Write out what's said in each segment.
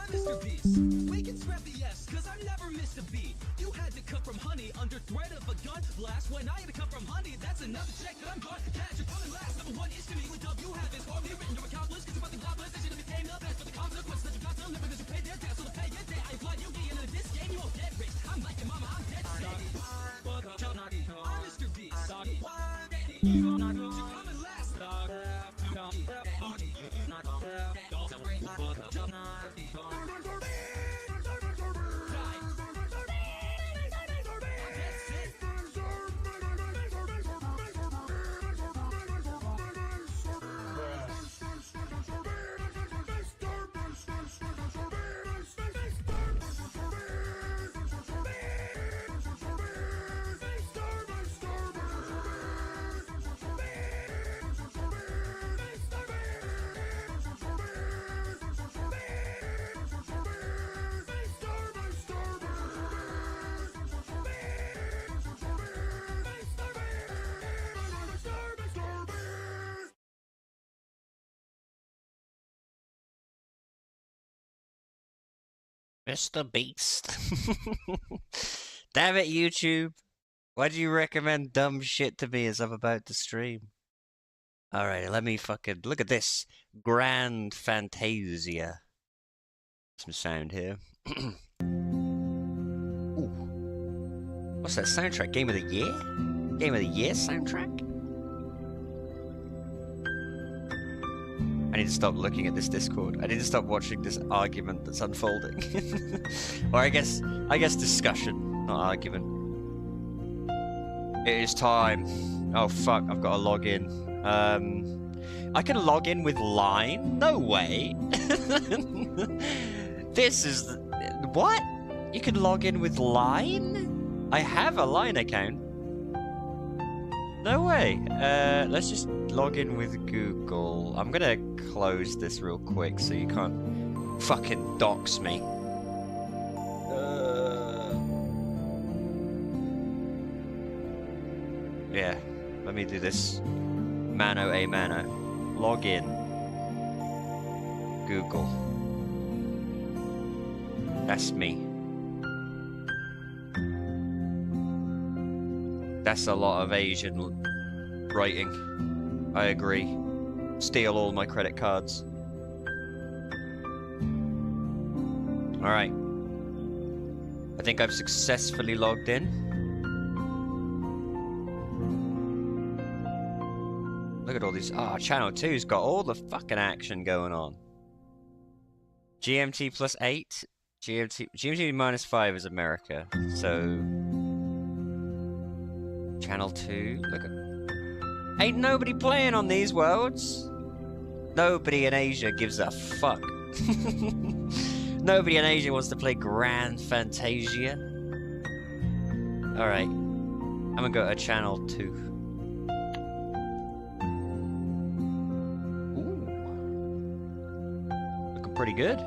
Mr. Beast. We can scrap the S, cause I never missed a beat. You had to cut from honey under threat of a gun blast. When I had to cut from honey, that's another check that I'm gonna catch. You're coming last. Number one is to me with W. Have this formally written to accomplish. Cause you're about the godless, they should have became the best. But the consequence that you got to live because you paid their debt. So to pay your debt, I imply you being in this game, you won't get rich. I'm like your mama, I'm dead steady. I'm Mr. Beast. You're coming last. Mr. Beast. Damn it, YouTube. Why do you recommend dumb shit to me as I'm about to stream? Alright, let me fucking... Look at this. Grand Fantasia. Some sound here. Ooh. What's that soundtrack? Game of the Year? Game of the Year soundtrack? I need to stop looking at this Discord. I need to stop watching this argument that's unfolding. Or I guess discussion, not argument. It is time. Oh fuck, I've got to log in. I can log in with Line? No way. This is... What? You can log in with Line? I have a Line account. No way. Let's just log in with Google. I'm gonna close this real quick so you can't fucking dox me. Yeah, let me do this. Mano a mano. Log in. Google. That's me. That's a lot of Asian writing. I agree. Steal all my credit cards. Alright. I think I've successfully logged in. Look at all these. Ah, Channel 2's got all the fucking action going on. GMT plus 8. GMT minus 5 is America. So... Channel 2. Look at... Ain't nobody playing on these worlds. Nobody in Asia gives a fuck. Nobody in Asia wants to play Grand Fantasia. Alright. I'm gonna go to Channel 2. Ooh. Looking pretty good.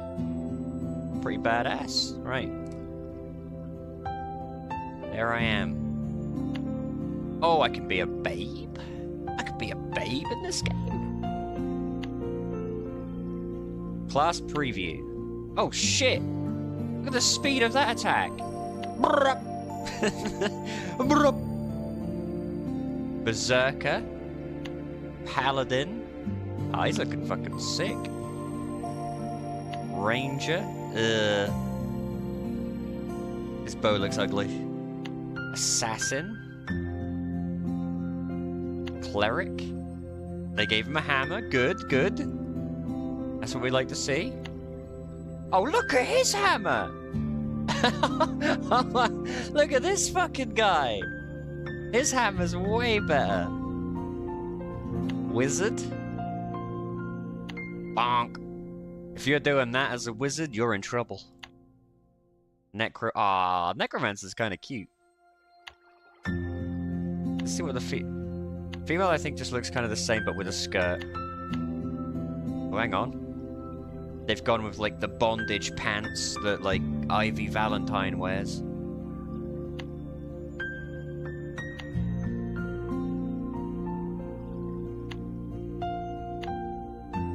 Pretty badass. Right. There I am. Oh, I can be a babe? I could be a babe in this game? Class preview. Oh shit! Look at the speed of that attack! Berserker. Paladin. Oh, he's looking fucking sick. Ranger. His bow looks ugly. Assassin. Cleric. They gave him a hammer. Good, good. That's what we like to see. Oh, look at his hammer! Look at this fucking guy! His hammer's way better. Wizard? Bonk. If you're doing that as a wizard, you're in trouble. Necromancer's kind of cute. Let's see what the female, I think, just looks kind of the same, but with a skirt. Oh, hang on. They've gone with, like, the bondage pants that, like, Ivy Valentine wears.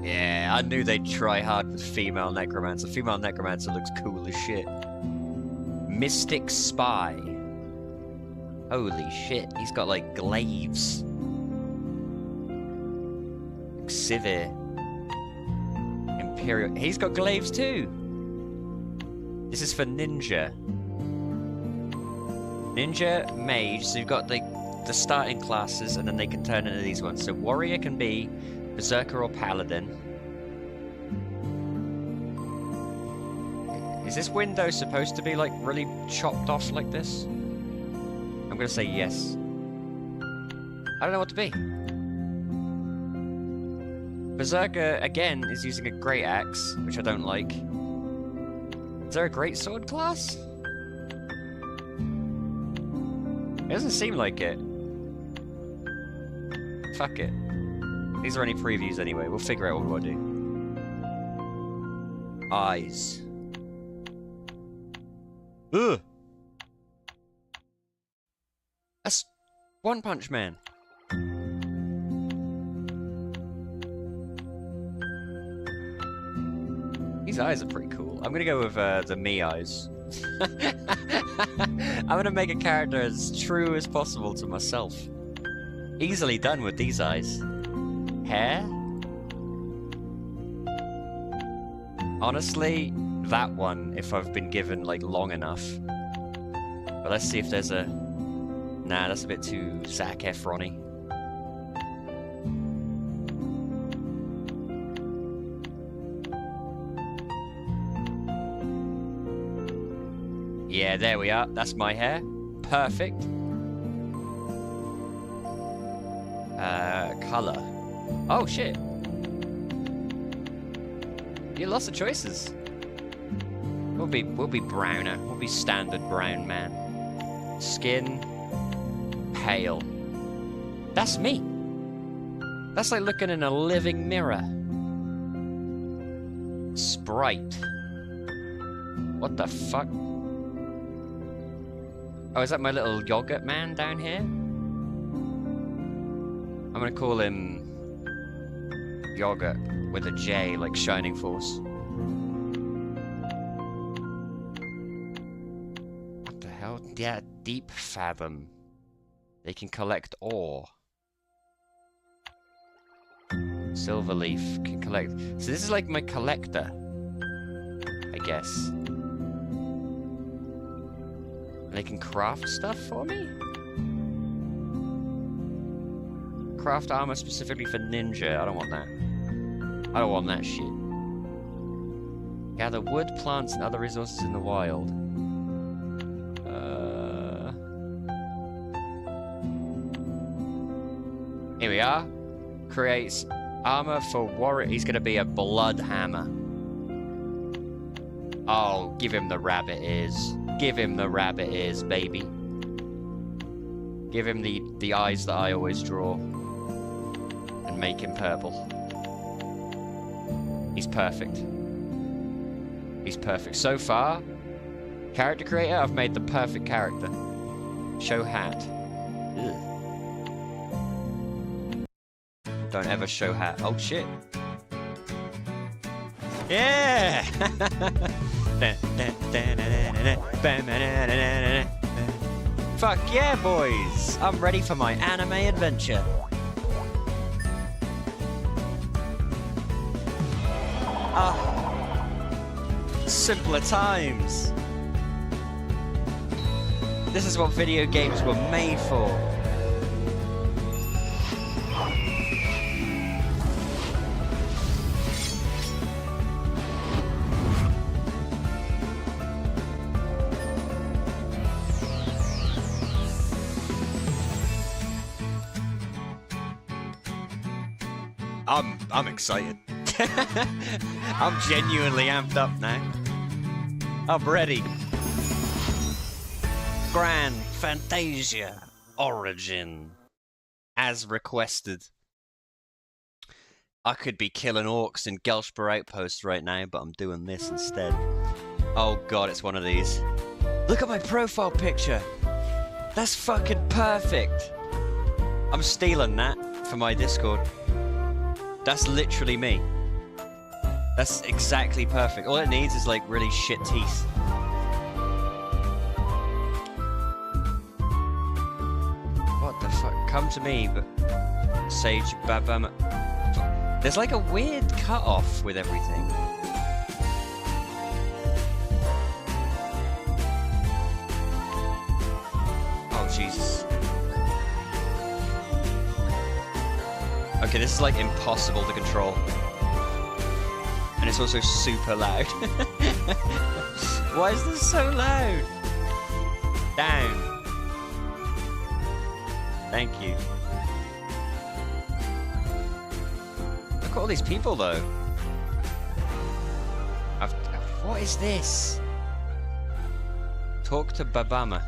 Yeah, I knew they'd try hard with female necromancer. Female necromancer looks cool as shit. Mystic Spy. Holy shit, he's got, like, glaives. Xivir. Imperial. He's got glaives too. This is for ninja. Ninja, mage. So you've got the starting classes, and then they can turn into these ones. So warrior can be berserker or paladin. Is this window supposed to be like really chopped off like this? I'm gonna say yes. I don't know what to be. Berserker, again, is using a great axe, which I don't like. Is there a great sword class? It doesn't seem like it. Fuck it. These are only previews anyway. We'll figure out what we want to do. Eyes. Ugh! That's One Punch Man. These eyes are pretty cool. I'm gonna go with the me eyes. I'm gonna make a character as true as possible to myself. Easily done with these eyes. Hair? Honestly, that one, if I've been given, like, long enough. But let's see if there's a... Nah, that's a bit too Zac Efron-y. Yeah, there we are. That's my hair. Perfect. Color. Oh, shit. You have lots of choices. We'll be browner. We'll be standard brown man. Skin. Pale. That's me. That's like looking in a living mirror. Sprite. What the fuck? Oh, is that my little yogurt man down here? I'm gonna call him Yogurt with a J, like Shining Force. What the hell? Yeah, Deep Fathom. They can collect ore. Silverleaf can collect... So this is like my collector, I guess. They can craft stuff for me? Craft armor specifically for ninja. I don't want that. I don't want that shit. Gather wood, plants, and other resources in the wild. Here we are. Creates armor for warrior. He's gonna be a blood hammer. Oh, give him the rabbit ears. Give him the rabbit ears, baby. Give him the eyes that I always draw. And make him purple. He's perfect. He's perfect. So far, character creator, I've made the perfect character. Show hat. Ugh. Don't ever show hat. Oh shit. Yeah! Fuck yeah, boys! I'm ready for my anime adventure. Ah, simpler times. This is what video games were made for. I'm excited. I'm genuinely amped up now. I'm ready. Grand Fantasia Origin. As requested. I could be killing orcs in Gelshber Outpost right now, but I'm doing this instead. Oh god, it's one of these. Look at my profile picture! That's fucking perfect! I'm stealing that for my Discord. That's literally me. That's exactly perfect. All it needs is like really shit teeth. What the fuck? Come to me, but Sage Babam. There's like a weird cut-off with everything. Oh Jesus. Okay, this is like impossible to control. And it's also super loud. Why is this so loud? Down. Thank you. Look at all these people, though. What is this? Talk to Babama.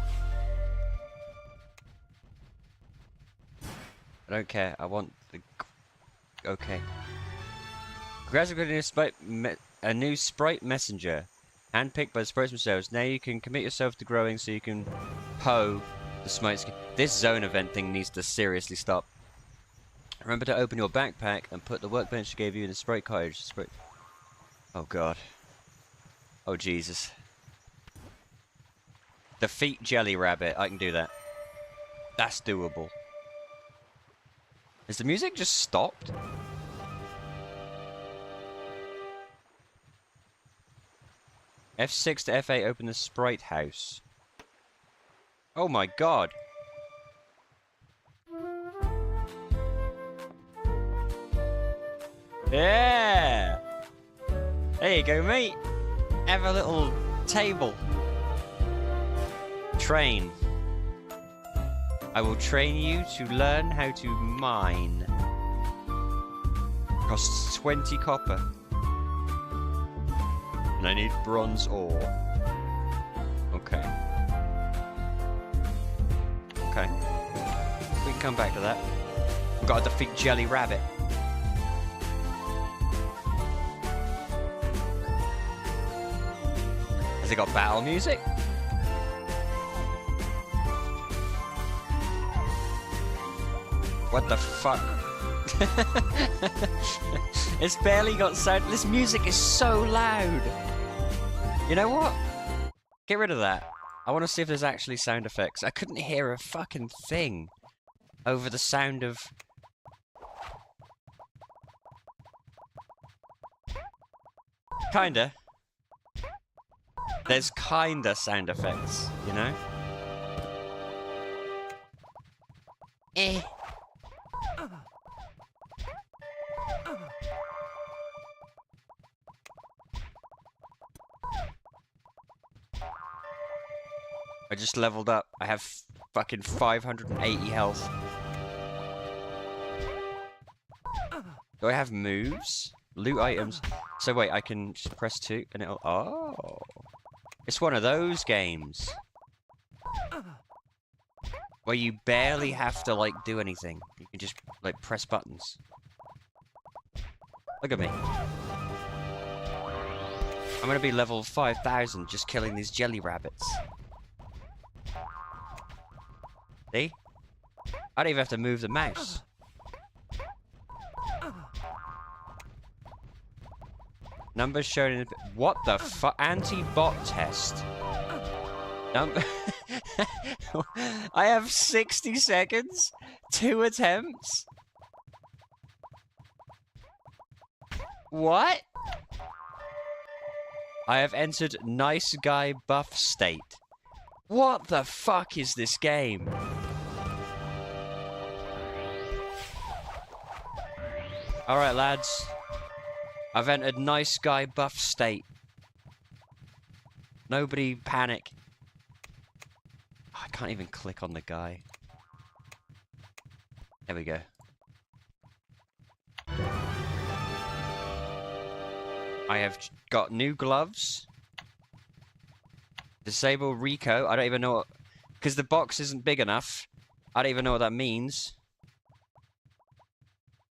I don't care. I want the... Okay. Congratulations, a new sprite messenger. Handpicked by the sprites themselves. Now you can commit yourself to growing so you can hoe the smites. This zone event thing needs to seriously stop. Remember to open your backpack and put the workbench gave you in the sprite cottage. Oh god. Oh Jesus. Defeat Jelly Rabbit. I can do that. That's doable. Is the music just stopped? F6 to F8 open the sprite house. Oh my god. Yeah! There you go, mate. Have a little table. Train. I will train you to learn how to mine. Costs 20 copper. And I need bronze ore. Okay. Okay. We can come back to that. We've got to defeat Jelly Rabbit. Has it got battle music? What the fuck? It's barely got sound. This music is so loud. You know what? Get rid of that. I want to see if there's actually sound effects. I couldn't hear a fucking thing over the sound of... Kinda. There's kinda sound effects, you know? Eh. I just leveled up. I have fucking 580 health. Do I have moves? Loot items. So wait, I can just press 2 and it'll... Oh. It's one of those games. Where you barely have to, like, do anything. You can just, like, press buttons. Look at me. I'm gonna be level 5,000 just killing these jelly rabbits. See? I don't even have to move the mouse. Numbers shown in... What the fuck? Anti-bot test. I have 60 seconds? 2 attempts? What? I have entered nice guy buff state. What the fuck is this game? Alright lads. I've entered nice guy buff state. Nobody panic. Oh, I can't even click on the guy. There we go. I have got new gloves. Disable Rico. I don't even know what... Because the box isn't big enough. I don't even know what that means.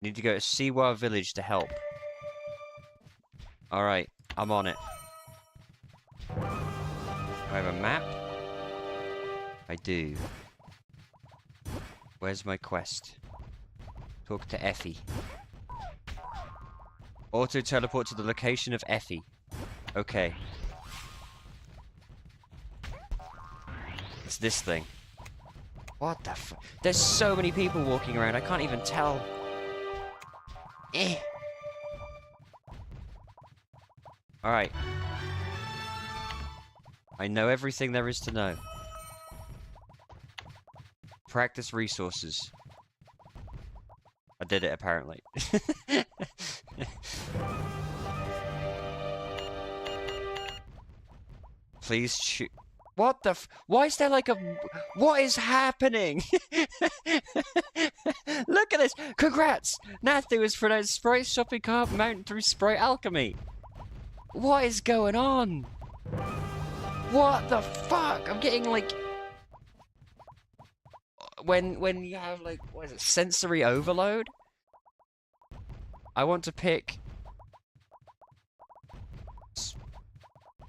Need to go to Siwa Village to help. Alright, I'm on it. Do I have a map? I do. Where's my quest? Talk to Effie. Auto teleport to the location of Effie. Okay. It's this thing. What the f... There's so many people walking around, I can't even tell. Eh. Alright. I know everything there is to know. Practice resources. I did it, apparently. Please shoot. What the f... Why is there like a... What is happening? Look at this! Congrats! Nathu has pronounced Sprite shopping cart mountain through Sprite alchemy. What is going on? What the fuck? I'm getting like... When you have like... What is it? Sensory overload? I want to pick...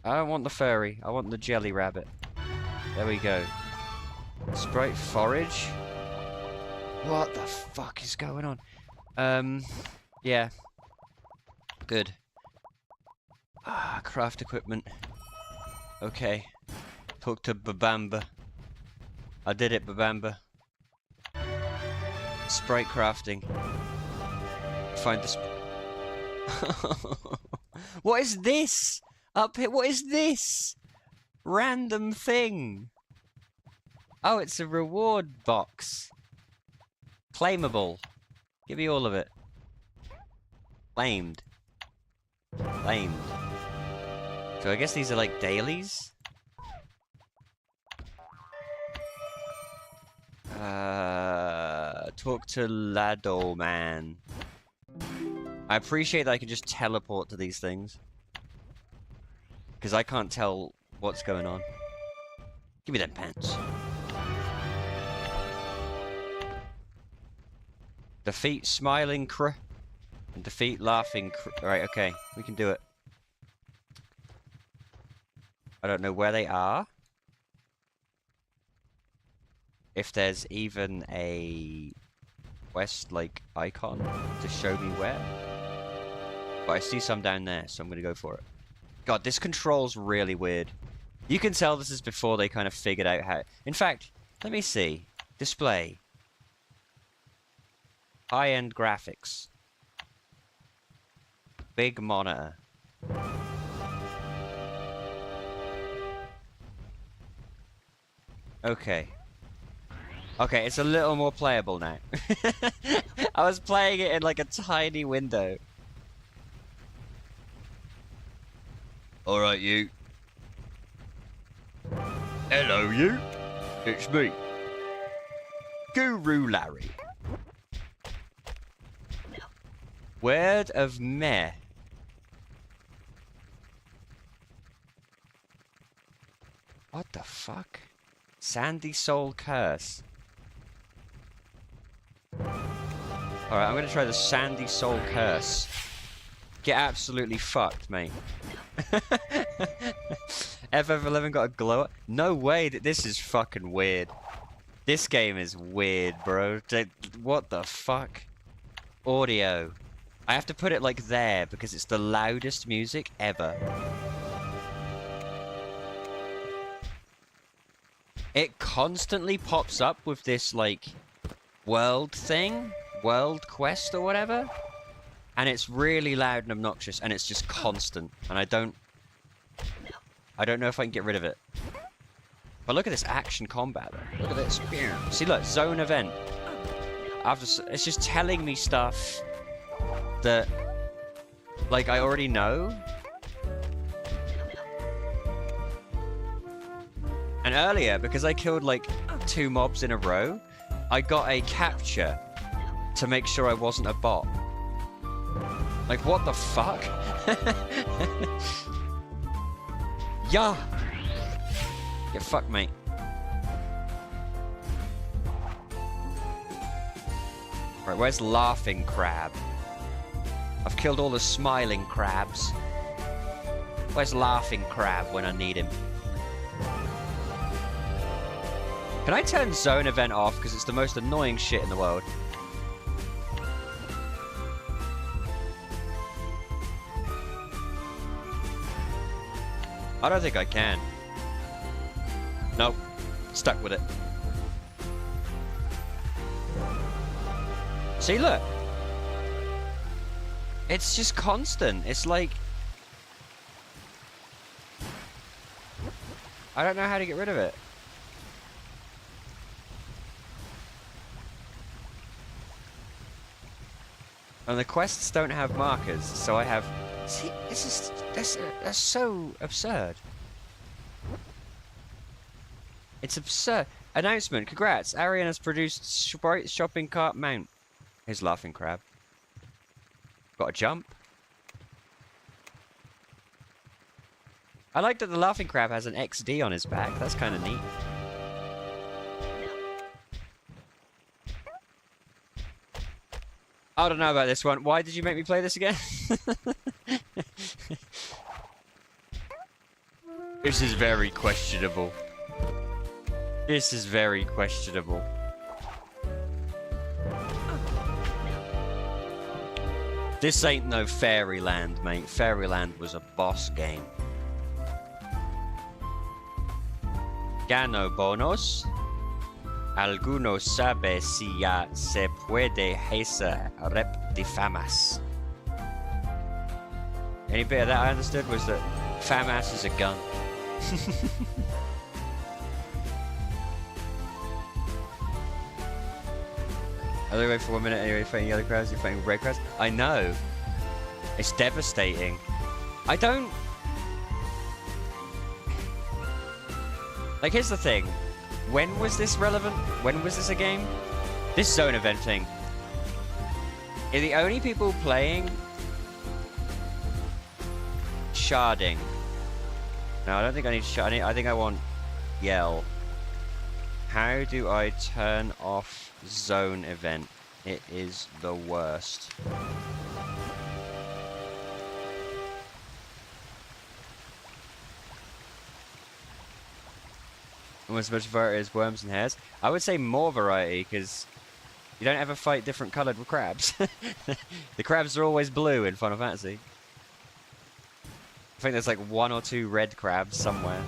I don't want the furry. I want the jelly rabbit. There we go. Sprite forage? What the fuck is going on? Yeah. Good. Ah, craft equipment. Okay. Talk to Babamba. I did it, Babamba. Sprite crafting. Find the What is this? Up here, what is this? Random thing. Oh, it's a reward box. Claimable. Give me all of it. Claimed. Claimed. So I guess these are like dailies? Talk to Lado Man. I appreciate that I can just teleport to these things. Because I can't tell what's going on. Give me them pants. Defeat Smiling and defeat Laughing Right, okay. We can do it. I don't know where they are. If there's even a quest, like, icon to show me where. But I see some down there, so I'm going to go for it. God, this control's really weird. You can tell this is before they kind of figured out how... In fact, let me see. Display. High-end graphics. Big monitor. Okay. Okay, it's a little more playable now. I was playing it in like a tiny window. Alright, you. Hello, you. It's me. Guru Larry. Word of meh. What the fuck? Sandy Soul Curse. Alright, I'm gonna try the Sandy Soul Curse. Get absolutely fucked, mate. FF11 got a glow up? No way, this is fucking weird. This game is weird, bro. What the fuck? Audio. I have to put it like there because it's the loudest music ever. It constantly pops up with this like world thing, world quest or whatever. And it's really loud and obnoxious, and it's just constant. And I don't know if I can get rid of it. But look at this action combat, though. Look at this. See, look, zone event. It's just telling me stuff that, like, I already know. And earlier, because I killed, like, 2 mobs in a row, I got a capture to make sure I wasn't a bot. Like, what the fuck? Yeah. Get fucked, mate. Right, where's Laughing Crab? I've killed all the smiling crabs. Where's Laughing Crab when I need him? Can I turn Zone Event off? Because it's the most annoying shit in the world. I don't think I can. Nope. Stuck with it. See, look. It's just constant. It's like... I don't know how to get rid of it. And the quests don't have markers, so I have... See, that's so absurd. It's absurd. Announcement, congrats. Arian has produced Sprite shopping cart mount. Here's Laughing Crab. Got a jump. I like that the Laughing Crab has an XD on his back. That's kind of neat. I don't know about this one. Why did you make me play this again? This is very questionable. This is very questionable. This ain't no Fairyland, mate. Fairyland was a boss game. Gano bonos. Alguno sabe si ya se puede hacer rep de famas. Any bit of that I understood was that famas is a gun. Are they waiting for 1 minute and you're fighting yellow crabs, you're fighting red crabs? I know. It's devastating. I don't... Like, here's the thing. When was this relevant? When was this a game? This zone event thing. Are the only people playing... Sharding. No, I don't think I need sharding. I think I want yell. How do I turn off zone event? It is the worst. Almost as much variety as worms and hares. I would say more variety, because you don't ever fight different coloured crabs. The crabs are always blue in Final Fantasy. I think there's like 1 or 2 red crabs somewhere.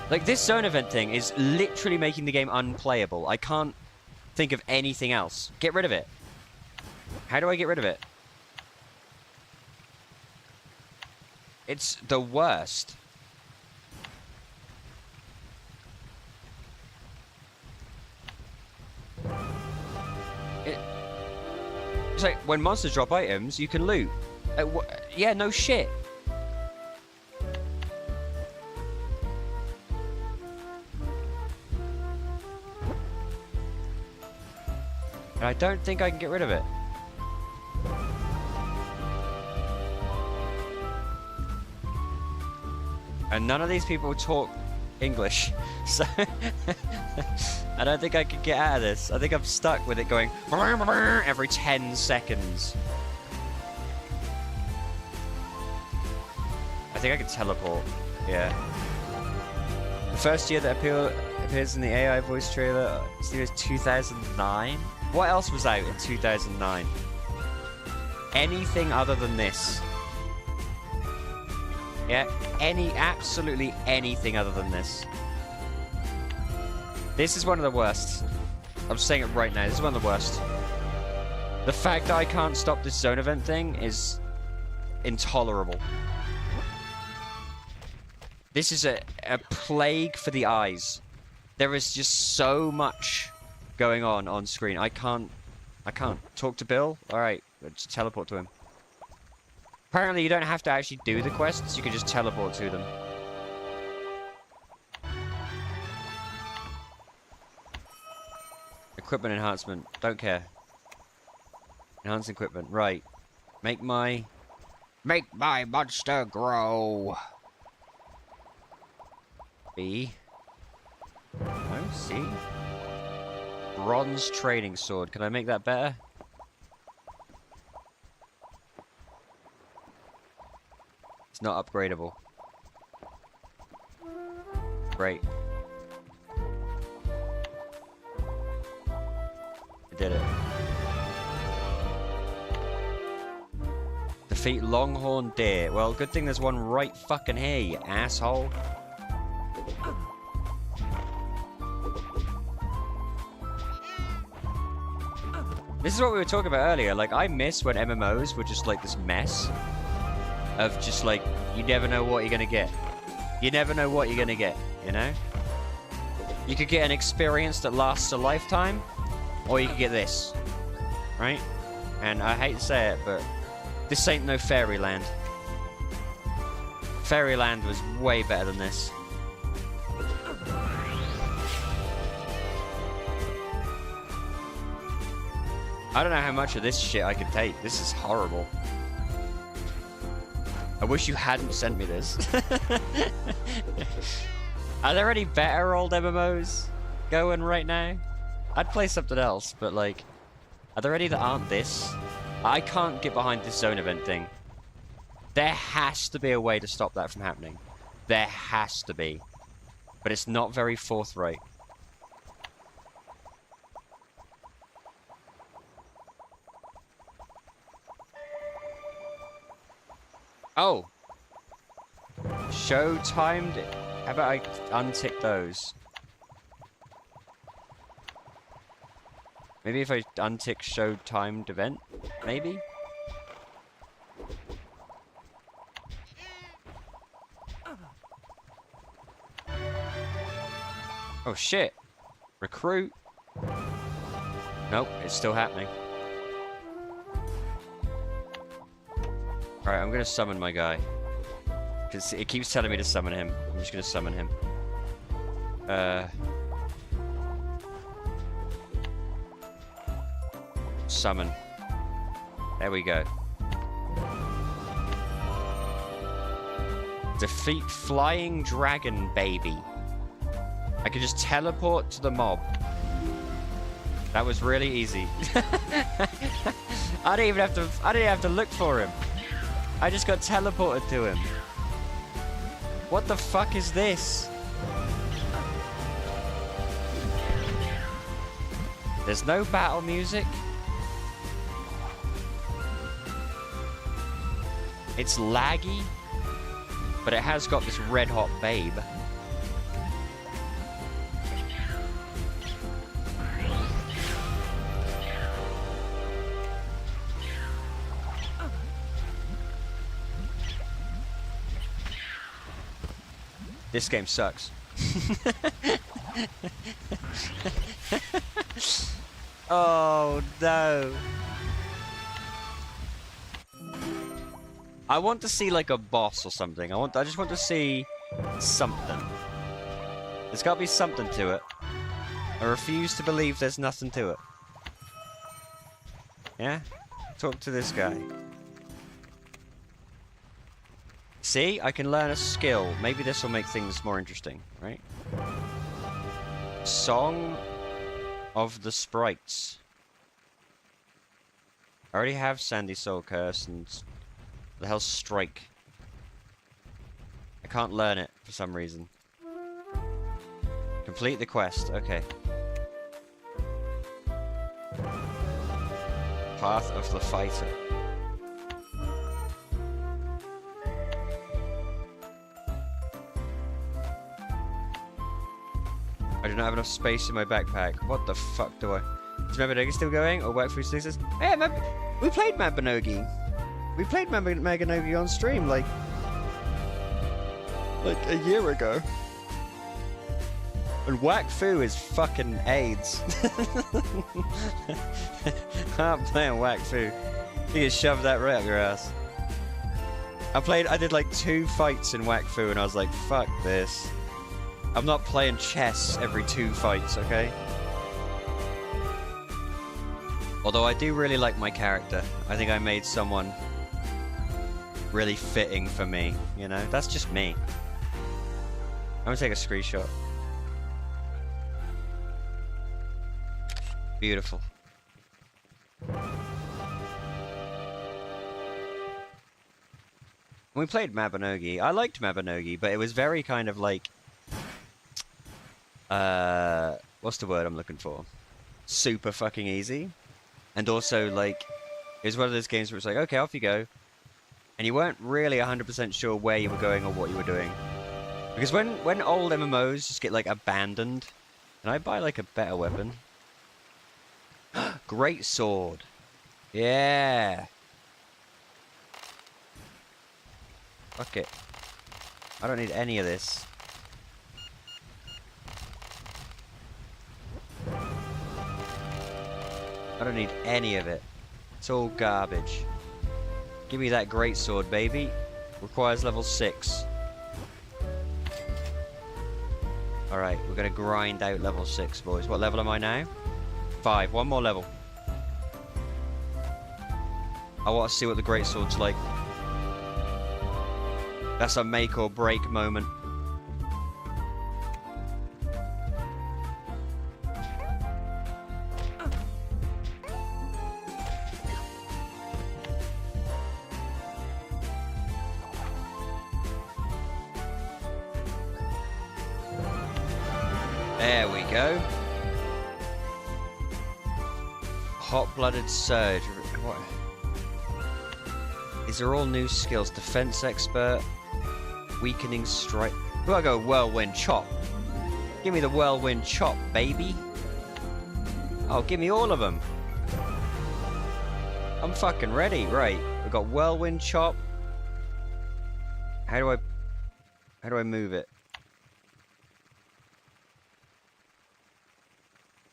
Like, this zone event thing is literally making the game unplayable. I can't think of anything else. Get rid of it. How do I get rid of it? It's the worst. It's like, when monsters drop items, you can loot. Yeah, no shit. And I don't think I can get rid of it. And none of these people talk English, so I don't think I can get out of this. I think I'm stuck with it going every 10 seconds. I think I can teleport. Yeah. The first year that appears in the AI voice trailer, it was 2009. What else was out in 2009? Anything other than this? Yeah, absolutely anything other than this. This is one of the worst. I'm saying it right now, this is one of the worst. The fact that I can't stop this zone event thing is intolerable. This is a plague for the eyes. There is just so much going on screen. I can't talk to Bill. Alright, just teleport to him. Apparently you don't have to actually do the quests, you can just teleport to them. Equipment enhancement, don't care. Enhance equipment, right. Make my Make my monster grow. B. No, C. Bronze training sword. Can I make that better? It's not upgradable. Great. I did it. Defeat longhorn deer. Well, good thing there's one right fucking here, you asshole. This is what we were talking about earlier. Like, I miss when MMOs were just like this mess of just like, you never know what you're gonna get. You never know what you're gonna get, you know? You could get an experience that lasts a lifetime, or you could get this, right? And I hate to say it, but this ain't no Fairyland. Fairyland was way better than this. I don't know how much of this shit I can take. This is horrible. I wish you hadn't sent me this. Are there any better old MMOs going right now? I'd play something else, but like, are there any that aren't this? I can't get behind this zone event thing. There has to be a way to stop that from happening. There has to be. But it's not very forthright. Oh! Show timed? How about I untick those? Maybe if I untick show timed event? Maybe? Oh shit! Recruit! Nope, it's still happening. Alright, I'm gonna summon my guy. Because it keeps telling me to summon him. I'm just gonna summon him. Summon. There we go. Defeat Flying Dragon Baby. I could just teleport to the mob. That was really easy. I didn't even have to look for him. I just got teleported to him. What the fuck is this? There's no battle music. It's laggy, but it has got this red hot babe. This game sucks. Oh no. I want to see like a boss or something. I just want to see something. There's got to be something to it. I refuse to believe there's nothing to it. Yeah? Talk to this guy. See? I can learn a skill. Maybe this will make things more interesting, right? Song of the Sprites. I already have Sandy Soul Curse and... the hell's Strike? I can't learn it for some reason. Complete the quest. Okay. Path of the Fighter. I do not have enough space in my backpack. What the fuck do I... Is Mabinogi still going? Or work through slices? Hey, we played Mabinogi. We played Mabinogi on stream, like a year ago. And Whack Fu is fucking AIDS. I'm playing Whack Fu. You can shove that right up your ass. I did like 2 fights in Whack Fu and I was like, fuck this. I'm not playing chess every 2 fights, okay? Although I do really like my character. I think I made someone really fitting for me, you know? That's just me. I'm gonna take a screenshot. Beautiful. When we played Mabinogi, I liked Mabinogi, but it was very kind of like... what's the word I'm looking for? Super fucking easy. And also, like, it was one of those games where it's like, okay, off you go. And you weren't really 100% sure where you were going or what you were doing. Because when old MMOs just get, like, abandoned... Can I buy, like, a better weapon? Great sword. Yeah. Fuck it. I don't need any of this. I don't need any of it. It's all garbage. Give me that great sword, baby. Requires level 6. Alright, we're gonna grind out level 6, boys. What level am I now? 5. One more level. I want to see what the great sword's like. That's a make or break moment. There we go. Hot-blooded surge. What? These are all new skills. Defense expert. Weakening strike. Do I go whirlwind chop? Give me the whirlwind chop, baby. Oh, give me all of them. I'm fucking ready. Right. We've got whirlwind chop. How do I move it?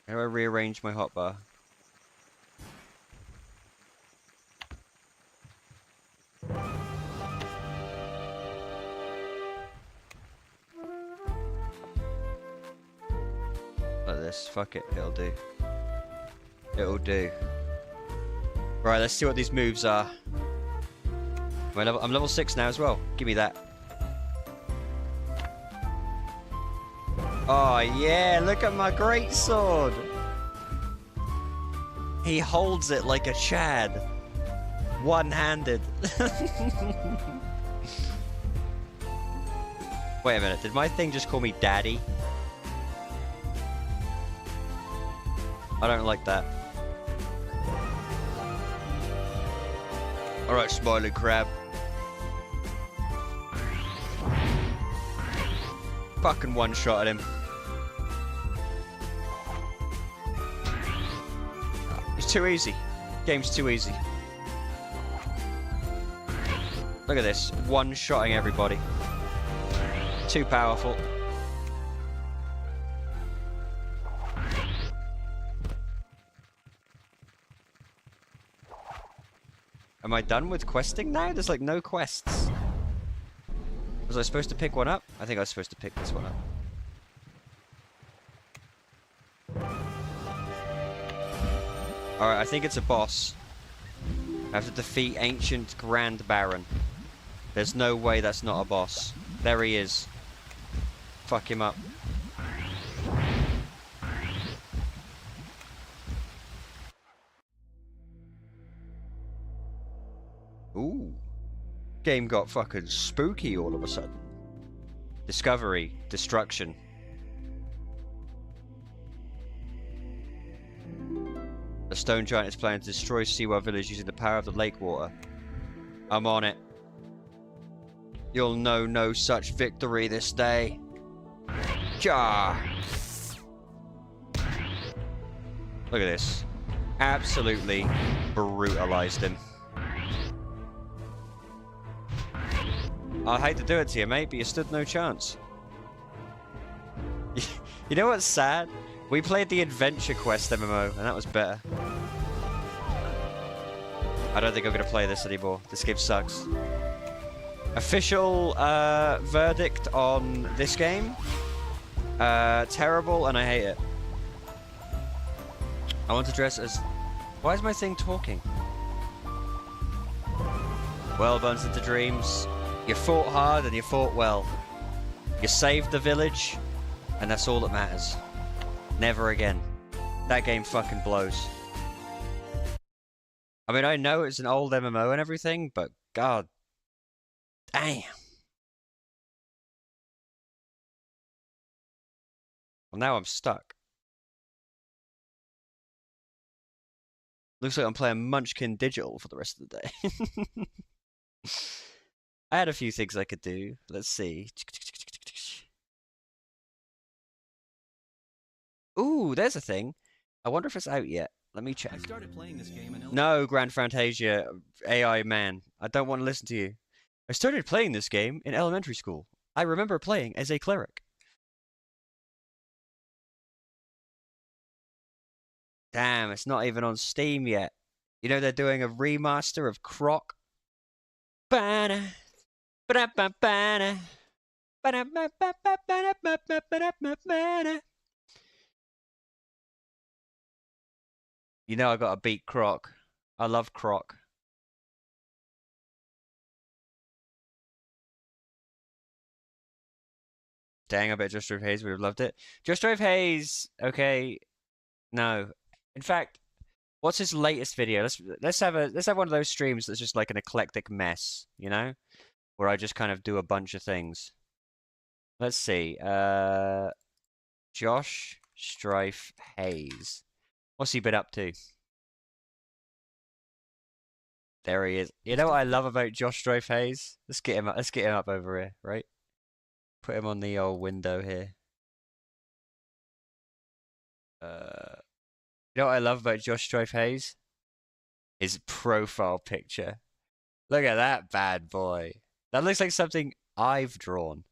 How do I rearrange my hotbar? Like this. Fuck it. It'll do. It'll do. Right, let's see what these moves are. I'm level 6 now as well. Give me that. Oh yeah, look at my great sword. He holds it like a Chad. One-handed. Wait a minute, did my thing just call me daddy? I don't like that. Alright, smiley crab. Fucking one-shot at him. It's too easy. Game's too easy. Look at this. One-shotting everybody. Too powerful. Am I done with questing now? There's like no quests. Was I supposed to pick one up? I think I was supposed to pick this one up. Alright, I think it's a boss. I have to defeat Ancient Grand Baron. There's no way that's not a boss. There he is. Fuck him up. Ooh. Game got fucking spooky all of a sudden. Discovery. Destruction. A stone giant is planning to destroy Siwa village using the power of the lake water. I'm on it. You'll know no such victory this day. Ja! Look at this. Absolutely brutalized him. I hate to do it to you, mate, but you stood no chance. You know what's sad? We played the Adventure Quest MMO, and that was better. I don't think I'm going to play this anymore. This game sucks. Official verdict on this game. Terrible, and I hate it. I want to dress as... Why is my thing talking? Well, Buns into Dreams. You fought hard and you fought well. You saved the village, and that's all that matters. Never again. That game fucking blows. I mean, I know it's an old MMO and everything, but god damn. Well, now I'm stuck. Looks like I'm playing Munchkin Digital for the rest of the day. I had a few things I could do. Let's see. Ooh, there's a thing. I wonder if it's out yet. Let me check. I started playing this game in No, Grand Fantasia, AI man. I don't want to listen to you. I started playing this game in elementary school. I remember playing as a cleric. Damn, it's not even on Steam yet. You know they're doing a remaster of Croc. Ba-da, ba-da, ba-da, ba-da, ba-da, ba-da, ba-da, ba-da, ba-da. You know I gotta beat Croc. I love Croc. Dang, I bet Just Drive Haze would have loved it. Just Drive Haze, okay. No. In fact, what's his latest video? Let's have one of those streams that's just like an eclectic mess, you know? Where I just kind of do a bunch of things. Let's see. Josh Strife Hayes. What's he been up to? There he is. You know what I love about Josh Strife Hayes? Let's get him up over here, right? Put him on the old window here. You know what I love about Josh Strife Hayes? His profile picture. Look at that bad boy. That looks like something I've drawn.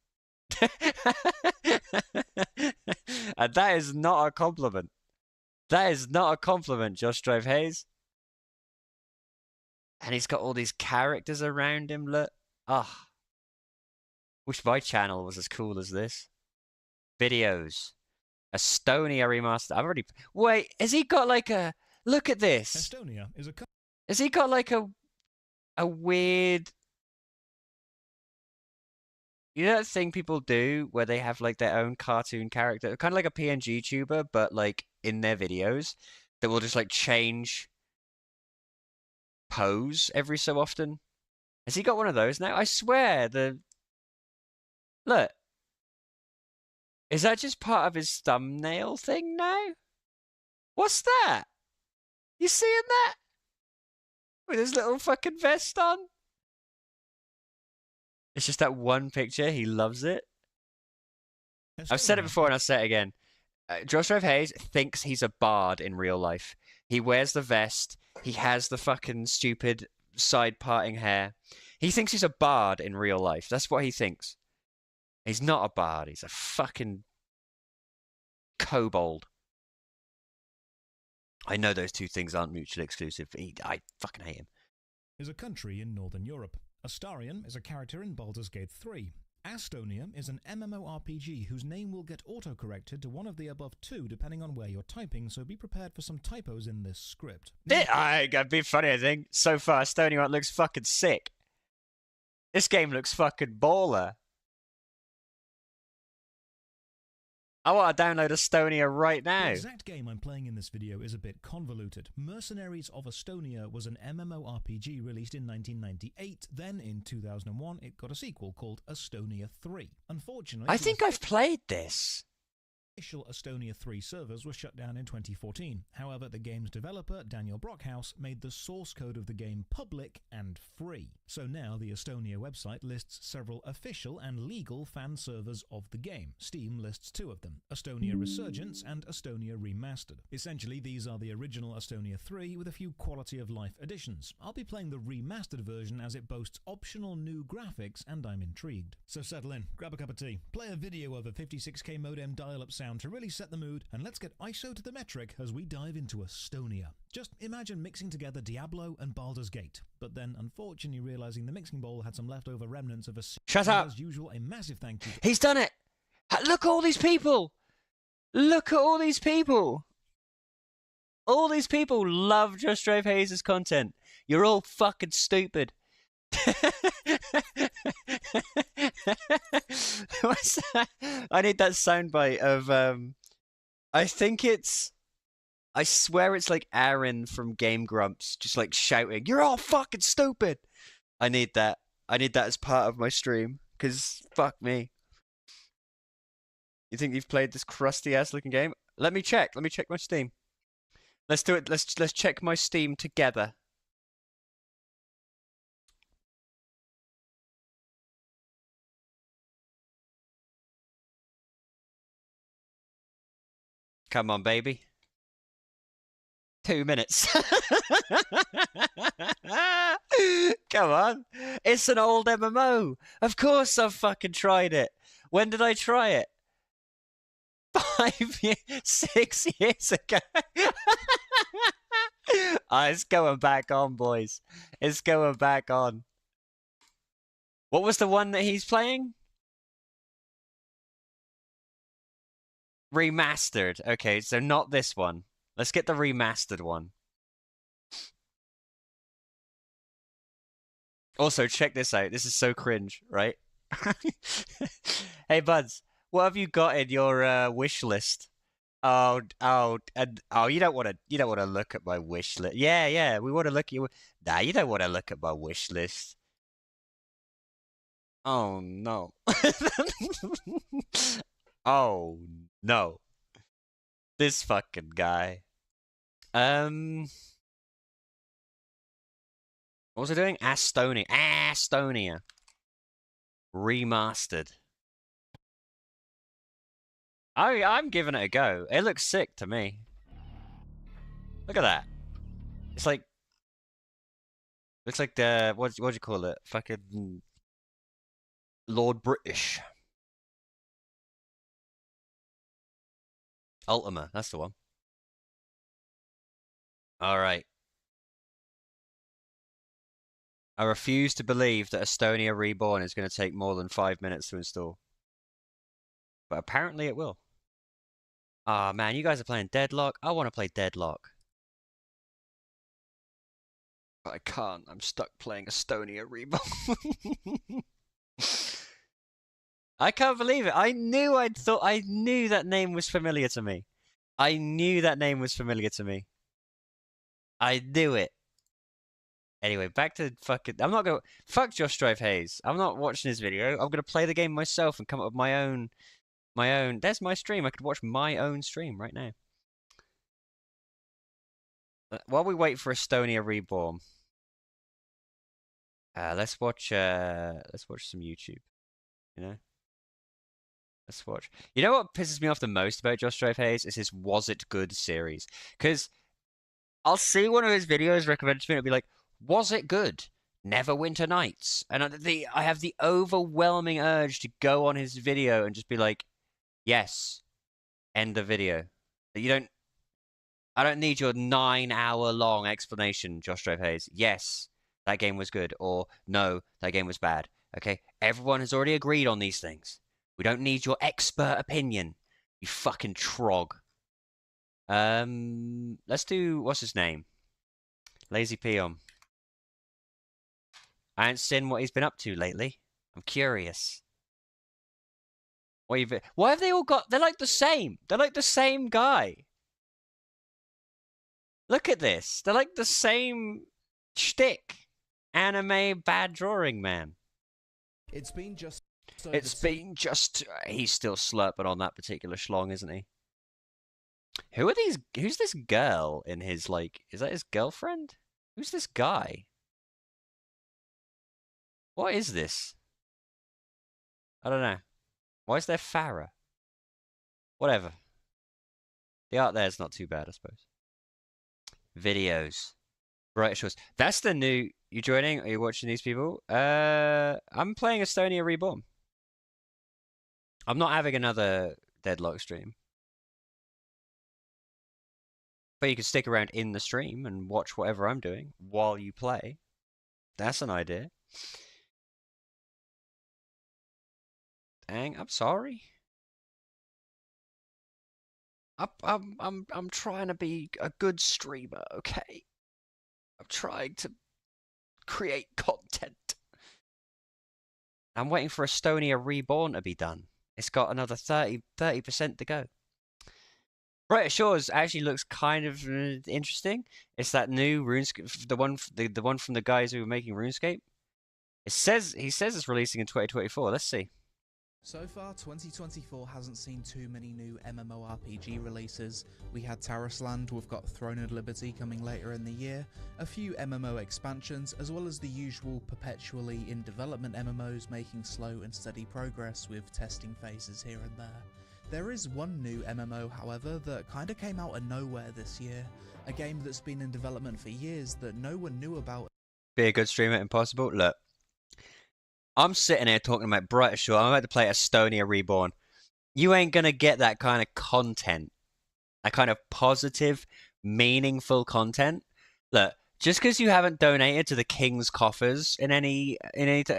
And that is not a compliment. That is not a compliment, Josh Strife Hayes. And he's got all these characters around him, look. Ah. Wish my channel was as cool as this. Videos. Estonia remaster. I've already... Wait, has he got like a... Look at this. Estonia is a... Has he got like a weird... You know that thing people do where they have like their own cartoon character? Kind of like a PNG tuber, but like in their videos. That will just like change pose every so often. Has he got one of those now? I swear, Look. Is that just part of his thumbnail thing now? What's that? You seeing that? With his little fucking vest on? It's just that one picture. He loves it. I've said it before and I'll say it again. Josh Strife Hayes thinks he's a bard in real life. He wears the vest. He has the fucking stupid side parting hair. He thinks he's a bard in real life. That's what he thinks. He's not a bard. He's a fucking kobold. I know those two things aren't mutually exclusive, but I fucking hate him. Is a country in Northern Europe. Astarion is a character in Baldur's Gate 3. Astonia is an MMORPG whose name will get auto-corrected to one of the above two depending on where you're typing, so be prepared for some typos in this script. It'd be funny, I think. So far, Estonia looks fucking sick. This game looks fucking baller. I want to download Estonia right now. The exact game I'm playing in this video is a bit convoluted. Mercenaries of Estonia was an MMORPG released in 1998. Then, in 2001, it got a sequel called Estonia 3. Unfortunately, I think I've played this. Official Estonia 3 servers were shut down in 2014. However, the game's developer, Daniel Brockhaus, made the source code of the game public and free. So now the Estonia website lists several official and legal fan servers of the game. Steam lists two of them, Estonia Resurgence and Estonia Remastered. Essentially, these are the original Estonia 3 with a few quality of life additions. I'll be playing the remastered version as it boasts optional new graphics, and I'm intrigued. So settle in, grab a cup of tea, play a video of a 56k modem dial-up sound to really set the mood, and let's get ISO to the metric as we dive into Estonia. Just imagine mixing together Diablo and Baldur's Gate, but then unfortunately realizing the mixing bowl had some leftover remnants of a... Shut up! As usual, a massive thank you. He's done it! Look at all these people! Look at all these people! All these people love Just Drive Hayes' content. You're all fucking stupid. What's that? I need that soundbite of I think it's I swear it's like Aaron from Game Grumps just like shouting, "You're all fucking stupid." I need that. I need that as part of my stream cuz fuck me. You think you've played this crusty ass looking game? Let me check. Let me check my Steam. Let's do it. Let's check my Steam together. Come on, baby. 2 minutes. Come on. It's an old MMO. Of course I've fucking tried it. When did I try it? 5 years, 6 years ago. It's going back on, boys. It's going back on. What was the one that he's playing? Remastered. Okay, so not this one. Let's get the remastered one. Also, check this out. This is so cringe, right? Hey, Buds, what have you got in your wish list? You don't want to look at my wish list. Yeah, we want to look at you. Nah, you don't want to look at my wish list. Oh no. Oh no. This fucking guy. What was I doing? Astonia. Remastered. I'm giving it a go. It looks sick to me. Look at that. It's like looks like the what do you call it? Fucking Lord British. Ultima, that's the one. Alright. I refuse to believe that Estonia Reborn is going to take more than 5 minutes to install. But apparently it will. Ah, man, you guys are playing Deadlock. I want to play Deadlock. But I can't. I'm stuck playing Estonia Reborn. I can't believe it. I knew that name was familiar to me. I knew that name was familiar to me. I knew it. Anyway, back to fucking. I'm not going. Fuck Josh Drive Hayes. I'm not watching his video. I'm gonna play the game myself and come up with my own. There's my stream. I could watch my own stream right now. While we wait for Estonia Reborn, let's watch some YouTube. You know, let's watch. You know what pisses me off the most about Josh Drive Hayes is his "Was It Good" series. Because I'll see one of his videos recommended to me and it'll be like, "Was it good? Neverwinter Nights." And I have the overwhelming urge to go on his video and just be like, "Yes, end the video." I don't need your 9-hour long explanation, Josh Drove Hayes. Yes, that game was good, or no, that game was bad. Okay, everyone has already agreed on these things. We don't need your expert opinion, you fucking trog. Let's do what's his name? Lazy Peon. I ain't seen what he's been up to lately. I'm curious. Why have they all got? They're like the same. They're like the same guy. Look at this. They're like the same shtick. Anime bad drawing man. It's been just. He's still slurping on that particular schlong, isn't he? Who are these? Who's this girl in his like? Is that his girlfriend? Who's this guy? What is this? I don't know. Why is there Farah? Whatever. The art there's not too bad, I suppose. Videos. Bright choice. That's the new. You joining? Are you watching these people? I'm playing Estonia Reborn. I'm not having another Deadlock stream. But you can stick around in the stream and watch whatever I'm doing while you play. That's an idea. Dang, I'm sorry. I'm trying to be a good streamer, okay? I'm trying to create content. I'm waiting for Estonia Reborn to be done. It's got another 30% to go. Brighter Shores actually looks kind of interesting. It's that new RuneScape, the one from the guys who were making RuneScape. He says it's releasing in 2024. Let's see. So far, 2024 hasn't seen too many new MMORPG releases. We had Tarisland, we've got Throne of Liberty coming later in the year, a few MMO expansions, as well as the usual perpetually in development MMOs making slow and steady progress with testing phases here and there. There is one new MMO, however, that kinda came out of nowhere this year, a game that's been in development for years that no one knew about. Be a good streamer, impossible. Look. I'm sitting here talking about Brighter Shore. I'm about to play Estonia Reborn. You ain't gonna get that kind of content, that kind of positive, meaningful content. Look, just because you haven't donated to the King's coffers in any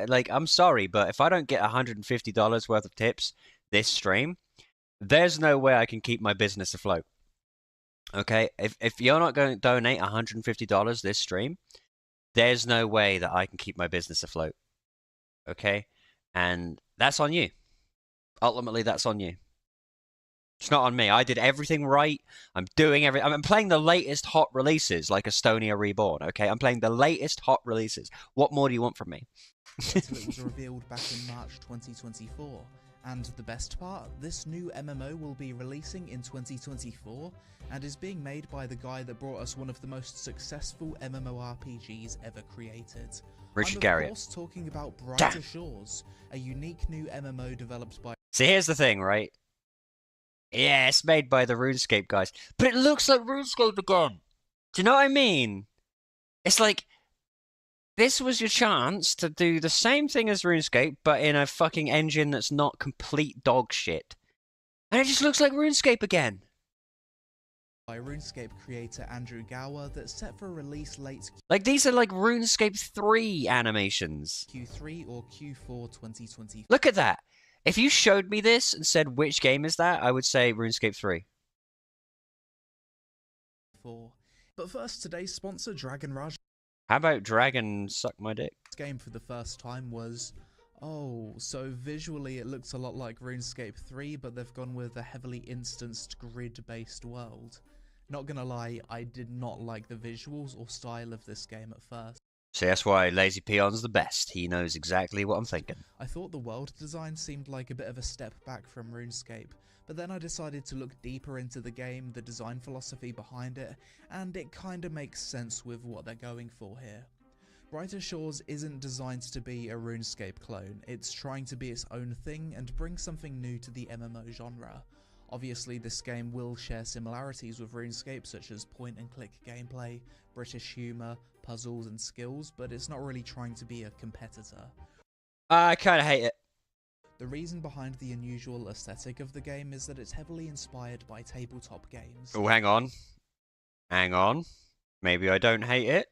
like, I'm sorry, but if I don't get $150 worth of tips this stream, there's no way I can keep my business afloat. Okay, if you're not going to donate $150 this stream, there's no way that I can keep my business afloat. Okay, and that's on you. Ultimately, that's on you. It's not on me. I did everything right. I'm doing everything. I'm playing the latest hot releases, like Estonia Reborn. Okay, I'm playing the latest hot releases. What more do you want from me? Until it was revealed back in March 2024. And the best part, this new MMO will be releasing in 2024 and is being made by the guy that brought us one of the most successful MMORPGs ever created. Richard I'm Garriott. of course talking about Brighter Shores, a unique new MMO developed by... See, here's the thing, right? Yeah, it's made by the RuneScape guys, but it looks like RuneScape again. Do you know what I mean? It's like, this was your chance to do the same thing as RuneScape, but in a fucking engine that's not complete dog shit. And it just looks like RuneScape again. By RuneScape creator Andrew Gower that's set for release late Like, these are like RuneScape 3 animations. Q3 or Q4 2024. Look at that. If you showed me this and said, which game is that, I would say RuneScape 3. But first, today's sponsor, Dragon Raj. How about Dragon Suck My Dick? This game for the first time was... Oh, so visually it looks a lot like RuneScape 3, but they've gone with a heavily instanced grid-based world. Not gonna lie, I did not like the visuals or style of this game at first. See, that's why Lazy Peon's the best. He knows exactly what I'm thinking. I thought the world design seemed like a bit of a step back from RuneScape, but then I decided to look deeper into the game, the design philosophy behind it, and it kinda makes sense with what they're going for here. Brighter Shores isn't designed to be a RuneScape clone, it's trying to be its own thing and bring something new to the MMO genre. Obviously, this game will share similarities with RuneScape, such as point-and-click gameplay, British humour, puzzles and skills, but it's not really trying to be a competitor. I kind of hate it. The reason behind the unusual aesthetic of the game is that it's heavily inspired by tabletop games. Oh, hang on. Hang on. Maybe I don't hate it.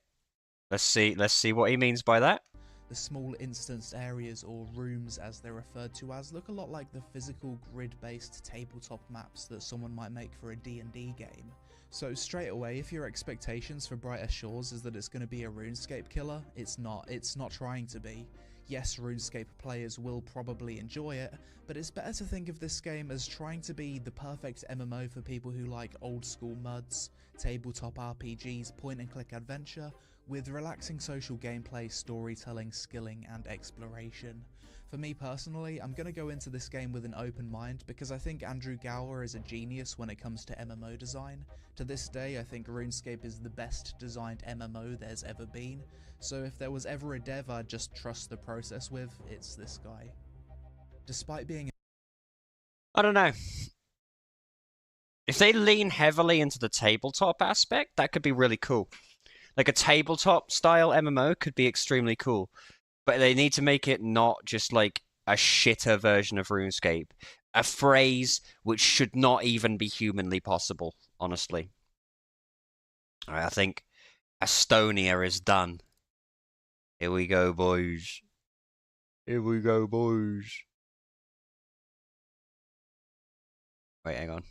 Let's see what he means by that. The small instanced areas, or rooms as they're referred to as, look a lot like the physical grid-based tabletop maps that someone might make for a D&D game. So straight away, if your expectations for Brighter Shores is that it's going to be a RuneScape killer, it's not trying to be. Yes, RuneScape players will probably enjoy it, but it's better to think of this game as trying to be the perfect MMO for people who like old school MUDs, tabletop RPGs, point-and-click adventure, with relaxing social gameplay, storytelling, skilling, and exploration. For me personally, I'm going to go into this game with an open mind because I think Andrew Gower is a genius when it comes to MMO design. To this day, I think RuneScape is the best designed MMO there's ever been, so if there was ever a dev I'd just trust the process with, it's this guy. Despite being... I don't know. If they lean heavily into the tabletop aspect, that could be really cool. Like a tabletop style MMO could be extremely cool. But they need to make it not just like a shitter version of RuneScape. A phrase which should not even be humanly possible, honestly. Alright, I think Estonia is done. Here we go, boys. Here we go, boys. Wait, hang on.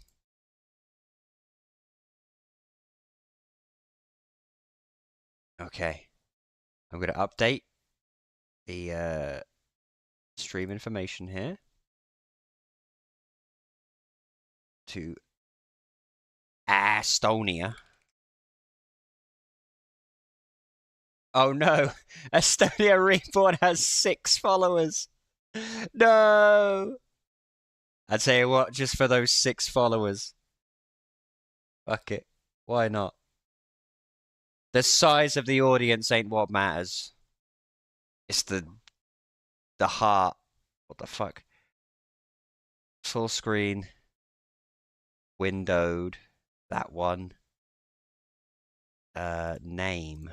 Okay. I'm going to update the stream information here to Estonia. Oh no, Estonia Reborn has 6 followers. No. I'd say what, just for those 6 followers. Fuck it. Why not? The size of the audience ain't what matters. It's the heart. What the fuck? Full screen. Windowed. That one. Name.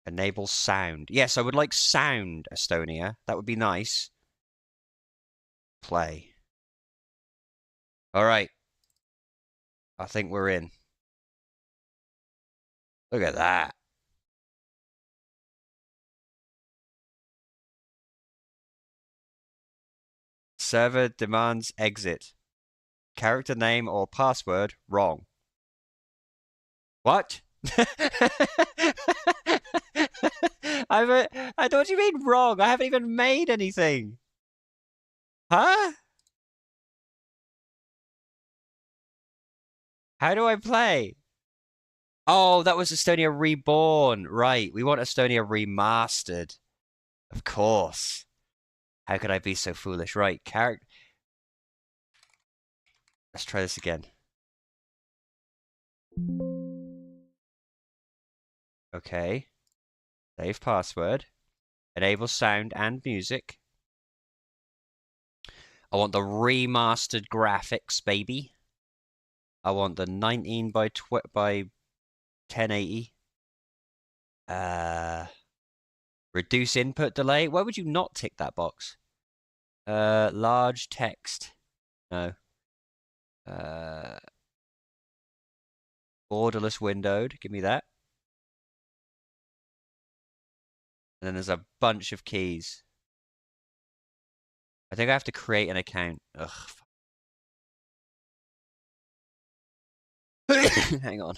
Enable sound. Yes, I would like sound, Estonia. That would be nice. Play. Alright. I think we're in. Look at that. Server demands exit. Character name or password wrong. What? I don't you mean wrong? I haven't even made anything. Huh? How do I play? Oh, that was Estonia Reborn. Right. We want Estonia Remastered. Of course. How could I be so foolish? Right. Character. Let's try this again. Okay. Save password. Enable sound and music. I want the remastered graphics, baby. I want the 19 by 1080. Reduce input delay. Why would you not tick that box? Large text. No. Borderless windowed. Give me that. And then there's a bunch of keys. I think I have to create an account. Ugh. Hang on.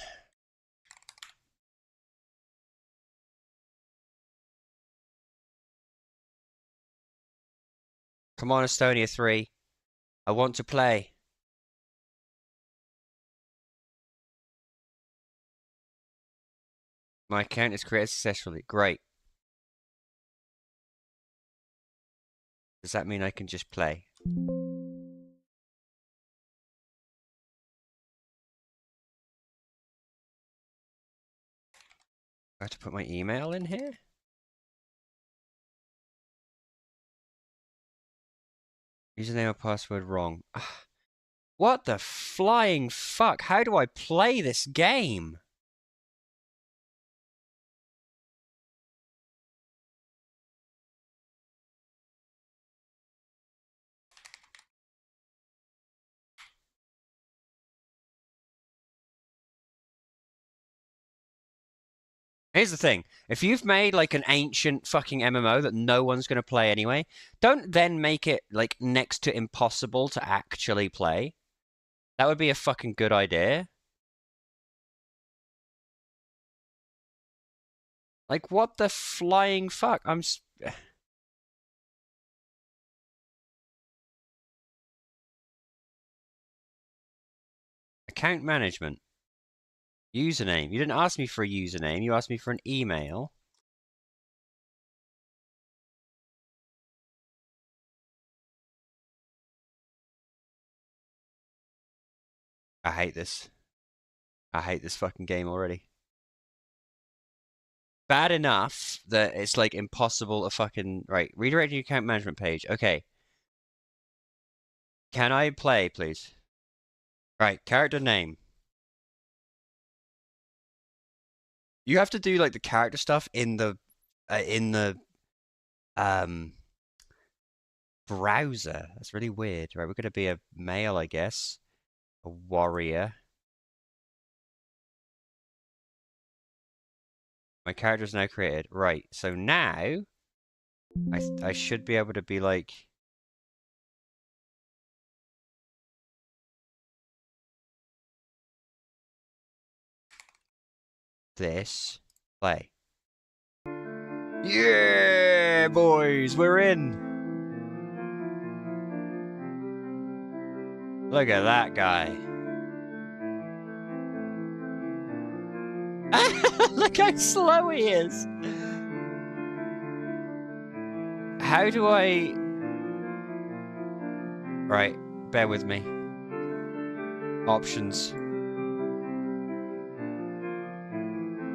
Come on, Estonia 3. I want to play. My account is created successfully. Great. Does that mean I can just play? I have to put my email in here? Username or password wrong. What the flying fuck? How do I play this game? Here's the thing. If you've made like an ancient fucking MMO that no one's going to play anyway, don't then make it like next to impossible to actually play. That would be a fucking good idea. Like, what the flying fuck? Account management. Username. You didn't ask me for a username. You asked me for an email. I hate this. I hate this fucking game already. Bad enough that it's like impossible to fucking... Right, redirect your account management page. Okay. Can I play, please? Right, character name. You have to do like the character stuff in the browser. That's really weird. Right, we're gonna be a male, I guess. A warrior. My character is now created. Right, so now I should be able to be like... this. Play. Yeah, boys, we're in. Look at that guy. Look how slow he is. How do I... Right, bear with me. Options.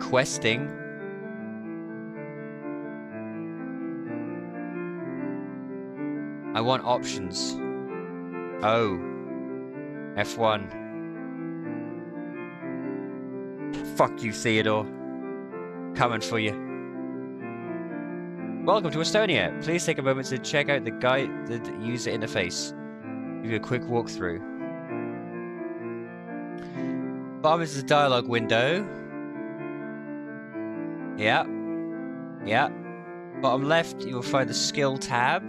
Questing. I want options. Oh. F1. Fuck you, Theodore. Coming for you. Welcome to Estonia. Please take a moment to check out the guided user interface. Give you a quick walkthrough. Bottom is the dialogue window. Yeah. Yeah. Bottom left, you will find the skill tab.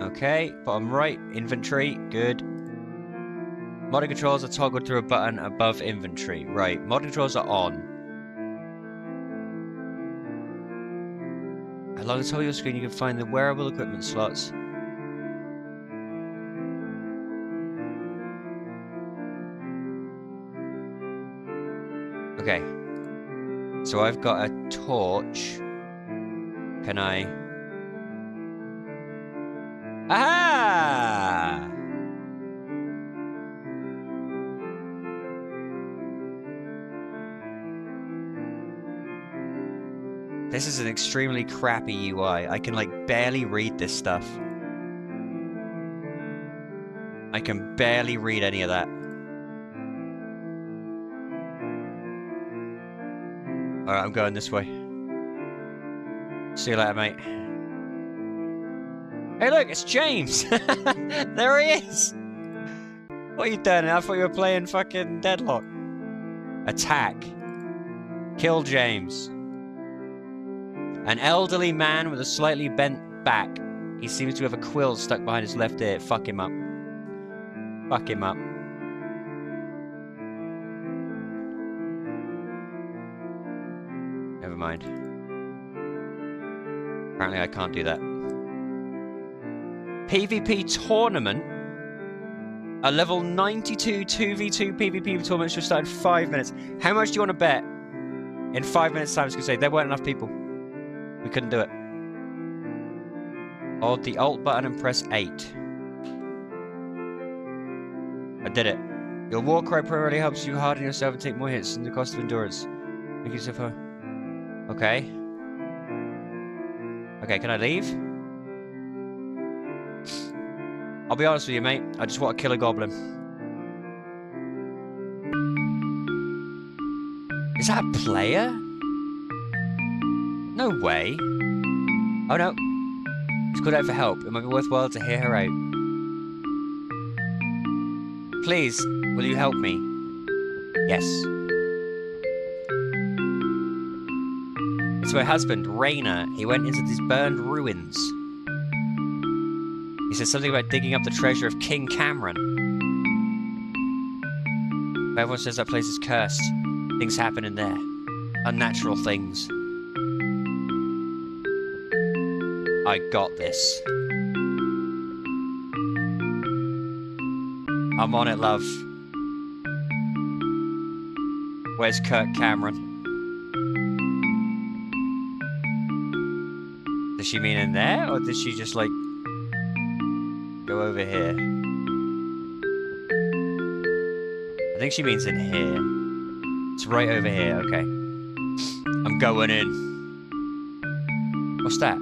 Okay. Bottom right, inventory. Good. Modding controls are toggled through a button above inventory. Right. Modding controls are on. Along the top of your screen, you can find the wearable equipment slots. Okay. So I've got a torch. Can I... Aha! This is an extremely crappy UI. I can, like, barely read this stuff. I can barely read any of that. Alright, I'm going this way. See you later, mate. Hey, look, it's James! There he is! What are you doing? I thought you were playing fucking Deadlock. Attack. Kill James. An elderly man with a slightly bent back. He seems to have a quill stuck behind his left ear. Fuck him up. Fuck him up. Never mind. Apparently I can't do that. PvP tournament? A level 92 2v2 PvP tournament should start in 5 minutes. How much do you want to bet? In 5 minutes time, I was going to say, there weren't enough people. We couldn't do it. Hold the Alt button and press 8. I did it. Your war cry primarily helps you harden yourself and take more hits and the cost of endurance. Make yourself a... Okay. Okay, can I leave? I'll be honest with you, mate. I just want to kill a goblin. Is that a player? No way. Oh no. It's called out for help. It might be worthwhile to hear her out. Please, will you help me? Yes. It's my husband, Rainer. He went into these burned ruins. He said something about digging up the treasure of King Cameron. But everyone says that place is cursed. Things happen in there. Unnatural things. I got this. I'm on it, love. Where's Kirk Cameron? Does she mean in there, or did she just, like, go over here? I think she means in here. It's right over here, okay. I'm going in. What's that?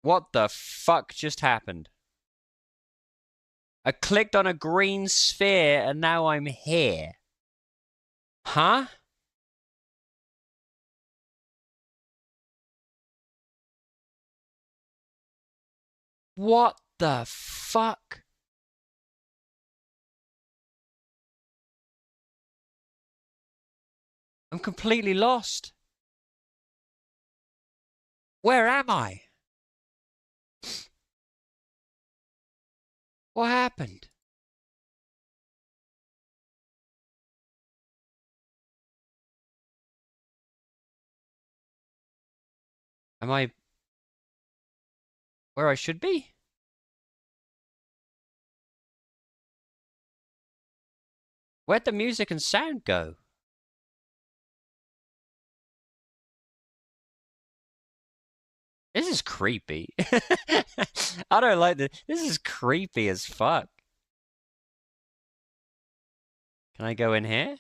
What the fuck just happened? I clicked on a green sphere and now I'm here. Huh? What the fuck? I'm completely lost. Where am I? What happened? Am I where I should be? Where'd the music and sound go? This is creepy. I don't like this. This is creepy as fuck. Can I go in here?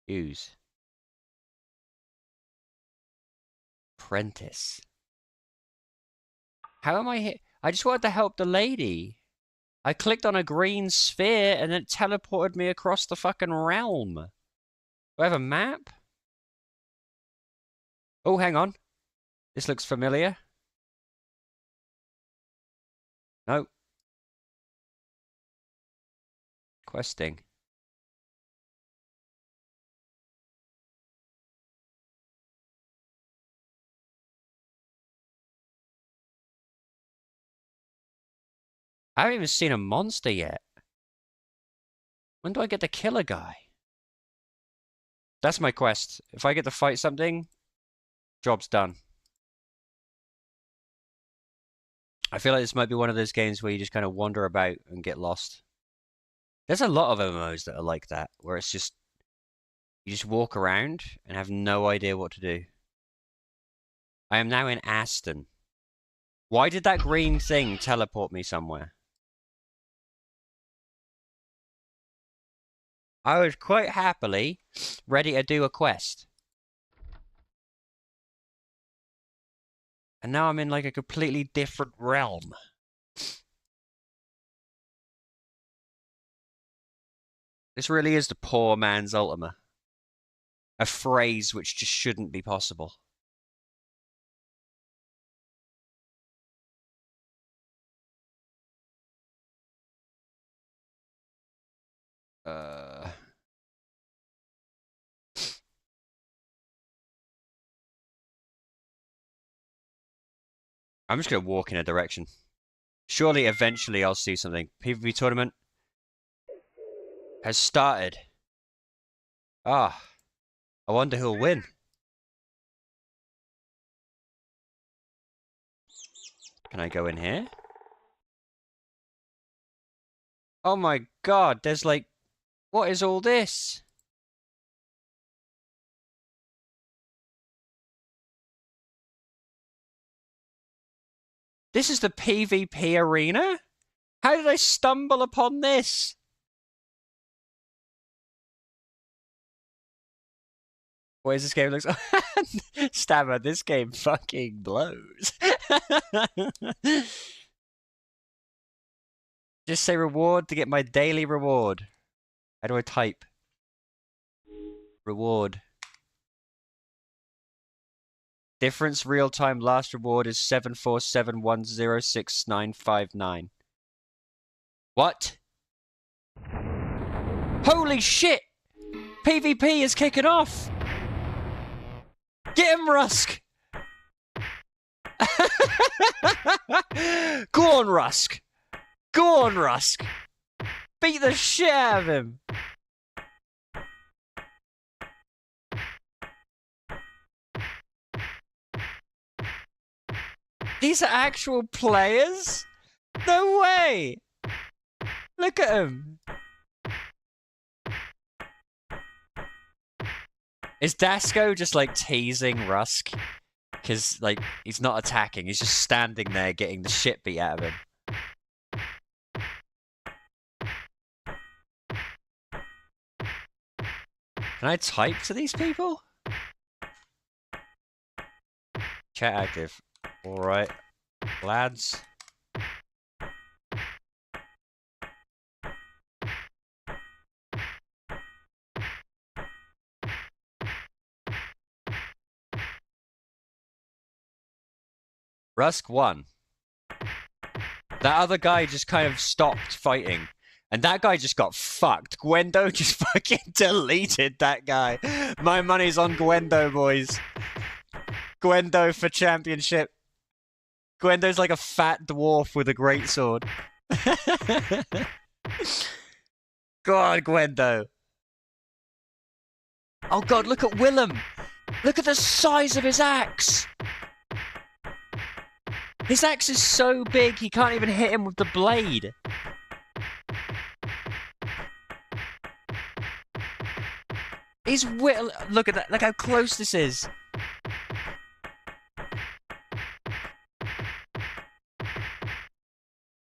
Use. Apprentice. How am I here? I just wanted to help the lady. I clicked on a green sphere and it teleported me across the fucking realm. Do I have a map? Oh, hang on. This looks familiar. No. Questing. I haven't even seen a monster yet. When do I get to kill a guy? That's my quest. If I get to fight something, job's done. I feel like this might be one of those games where you just kind of wander about and get lost. There's a lot of MMOs that are like that, where it's just you just walk around and have no idea what to do. I am now in Aston. Why did that green thing teleport me somewhere? I was quite happily ready to do a quest. And now I'm in like a completely different realm. This really is the poor man's Ultima. A phrase which just shouldn't be possible. I'm just gonna walk in a direction. Surely eventually I'll see something. PvP tournament has started. Ah, I wonder who'll win. Can I go in here? Oh my god, there's like... What is all this? This is the PvP arena? How did I stumble upon this? What is this game looks like? Stammer, this game fucking blows. Just say reward to get my daily reward. How do I type? Reward. Difference real-time last reward is 747106959. What? Holy shit! PvP is kicking off! Get him, Rusk! Go on, Rusk! Go on, Rusk! Beat the shit out of him! These are actual players? No way! Look at him! Is Dasco just like teasing Rusk? Because like he's not attacking, he's just standing there getting the shit beat out of him. Can I type to these people? Chat active. Alright, lads. Rusk won. That other guy just kind of stopped fighting. And that guy just got fucked. Gwendo just fucking deleted that guy. My money's on Gwendo, boys. Gwendo for championship. Gwendo's like a fat dwarf with a great sword. God, Gwendo. Oh God, look at Willem. Look at the size of his axe. His axe is so big he can't even hit him with the blade. Look at that. Look how close this is.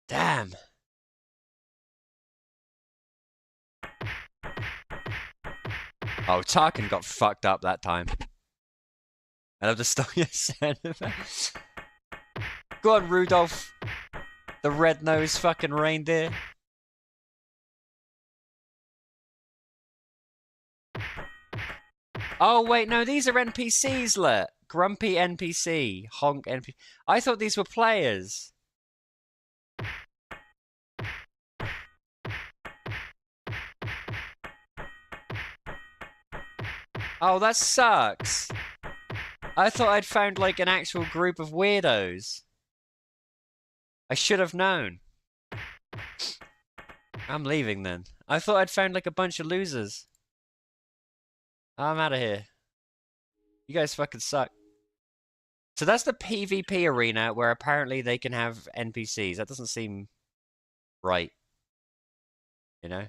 Damn. Oh, Tarkin got fucked up that time. I love the story you said. Go on, Rudolph. The red-nosed fucking reindeer. Oh, wait, no, these are NPCs, look. Grumpy NPC. Honk NPC. I thought these were players. Oh, that sucks. I thought I'd found, like, an actual group of weirdos. I should have known. I'm leaving, then. I thought I'd found, like, a bunch of losers. I'm out of here. You guys fucking suck. So that's the PvP arena where apparently they can have NPCs. That doesn't seem right. You know?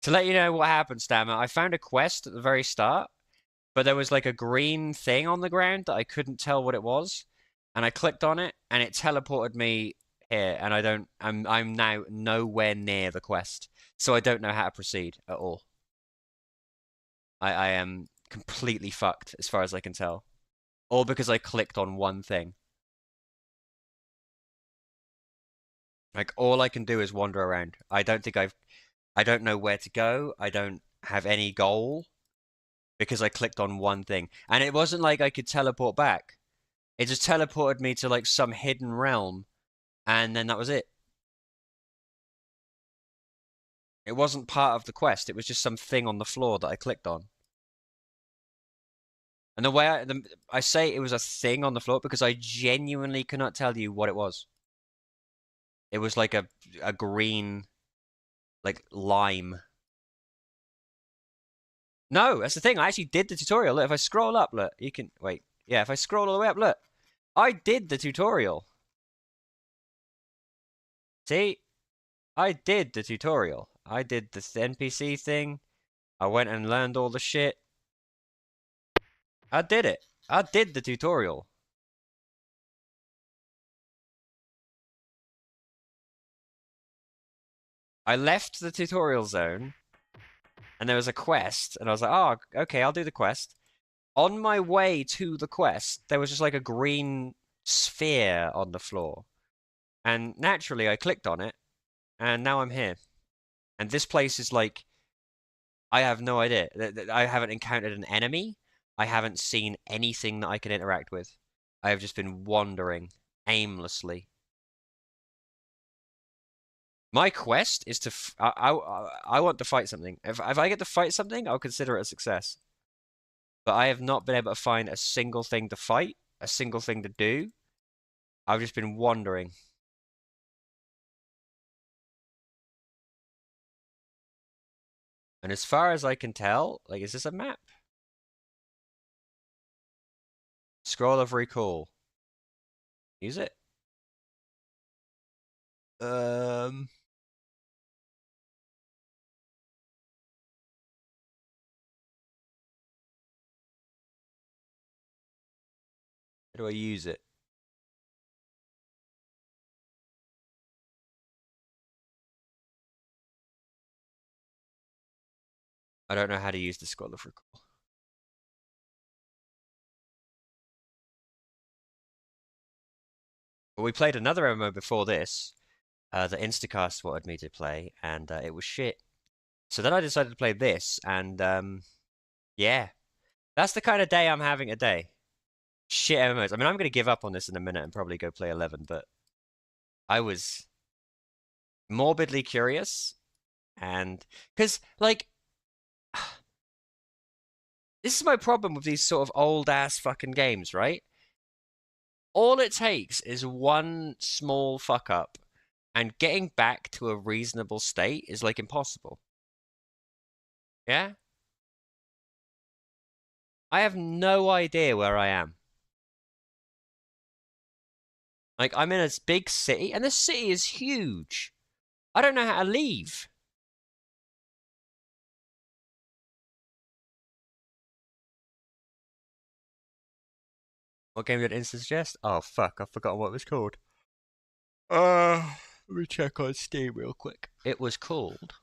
To let you know what happened, Stammer, I found a quest at the very start, but there was like a green thing on the ground that I couldn't tell what it was, and I clicked on it, and it teleported me here, and I'm now nowhere near the quest, so I don't know how to proceed at all. I am completely fucked as far as I can tell. All because I clicked on one thing. Like, all I can do is wander around. I don't know where to go. I don't have any goal. Because I clicked on one thing. And it wasn't like I could teleport back. It just teleported me to, like, some hidden realm. And then that was it. It wasn't part of the quest. It was just some thing on the floor that I clicked on. And the way I say it was a thing on the floor because I genuinely cannot tell you what it was. It was like a green, like, lime. No, that's the thing. I actually did the tutorial. Look, if I scroll up, look, you can... Wait. Yeah, if I scroll all the way up, look. I did the tutorial. See? I did the tutorial. I did the NPC thing. I went and learned all the shit. I did it. I did the tutorial. I left the tutorial zone, and there was a quest, and I was like, oh, okay, I'll do the quest. On my way to the quest, there was just like a green sphere on the floor. And naturally, I clicked on it, and now I'm here. And this place is like, I have no idea. I haven't encountered an enemy. I haven't seen anything that I can interact with. I have just been wandering aimlessly. My quest is to... I want to fight something. If I get to fight something, I'll consider it a success. But I have not been able to find a single thing to fight, a single thing to do. I've just been wandering. And as far as I can tell, like, is this a map? Scroll of recall. Use it. How do I use it? I don't know how to use the scroll of recall. But we played another MMO before this, that Instacast wanted me to play, and it was shit. So then I decided to play this, and yeah. That's the kind of day I'm having today. Shit MMOs. I mean, I'm going to give up on this in a minute and probably go play 11, but I was morbidly curious, and... Because, like... This is my problem with these sort of old-ass fucking games, right? All it takes is one small fuck up, and getting back to a reasonable state is like impossible. Yeah? I have no idea where I am. Like, I'm in a big city, and the city is huge. I don't know how to leave. What game did Instant suggest? Oh, fuck, I forgot what it was called. Let me check on Steam real quick. It was called...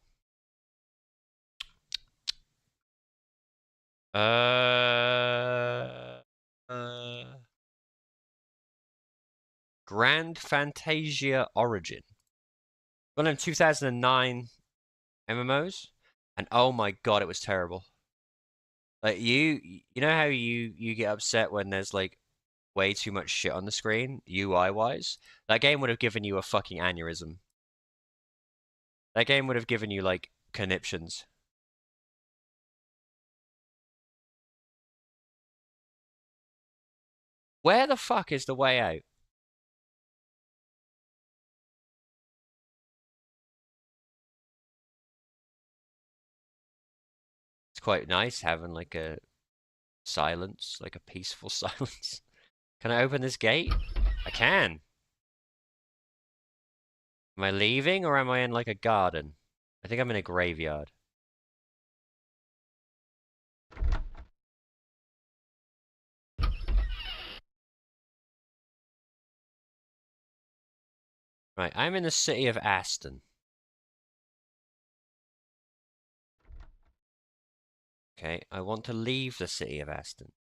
Grand Fantasia Origin. One of them 2009 MMOs, and oh my god, it was terrible. Like you know how you get upset when there's like way too much shit on the screen, UI wise? That game would have given you a fucking aneurysm. That game would have given you like conniptions. Where the fuck is the way out? It's quite nice having like a silence, like a peaceful silence. Can I open this gate? I can. Am I leaving or am I in like a garden? I think I'm in a graveyard. Right, I'm in the city of Aston. Okay, I want to leave the city of Aston.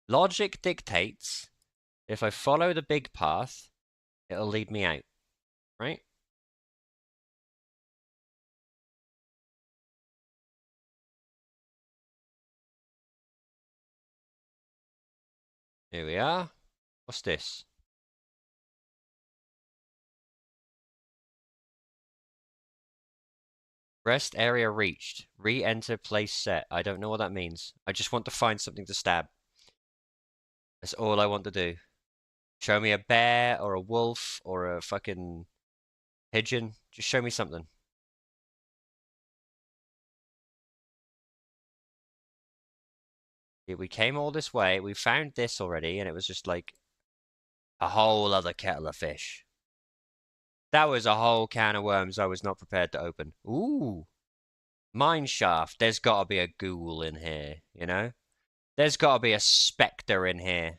Logic dictates if I follow the big path, it'll lead me out, right? Here we are. What's this? Rest area reached. Re-enter place set. I don't know what that means. I just want to find something to stab. That's all I want to do. Show me a bear or a wolf or a fucking pigeon. Just show me something. Yeah, we came all this way. We found this already, and it was just like a whole other kettle of fish. That was a whole can of worms I was not prepared to open. Ooh. Mine shaft. There's gotta be a ghoul in here, you know? There's gotta be a spectre in here.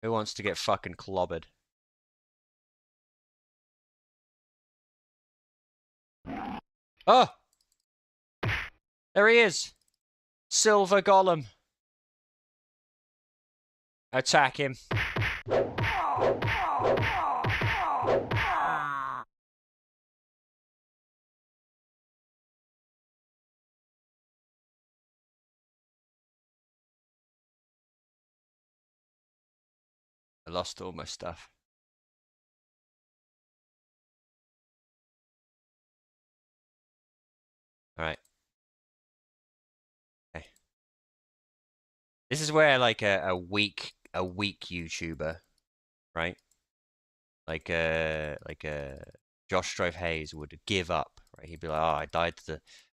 Who wants to get fucking clobbered? Oh! There he is! Silver Golem. Attack him. I lost all my stuff. Alright. Okay. This is where like a weak YouTuber, right? Like Josh Strove Hayes would give up, right? He'd be like, "Oh,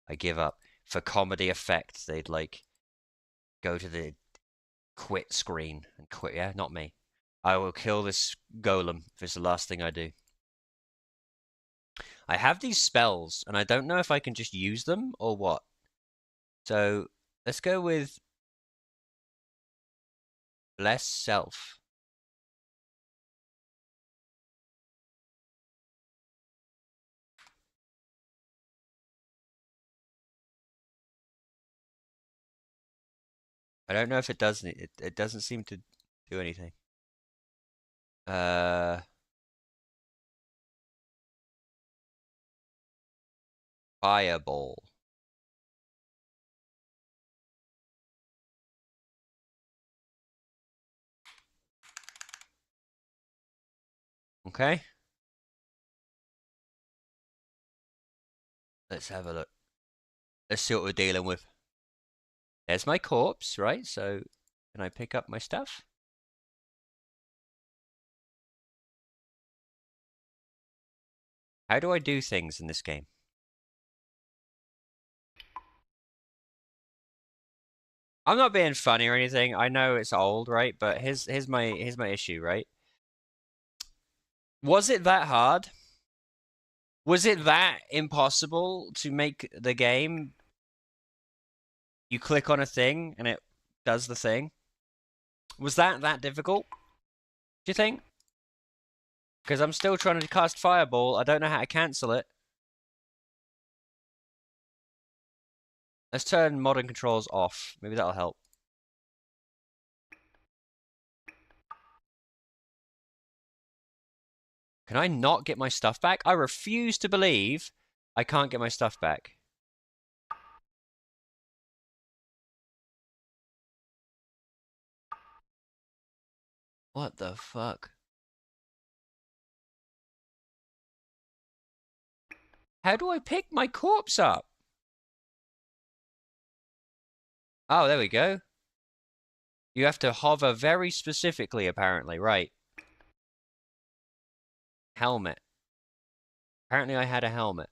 I give up." For comedy effect, they'd like go to the quit screen and quit. Yeah, not me. I will kill this golem if it's the last thing I do. I have these spells, and I don't know if I can just use them or what. So let's go with Bless Self. I don't know if it does. It doesn't seem to do anything. Fireball. Okay. Let's have a look. Let's see what we're dealing with. There's my corpse, right? So, can I pick up my stuff? How do I do things in this game? I'm not being funny or anything. I know it's old, right? But here's my issue, right? Was it that hard? Was it that impossible to make the game? You click on a thing and it does the thing. Was that difficult? Do you think? Because I'm still trying to cast Fireball. I don't know how to cancel it. Let's turn modern controls off. Maybe that'll help. Can I not get my stuff back? I refuse to believe I can't get my stuff back. What the fuck? How do I pick my corpse up? Oh, there we go. You have to hover very specifically, apparently. Right. Helmet. Apparently I had a helmet.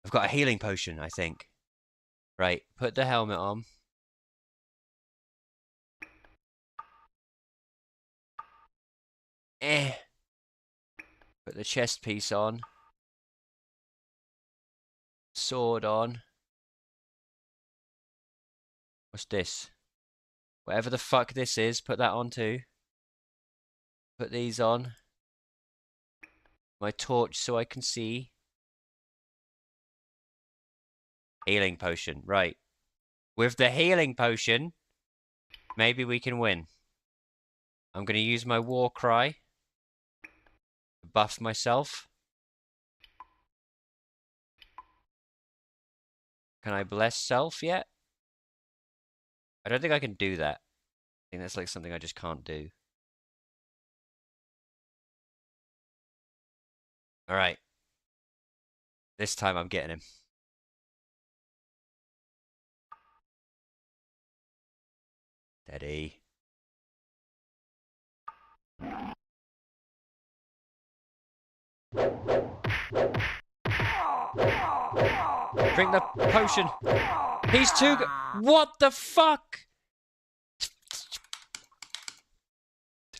I've got a healing potion, I think. Right, put the helmet on. Put the chest piece on. Sword on. What's this? Whatever the fuck this is, put that on too. Put these on. My torch so I can see. Healing potion, right. With the healing potion, maybe we can win. I'm going to use my war cry to buff myself. Can I bless self yet? I don't think I can do that. I think that's like something I just can't do. Alright. This time I'm getting him. Steady. Drink the potion. He's too good. What the fuck?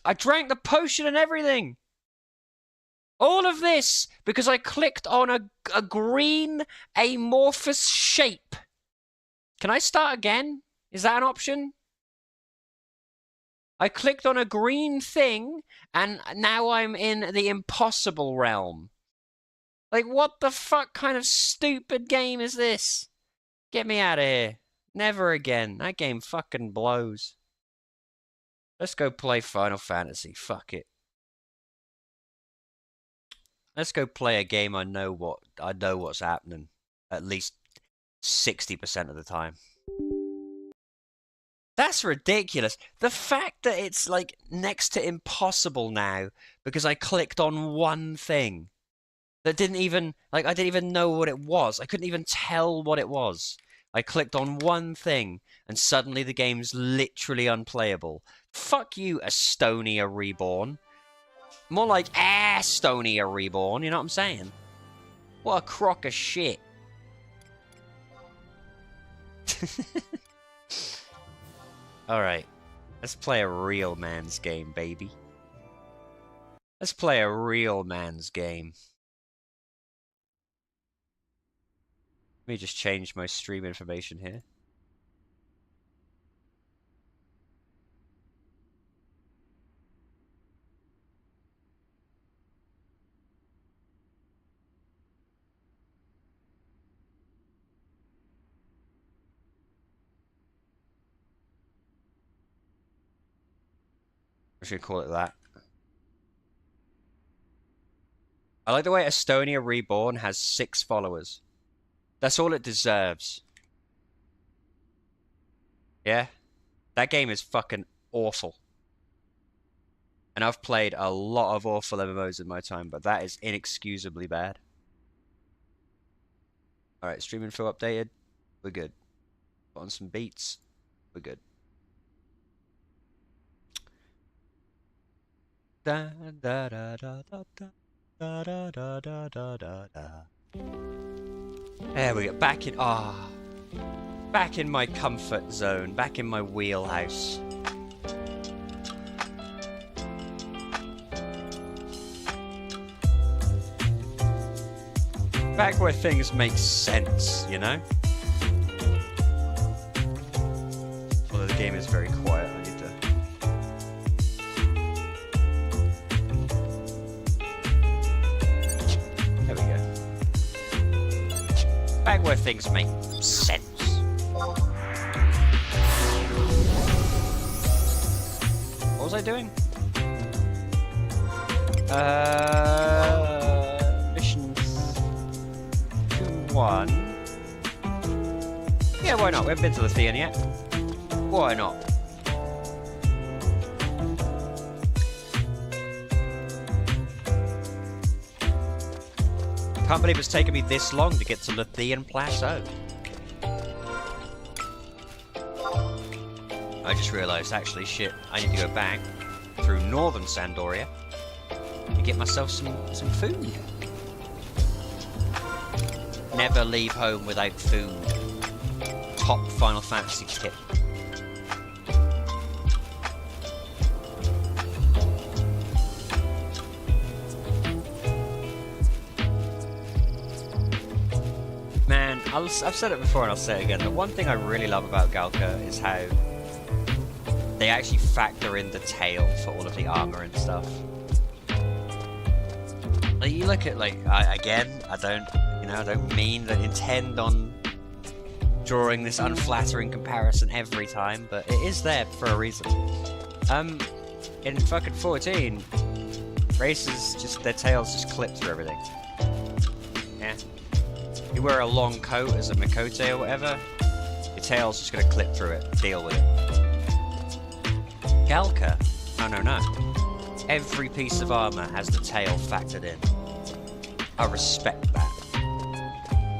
I drank the potion and everything. All of this because I clicked on a green amorphous shape. Can I start again? Is that an option? I clicked on a green thing and now I'm in the impossible realm. Like, what the fuck kind of stupid game is this? Get me out of here. Never again. That game fucking blows. Let's go play Final Fantasy. Fuck it. Let's go play a game I know what's happening. At least 60% of the time. That's ridiculous. The fact that it's like next to impossible now because I clicked on one thing that didn't even, like, I didn't even know what it was. I couldn't even tell what it was. I clicked on one thing and suddenly the game's literally unplayable. Fuck you, Estonia Reborn. More like Estonia Reborn, you know what I'm saying? What a crock of shit. Alright. Let's play a real man's game, baby. Let's play a real man's game. Let me just change my stream information here. I should call it that. I like the way Estonia Reborn has 6 followers. That's all it deserves. Yeah? That game is fucking awful. And I've played a lot of awful MMOs in my time, but that is inexcusably bad. Alright, stream info updated. We're good. Put on some beats. We're good. Da da da da da da da da da da da da. There we go. Back in my comfort zone. Back in my wheelhouse. Back where things make sense, you know? Although the game is very quiet, I need to... There we go. Back where things make sense. What was I doing? Mission 2-1. Yeah, why not? We haven't been to the Theon yet. Why not? Can't believe it's taken me this long to get to the Theon Plateau. I just realised, actually, shit, I need to go back through northern Sandoria to get myself some food. Never leave home without food. Top Final Fantasy tip. Man, I've said it before and I'll say it again. The one thing I really love about Galka is how they actually factor in the tail for all of the armor and stuff. Like, you look at, like, I don't mean to intend on drawing this unflattering comparison every time, but it is there for a reason. In fucking 14, races just, their tails just clip through everything. Yeah. You wear a long coat as a Mikote or whatever, your tail's just gonna clip through it. Deal with it. Galka? No. Every piece of armor has the tail factored in. I respect that.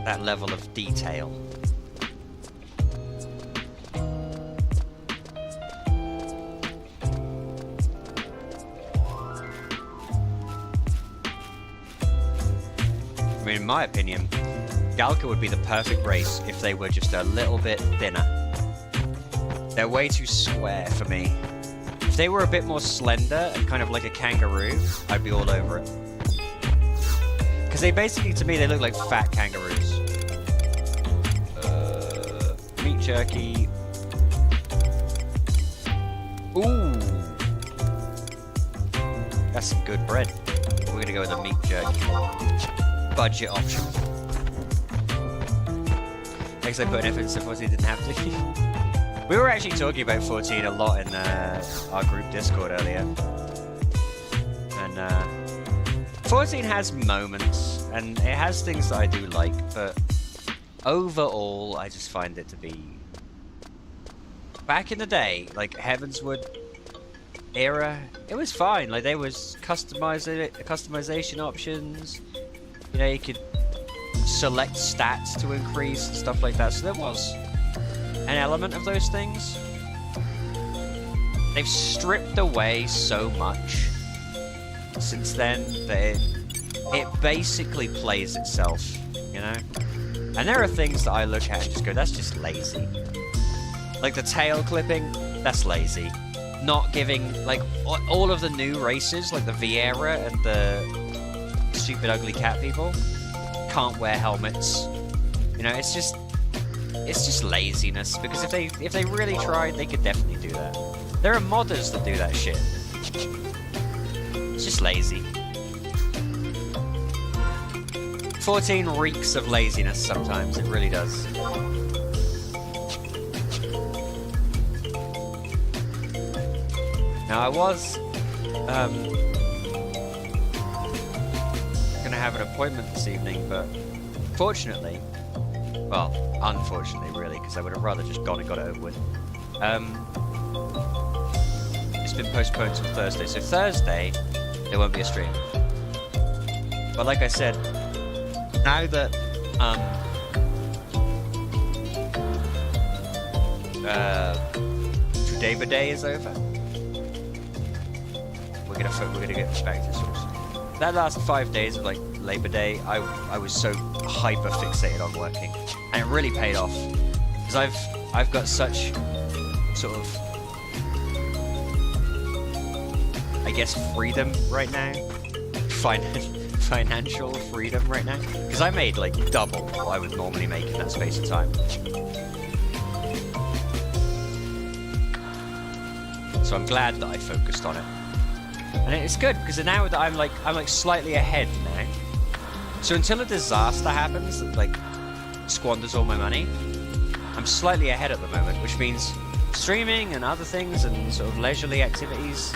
That level of detail. I mean, in my opinion, Galka would be the perfect race if they were just a little bit thinner. They're way too square for me. If they were a bit more slender and kind of like a kangaroo, I'd be all over it. Because they basically, to me, they look like fat kangaroos. Meat jerky. Ooh. That's some good bread. We're gonna go with a meat jerky. Budget option. I guess I put an effort into 14, didn't have to. We were actually talking about 14 a lot in our group Discord earlier. And 14 has moments, and it has things that I do like, but overall, I just find it to be... Back in the day, like Heavenswood era, it was fine. Like, there was customization options. You know, you could select stats to increase and stuff like that. So there was an element of those things. They've stripped away so much since then that it basically plays itself, you know? And there are things that I look at and just go, that's just lazy. Like the tail clipping, that's lazy. Not giving, like, all of the new races, like the Vieira and the stupid ugly cat people, can't wear helmets. You know, it's just laziness. Because if they really tried, they could definitely do that. There are modders that do that shit. It's just lazy. 14 reeks of laziness sometimes. It really does. Now I was gonna have an appointment this evening, but fortunately, well, unfortunately really, because I would have rather just gone and got it over with. It's been postponed till Thursday. So Thursday, there won't be a stream. But like I said, now that Labor Day is over, we're gonna get back to source. That last 5 days of like Labor Day, I was so hyper fixated on working, and it really paid off because I've got such sort of, I guess, freedom right now, financial freedom right now, because I made like double what I would normally make in that space of time. So I'm glad that I focused on it, and it's good because now that I'm like slightly ahead now. So until a disaster happens that like squanders all my money, I'm slightly ahead at the moment, which means streaming and other things and sort of leisurely activities,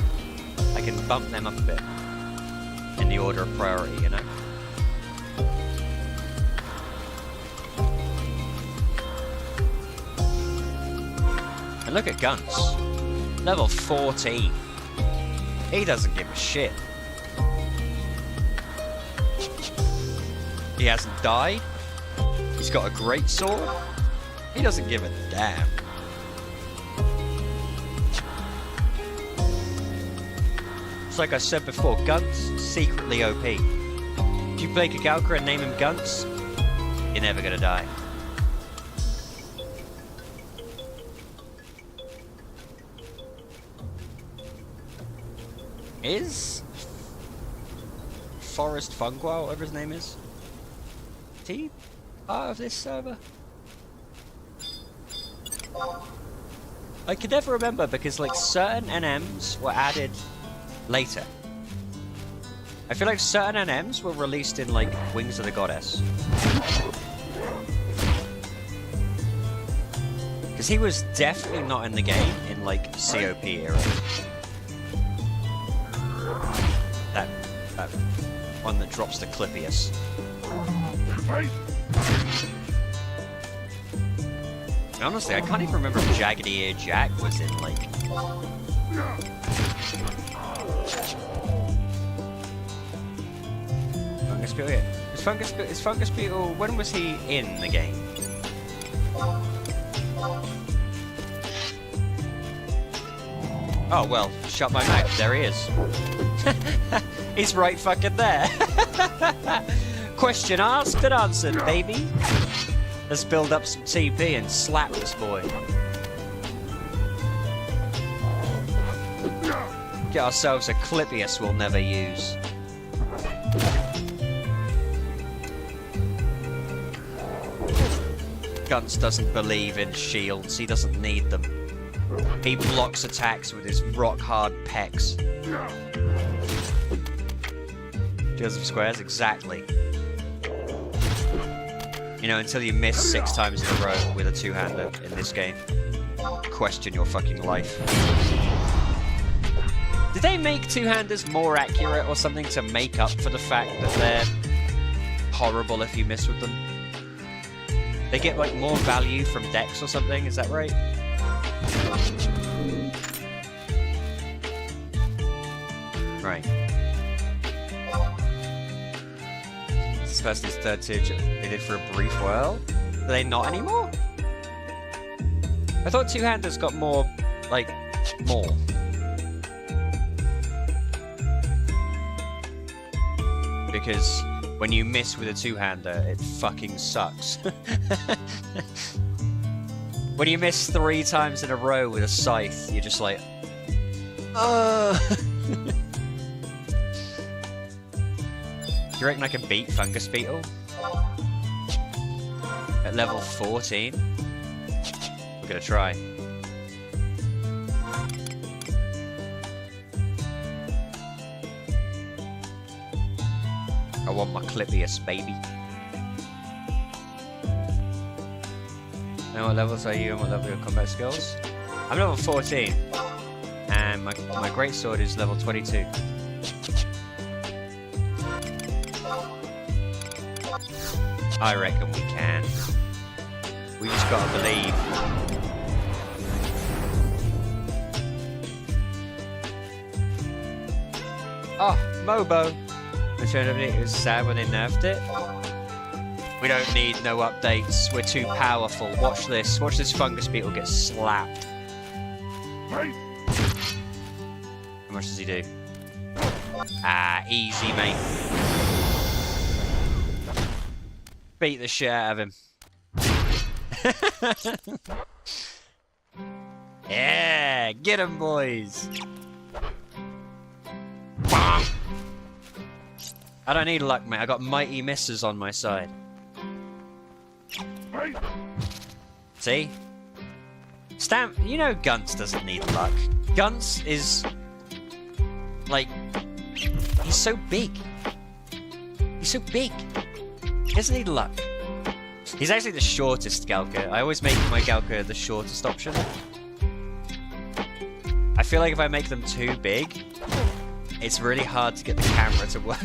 I can bump them up a bit in the order of priority, you know? And look at Guns. Level 14. He doesn't give a shit. He hasn't died. He's got a great sword. He doesn't give a damn. It's like I said before, Guns, secretly OP. If you play Kagalka and name him Guns, you're never gonna die. Is Forest Fungwa, whatever his name is, he part of this server? I can never remember because like certain NMs were added later. I feel like certain NMs were released in like Wings of the Goddess. Because he was definitely not in the game in like COP era. That one that drops the Clippius. Honestly, I can't even remember if Jaggedy Ear Jack was in like... Fungus Beetle, yeah. Is Fungus Beetle, when was he in the game? Oh well, shut my mouth, there he is. He's right fucking there. Question asked and answered, baby. Let's build up some TP and slap this boy. Get ourselves a Clippius we'll never use. Guns doesn't believe in shields, he doesn't need them. He blocks attacks with his rock-hard pecs. Deals of squares, exactly. You know, until you miss 6 times in a row with a two-hander in this game. Question your fucking life. Did they make two-handers more accurate or something to make up for the fact that they're horrible if you miss with them? They get, like, more value from decks or something, is that right? Right. This person's third tier they did for a brief while. Are they not anymore? I thought two-handers got more, like, more. Because when you miss with a two-hander, it fucking sucks. When you miss 3 times in a row with a scythe, you're just like, Do you reckon I can beat Fungus Beetle? At level 14? We're gonna try. I want my Clippius, baby. And what levels are you and what level are your combat skills? I'm level 14. And my greatsword is level 22. I reckon we can. We just gotta believe. Oh, Mobo. It was sad when they nerfed it. We don't need no updates. We're too powerful. Watch this. Watch this fungus beetle get slapped. How much does he do? Ah, easy, mate. Beat the shit out of him. Yeah, get him, boys. I don't need luck, mate. I got mighty misses on my side. See? Stamp, you know Gunts doesn't need luck. Gunts is... like... he's so big. He's so big. He doesn't need luck. He's actually the shortest Galka. I always make my Galka the shortest option. I feel like if I make them too big, it's really hard to get the camera to work.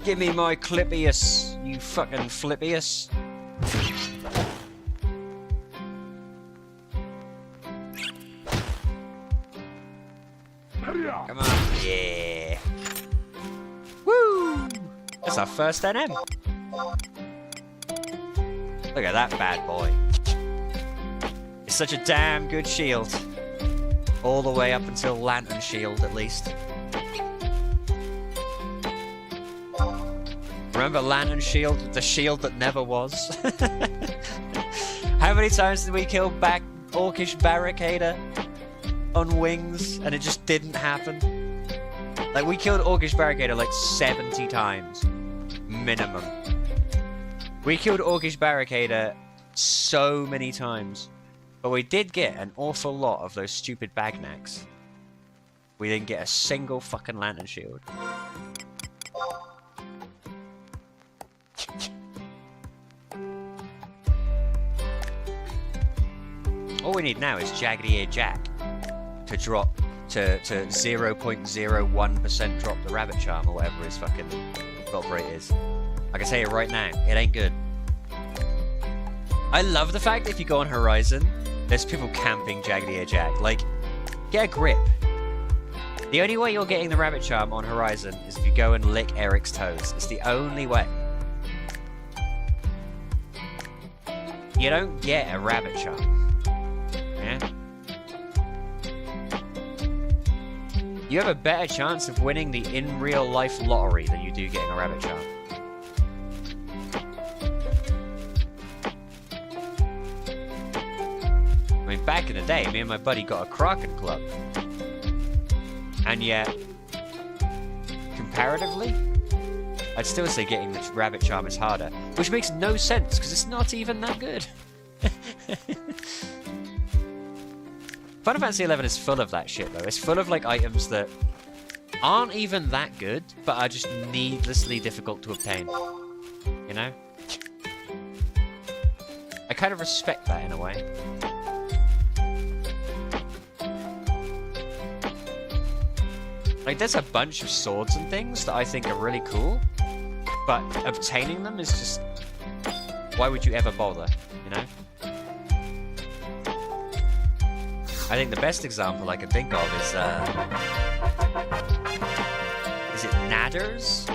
Give me my Clippius, you fucking Flippius. Come on, yeah. Woo! That's our first NM. Look at that bad boy. It's such a damn good shield. All the way up until Lantern Shield, at least. Remember Lantern Shield? The shield that never was? How many times did we kill back Orcish Barricader on wings and it just didn't happen? Like, we killed Orcish Barricader like 70 times. Minimum. We killed Orcish Barricader so many times. But we did get an awful lot of those stupid Bagnacks. We didn't get a single fucking Lantern Shield. All we need now is Jaggedy Ear Jack to drop to 0.01% drop the Rabbit Charm or whatever his fucking drop rate is. I can tell you right now, it ain't good. I love the fact that if you go on Horizon, there's people camping Jaggedy Ear Jack. Like, get a grip. The only way you're getting the Rabbit Charm on Horizon is if you go and lick Eric's toes. It's the only way. You don't get a Rabbit Charm. Yeah? You have a better chance of winning the in real life lottery than you do getting a Rabbit Charm. I mean, back in the day, me and my buddy got a Kraken Club. And yet, comparatively, I'd still say getting the Rabbit Charm is harder. Which makes no sense, because it's not even that good. Final Fantasy XI is full of that shit, though. It's full of, like, items that aren't even that good, but are just needlessly difficult to obtain. You know? I kind of respect that in a way. Like, there's a bunch of swords and things that I think are really cool, but obtaining them is just... why would you ever bother, you know? I think the best example I can think of is it Nadder's?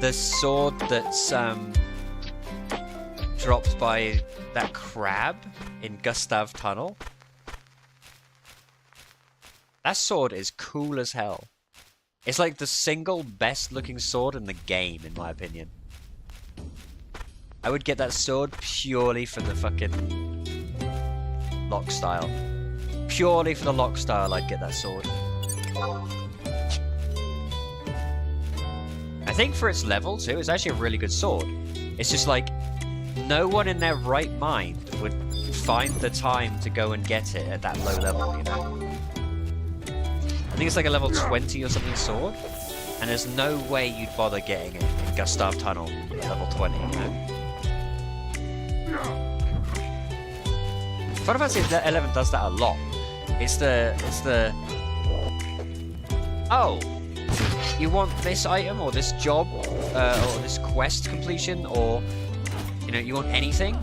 The sword that's dropped by that crab in Gustav Tunnel. That sword is cool as hell. It's like the single best looking sword in the game, in my opinion. I would get that sword purely for the fucking lock style. Purely for the lock style, I'd get that sword. I think for its level, too, it's actually a really good sword. It's just like, no one in their right mind would find the time to go and get it at that low level, you know? I think it's like a level 20 or something sword, and there's no way you'd bother getting it in Gustav Tunnel at level 20, you know? Final Fantasy XI does that a lot. It's the... oh! You want this item, or this job, or this quest completion, or, you know, you want anything?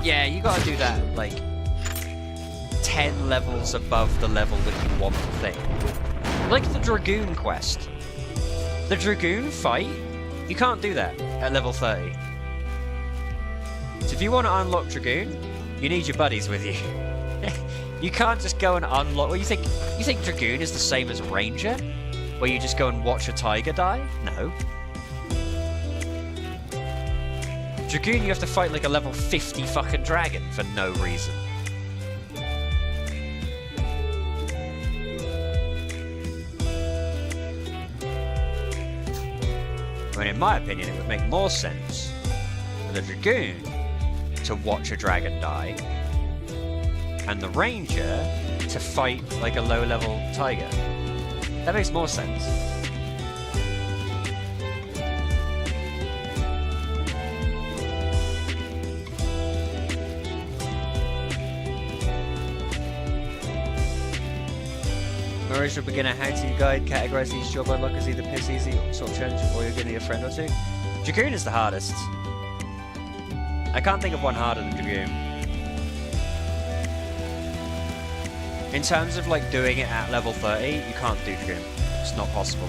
Yeah, you gotta do that, like, 10 levels above the level that you want the thing. Like the Dragoon quest. The Dragoon fight, you can't do that at level 30. So if you want to unlock Dragoon, you need your buddies with you. You can't just go and unlock... Well, you think Dragoon is the same as Ranger? Where you just go and watch a tiger die? No. Dragoon, you have to fight like a level 50 fucking dragon for no reason. I mean, in my opinion, it would make more sense for the Dragoon to watch a dragon die, and the Ranger to fight like a low-level tiger. That makes more sense. Original beginner how-to guide categorize each job unlock as either piss easy sort of challenge or you're gonna need a friend or two. Dragoon is the hardest. I can't think of one harder than Dragoon. In terms of like doing it at level 30, you can't do Dragoon. It's not possible.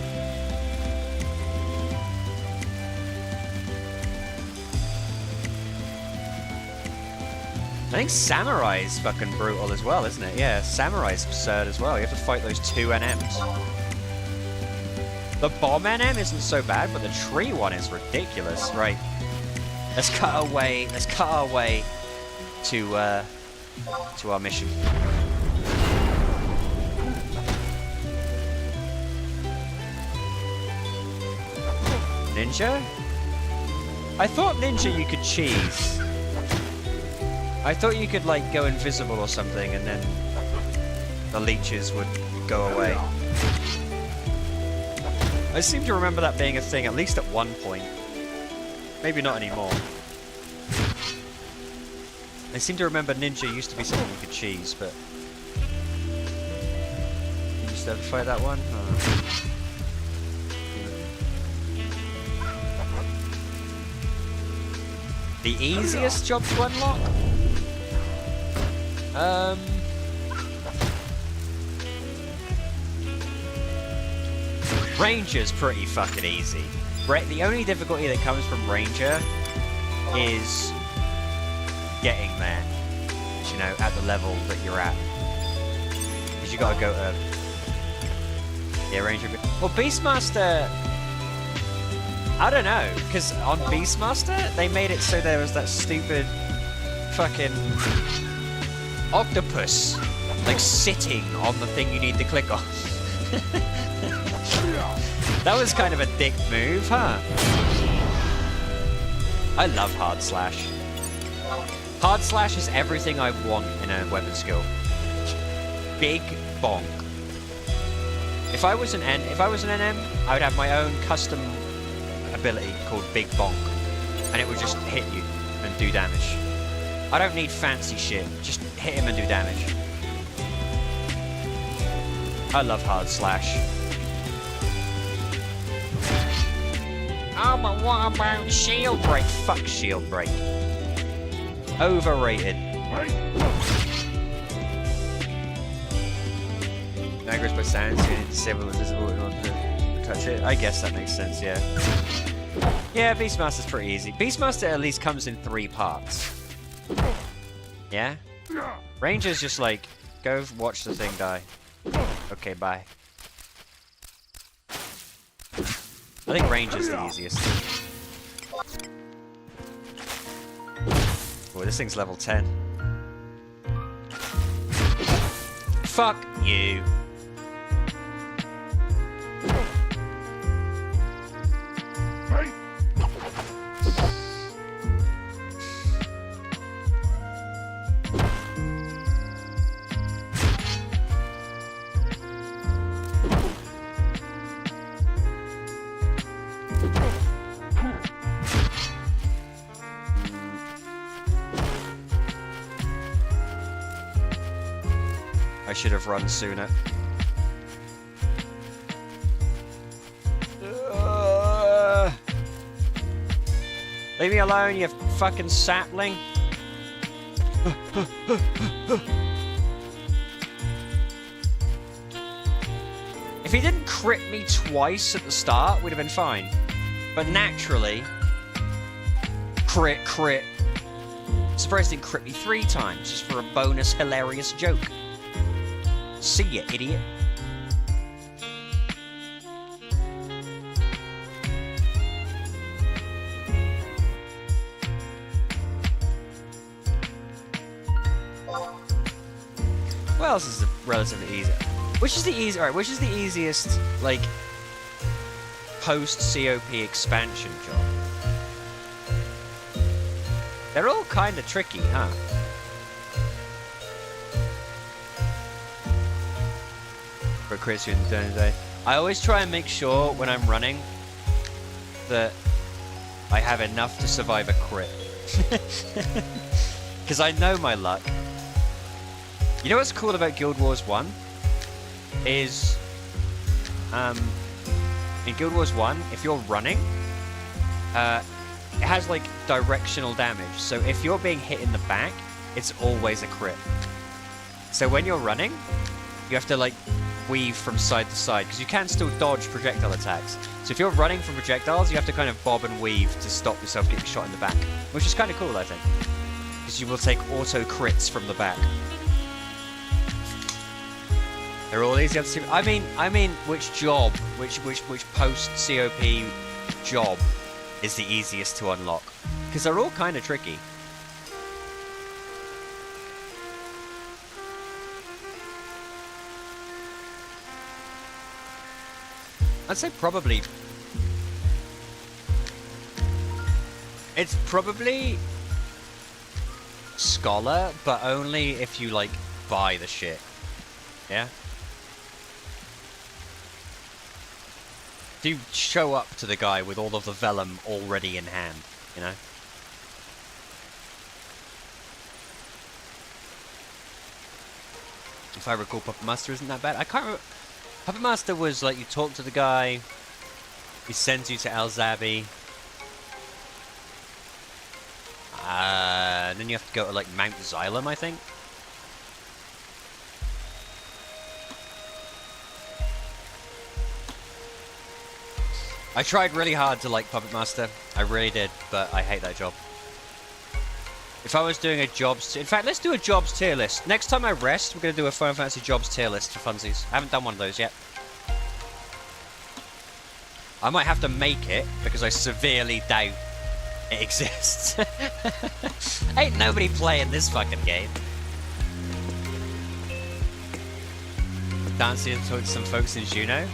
I think Samurai's fucking brutal as well, isn't it? Yeah, Samurai's absurd as well. You have to fight those 2 NMs. The bomb NM isn't so bad, but the tree one is ridiculous. Right. Let's cut our way to our mission. Ninja? I thought ninja you could cheese. I thought you could, like, go invisible or something, and then the leeches would go away. I seem to remember that being a thing, at least at one point. Maybe not anymore. I seem to remember ninja used to be something you could cheese, but... You just ever fight that one? Oh. The easiest job to unlock? Ranger's pretty fucking easy. The only difficulty that comes from Ranger is getting there. You know, at the level that you're at. Because you gotta go to... Yeah, Ranger... Well, Beastmaster... I don't know, because on Beastmaster, they made it so there was that stupid fucking octopus, like, sitting on the thing you need to click on. That was kind of a dick move, huh? I love Hard Slash. Hard Slash is everything I want in a weapon skill. Big bonk. If I was an NM, I would have my own custom ability called Big Bonk, and it would just hit you and do damage. I don't need fancy shit, just hit him and do damage. I love Hard Slash. Oh, but what about Shield Break? Fuck Shield Break. Overrated. Aggro's by sounds, so you need to disable invisible in order to touch it. I guess that makes sense, yeah. Yeah, Beastmaster's pretty easy. Beastmaster at least comes in 3 parts. Yeah? Ranger's just like, go watch the thing die. Okay, bye. I think Ranger's the easiest. Oh, this thing's level 10. Fuck you. I should have run sooner. Leave me alone, you fucking sapling. If he didn't crit me twice at the start, we'd have been fine. But naturally, crit. Surprised he didn't crit me 3 times, just for a bonus hilarious joke. See ya, idiot. What else is relatively easy? Which is the easiest, like, post-COP expansion job? They're all kind of tricky, huh? For Chris in the I always try and make sure when I'm running that I have enough to survive a crit. Because I know my luck. You know what's cool about Guild Wars 1? Is, in Guild Wars 1, if you're running, it has, like, directional damage. So if you're being hit in the back, it's always a crit. So when you're running, you have to, like, weave from side to side, because you can still dodge projectile attacks. So if you're running from projectiles, you have to kind of bob and weave to stop yourself getting shot in the back. Which is kind of cool, I think. Because you will take auto crits from the back. They're all easy to see. I mean, which post-COP job is the easiest to unlock? Because they're all kind of tricky. I'd say probably... It's probably... Scholar, but only if you, like, buy the shit. Yeah? If you show up to the guy with all of the vellum already in hand, you know? If I recall, Puppet Master isn't that bad. I can't remember. Puppet Master was like, you talk to the guy, he sends you to El Zabi. Then you have to go to like Mount Xylem, I think. I tried really hard to like Puppet Master. I really did, but I hate that job. If I was doing a jobs... In fact, let's do a jobs tier list. Next time I rest, we're going to do a Final Fantasy jobs tier list for funsies. I haven't done one of those yet. I might have to make it, because I severely doubt it exists. Ain't nobody playing this fucking game. Dancing and talk to some folks in Juneau.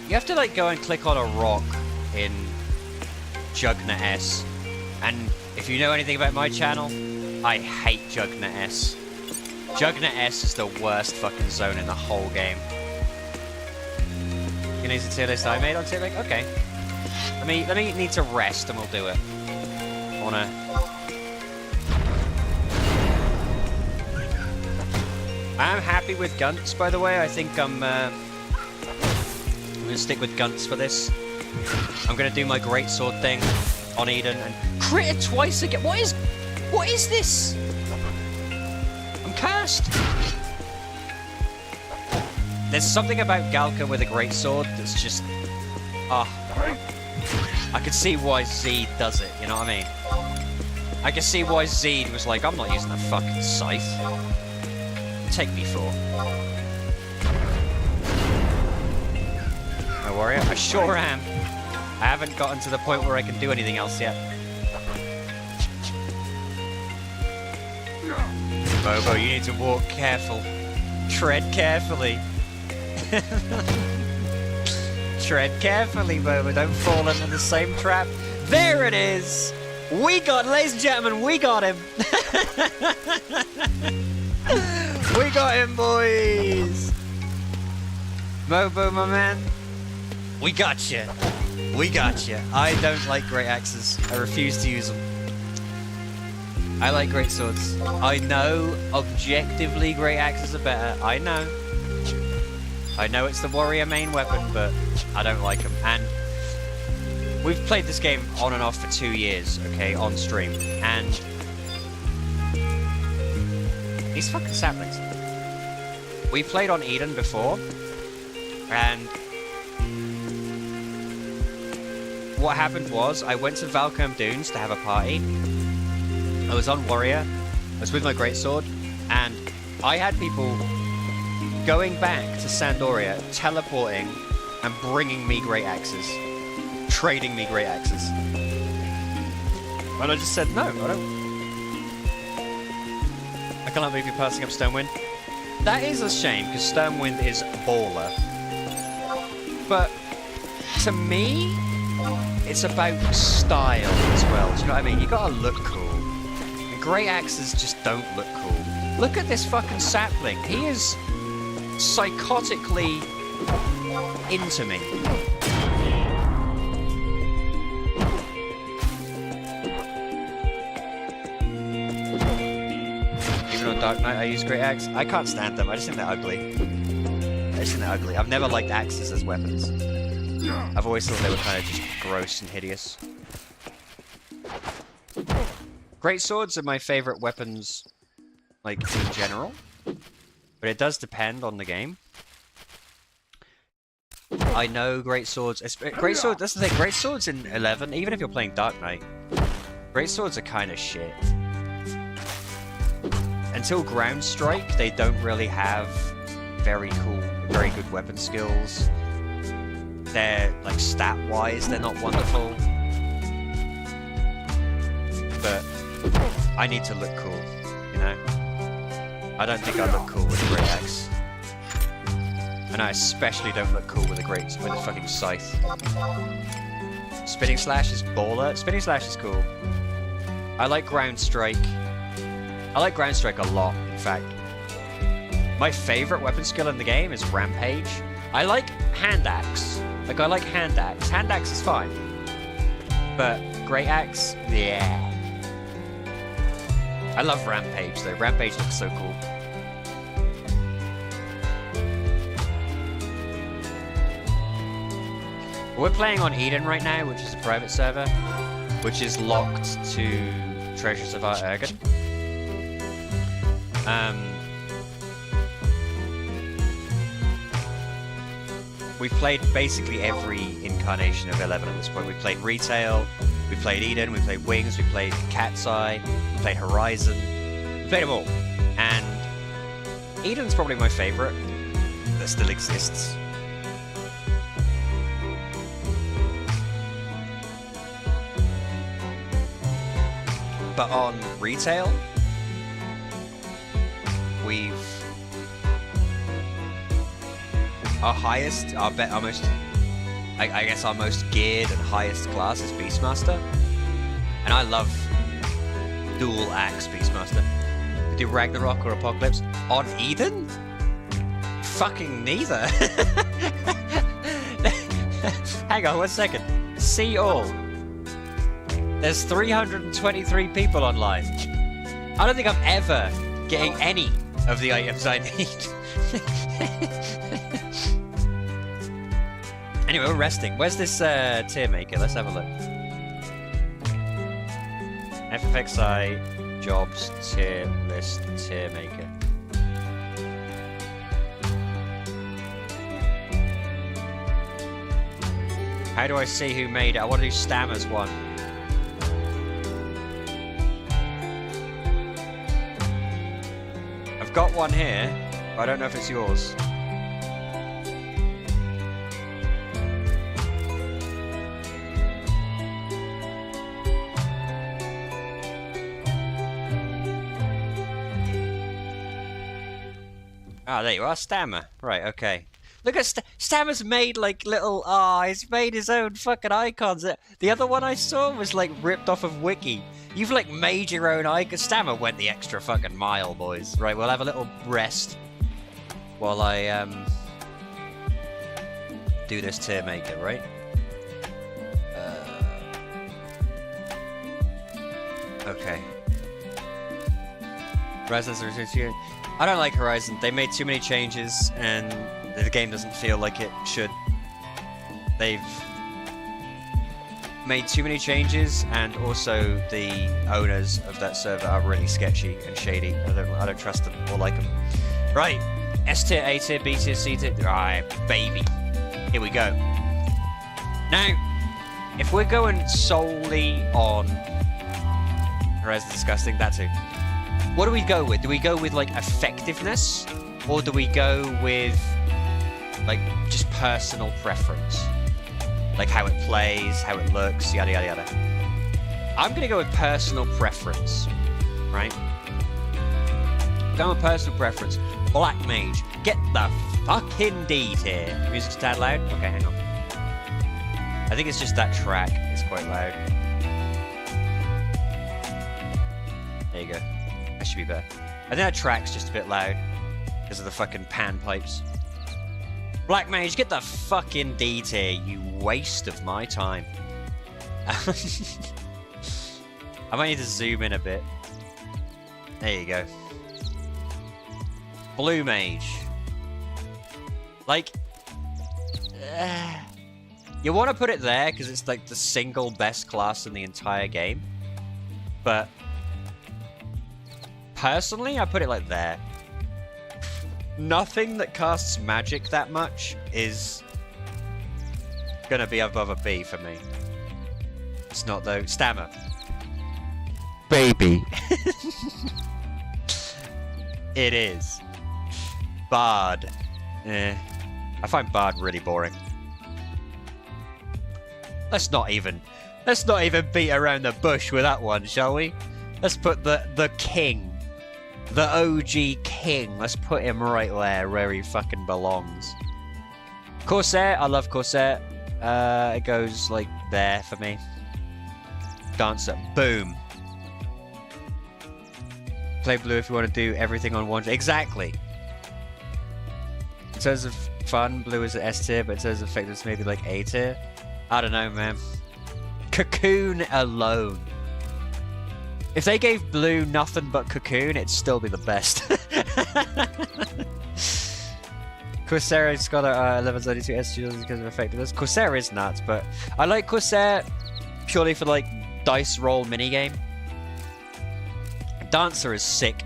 You have to like go and click on a rock in Jugna S. And if you know anything about my channel, I hate Jugna S. Jugna S is the worst fucking zone in the whole game. You need a tier list I made on tier list? Okay. Let me need to rest and we'll do it. I'm happy with Gunts, by the way. I think I'm gonna stick with Gunts for this. I'm gonna do my greatsword thing on Eden and crit it twice again. What is this? I'm cursed. There's something about Galka with a greatsword that's just I could see why Zed does it, you know what I mean? I can see why Zed was like, I'm not using a fucking scythe. Take me for. No warrior? I sure am. I haven't gotten to the point where I can do anything else yet. Bobo, you need to walk careful. Tread carefully. Tread carefully, Bobo. Don't fall into the same trap. There it is! Ladies and gentlemen, we got him! We got him, boys! Bobo, my man. We got you. We got you. I don't like great axes. I refuse to use them. I like great swords. I know objectively great axes are better. I know. I know it's the warrior main weapon, but I don't like them. And we've played this game on and off for 2 years, okay, on stream. And these fucking saplings. We played on Eden before, And what happened was, I went to Valcom Dunes to have a party. I was on Warrior, I was with my greatsword, and I had people going back to Sandoria, teleporting, and bringing me great axes. Trading me great axes. And I just said, no, I don't. I can't believe you're passing up Stonewind. That is a shame, because Stonewind is baller. But, to me, it's about style as well. Do you know what I mean? You gotta look cool. And great axes just don't look cool. Look at this fucking sapling. He is psychotically into me. Even on Dark Knight I use great axe. I can't stand them. I just think they're ugly. I've never liked axes as weapons. I've always thought they were kind of just gross and hideous. Great swords are my favorite weapons, like, in general. But it does depend on the game. I know great swords... that's the thing, great swords in 11, even if you're playing Dark Knight, great swords are kind of shit. Until Ground Strike, they don't really have very good weapon skills. They're, like, stat-wise, they're not wonderful. But I need to look cool, you know? I don't think I look cool with a great axe. And I especially don't look cool with a fucking scythe. Spinning Slash is baller. Spinning Slash is cool. I like Ground Strike. I like Ground Strike a lot, in fact. My favorite weapon skill in the game is Rampage. I like Hand Axe. Like, I like Hand Axe. Hand Axe is fine. But Great Axe? Yeah. I love Rampage, though. Rampage looks so cool. We're playing on Eden right now, which is a private server, which is locked to Treasures of Art Ergen. We've played basically every incarnation of 11 at this point. We played Retail, we played Eden, we played Wings, we played Cat's Eye, we played Horizon. We played them all. And Eden's probably my favourite that still exists. But on Retail, we've... our most geared and highest class is Beastmaster. And I love dual axe Beastmaster. We do Ragnarok or Apocalypse. On Eden? Fucking neither. Hang on 1 second. See all. There's 323 people online. I don't think I'm ever getting any of the items I need. Anyway, we're resting. Where's this tier maker? Let's have a look. FFXI jobs tier list tier maker. How do I see who made it? I want to do Stammer's one. I've got one here, but I don't know if it's yours. Ah, there you are, Stammer. Right, okay. Look at Stammer's made like little. He's made his own fucking icons. The other one I saw was like ripped off of Wiki. You've like made your own icon. Stammer went the extra fucking mile, boys. Right, we'll have a little rest while I do this tier maker, right? Okay. Horizon's I don't like Horizon. They made too many changes, and the game doesn't feel like it should. They've made too many changes, and also the owners of that server are really sketchy and shady. I don't trust them or like them. Right, S tier, A tier, B tier, C tier. Alright, baby. Here we go. Now, if we're going solely on Res Disgusting, that too. What do we go with? Do we go with like effectiveness? Or do we go with like just personal preference? Like how it plays, how it looks, yada yada yada. I'm gonna go with personal preference, right? Going with personal preference. Black Mage, get the fucking D tier. Music's tad loud? Okay, hang on. I think it's just that track. It's quite loud. There you go. That should be better. I think that track's just a bit loud because of the fucking pan pipes. Black Mage, get the fucking D tier, you waste of my time. I might need to zoom in a bit. There you go. Blue Mage. Like, you want to put it there because it's like the single best class in the entire game. But personally, I put it like there. Nothing that casts magic that much is gonna be above a B for me. It's not though. Stammer. Baby. It is. Bard. I find Bard really boring. Let's not even beat around the bush with that one, shall we? Let's put the king. The OG king. Let's put him right there where he fucking belongs. Corsair. I love Corsair. It goes like there for me. Dancer. Boom. Play blue if you want to do everything on one. Exactly. In terms of fun, blue is an S tier, but in terms of effectiveness, maybe like A tier. I don't know, man. Cocoon alone. If they gave blue nothing but Cocoon, it'd still be the best. Corsair's got a level 32 S tier because of effectiveness. Corsair is nuts, but I like Corsair purely for like dice roll minigame. Dancer is sick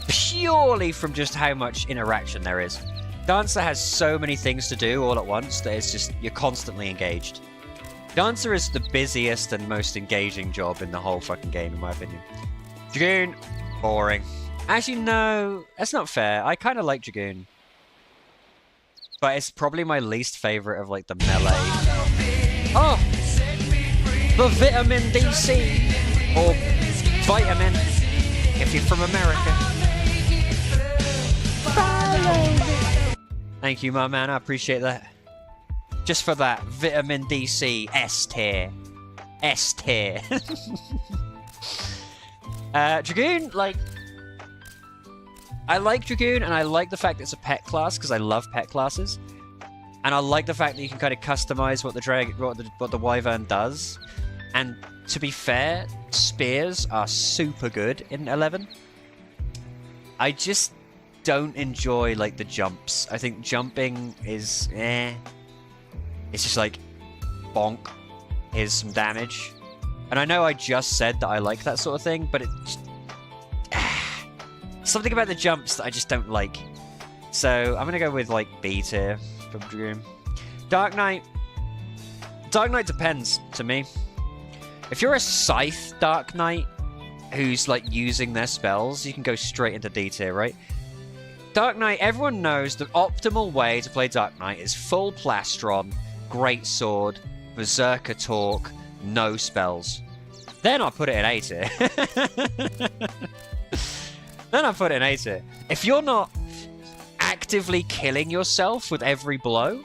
purely from just how much interaction there is. Dancer has so many things to do all at once that it's just, you're constantly engaged. Dancer is the busiest and most engaging job in the whole fucking game, in my opinion. Dragoon, boring. Actually, no, that's not fair. I kind of like Dragoon. But it's probably my least favorite of like the melee. Oh! The Vitamin DC! Or Vitamin, if you're from America. Thank you, my man. I appreciate that. Just for that, Vitamin DC, S tier. S tier. Dragoon, like... I like Dragoon, and I like the fact that it's a pet class, because I love pet classes. And I like the fact that you can kind of customize what the Wyvern does. And to be fair, spears are super good in 11. I just don't enjoy, like, the jumps. I think jumping is, It's just like, bonk, here's some damage. And I know I just said that I like that sort of thing, but it just... something about the jumps that I just don't like. So, I'm gonna go with, like, B tier from Dragoon. Dark Knight. Dark Knight depends, to me. If you're a Scythe Dark Knight, who's, like, using their spells, you can go straight into D tier, right? Dark Knight, everyone knows the optimal way to play Dark Knight is full Plastron, Great Sword, Berserker Talk, no spells. Then I'll put it in A tier. Then I'll put it in A tier. If you're not actively killing yourself with every blow,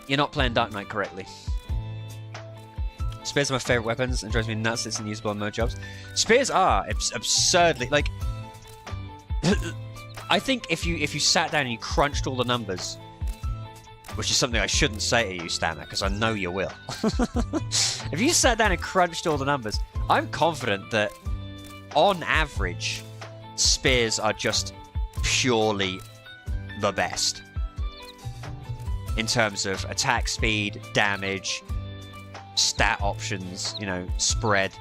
you're not playing Dark Knight correctly. Spears are my favorite weapons and drives me nuts. It's unusable on most jobs. Spears are absurdly, like... I think if you sat down and you crunched all the numbers, which is something I shouldn't say to you, Stammer, because I know you will. If you sat down and crunched all the numbers, I'm confident that, on average, spears are just purely the best. In terms of attack speed, damage, stat options, you know, spread.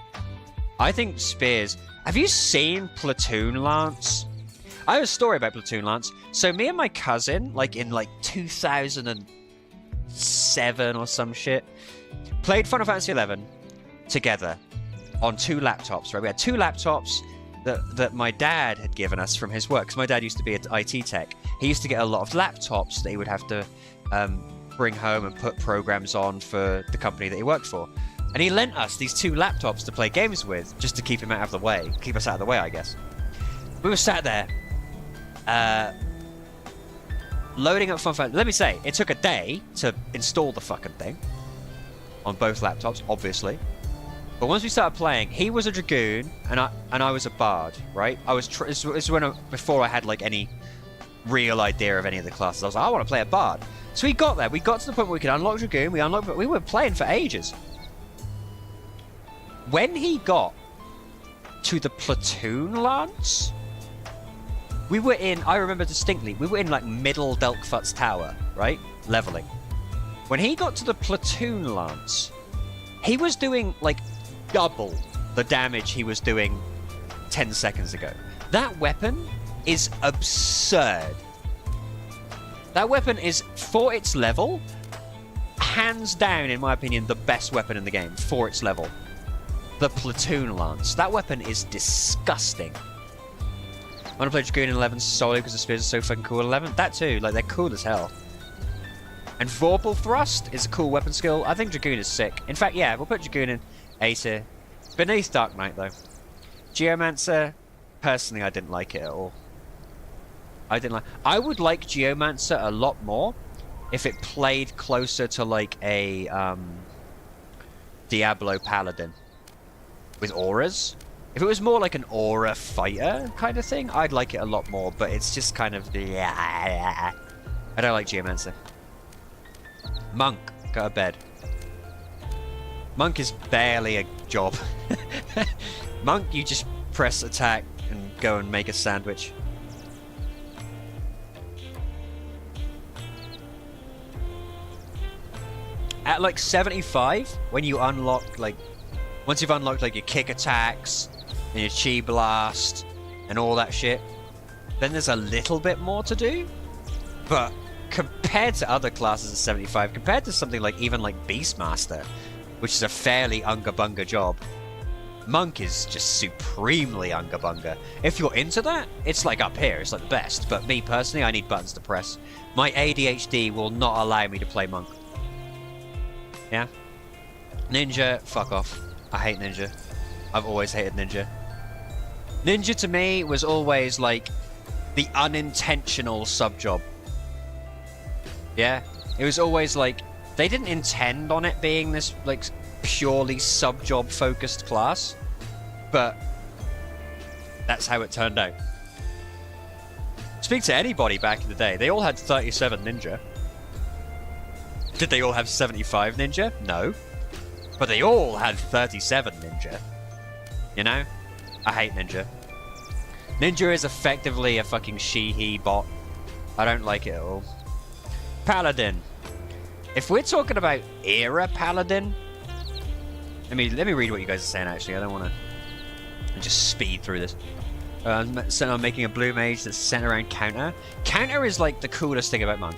I think spears... Have you seen Platoon Lance? I have a story about Platoon Lance. So me and my cousin, like in like 2007 or some shit, played Final Fantasy XI together on 2 laptops, right? We had 2 laptops that my dad had given us from his work, because my dad used to be an IT tech. He used to get a lot of laptops that he would have to bring home and put programs on for the company that he worked for. And he lent us these 2 laptops to play games with, just to keep him out of the way. Keep us out of the way, I guess. We were sat there, loading up Final Fantasy. Let me say, it took a day to install the fucking thing. On both laptops, obviously. But once we started playing, he was a Dragoon, and I was a Bard, right? This was before I had, like, any real idea of any of the classes. I was like, I want to play a Bard. So we got there. We got to the point where we could unlock Dragoon. We were playing for ages. When he got to the Platoon Lance, we were in, I remember distinctly, we were in like Middle Delkfut's Tower, right? Leveling. When he got to the Platoon Lance, he was doing like double the damage he was doing 10 seconds ago. That weapon is absurd. That weapon is, for its level, hands down, in my opinion, the best weapon in the game for its level. The Platoon Lance. That weapon is disgusting. I want to play Dragoon in 11 solely because the spears are so fucking cool. 11, that too, like they're cool as hell. And Vorpal Thrust is a cool weapon skill. I think Dragoon is sick. In fact, yeah, we'll put Dragoon in A tier. Beneath Dark Knight though. Geomancer, personally, I didn't like it at all. I would like Geomancer a lot more if it played closer to like a Diablo Paladin with auras. If it was more like an aura fighter kind of thing, I'd like it a lot more, but it's just kind of I don't like Geomancer. Monk, go to bed. Monk is barely a job. Monk, you just press attack and go and make a sandwich. At like 75, when you unlock like, once you've unlocked like your kick attacks and your chi blast and all that shit, then there's a little bit more to do. But compared to other classes at 75, compared to something like even like Beastmaster, which is a fairly unga bunga job, Monk is just supremely unga bunga. If you're into that, it's like up here, it's like the best. But me personally, I need buttons to press. My ADHD will not allow me to play Monk. Yeah? Ninja, fuck off. I hate Ninja. I've always hated Ninja. Ninja to me was always like the unintentional sub-job. Yeah? It was always like, they didn't intend on it being this like purely sub-job focused class, but that's how it turned out. Speak to anybody back in the day, they all had 37 Ninja. Did they all have 75 Ninja? No. But they all had 37 Ninja. You know? I hate Ninja. Ninja is effectively a fucking she-he bot. I don't like it at all. Paladin. If we're talking about era Paladin... Let me read what you guys are saying, actually. I don't want to just speed through this. So I'm making a blue mage that's centered around counter. Counter is like the coolest thing about Monk.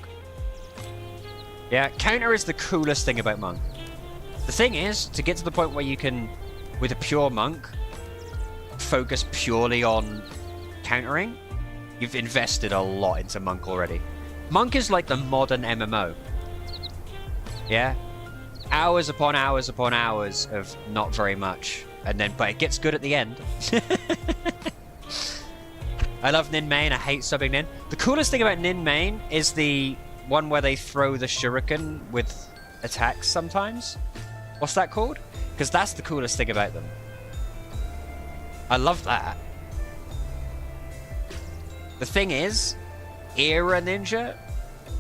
Yeah, counter is the coolest thing about Monk. The thing is, to get to the point where you can, with a pure Monk, focus purely on countering, you've invested a lot into Monk already. Monk is like the modern MMO. Yeah? Hours upon hours upon hours of not very much. And then, but it gets good at the end. I love Nin Main, I hate subbing Nin. The coolest thing about Nin Main is the one where they throw the shuriken with attacks sometimes. What's that called? Because that's the coolest thing about them. I love that. The thing is, era Ninja,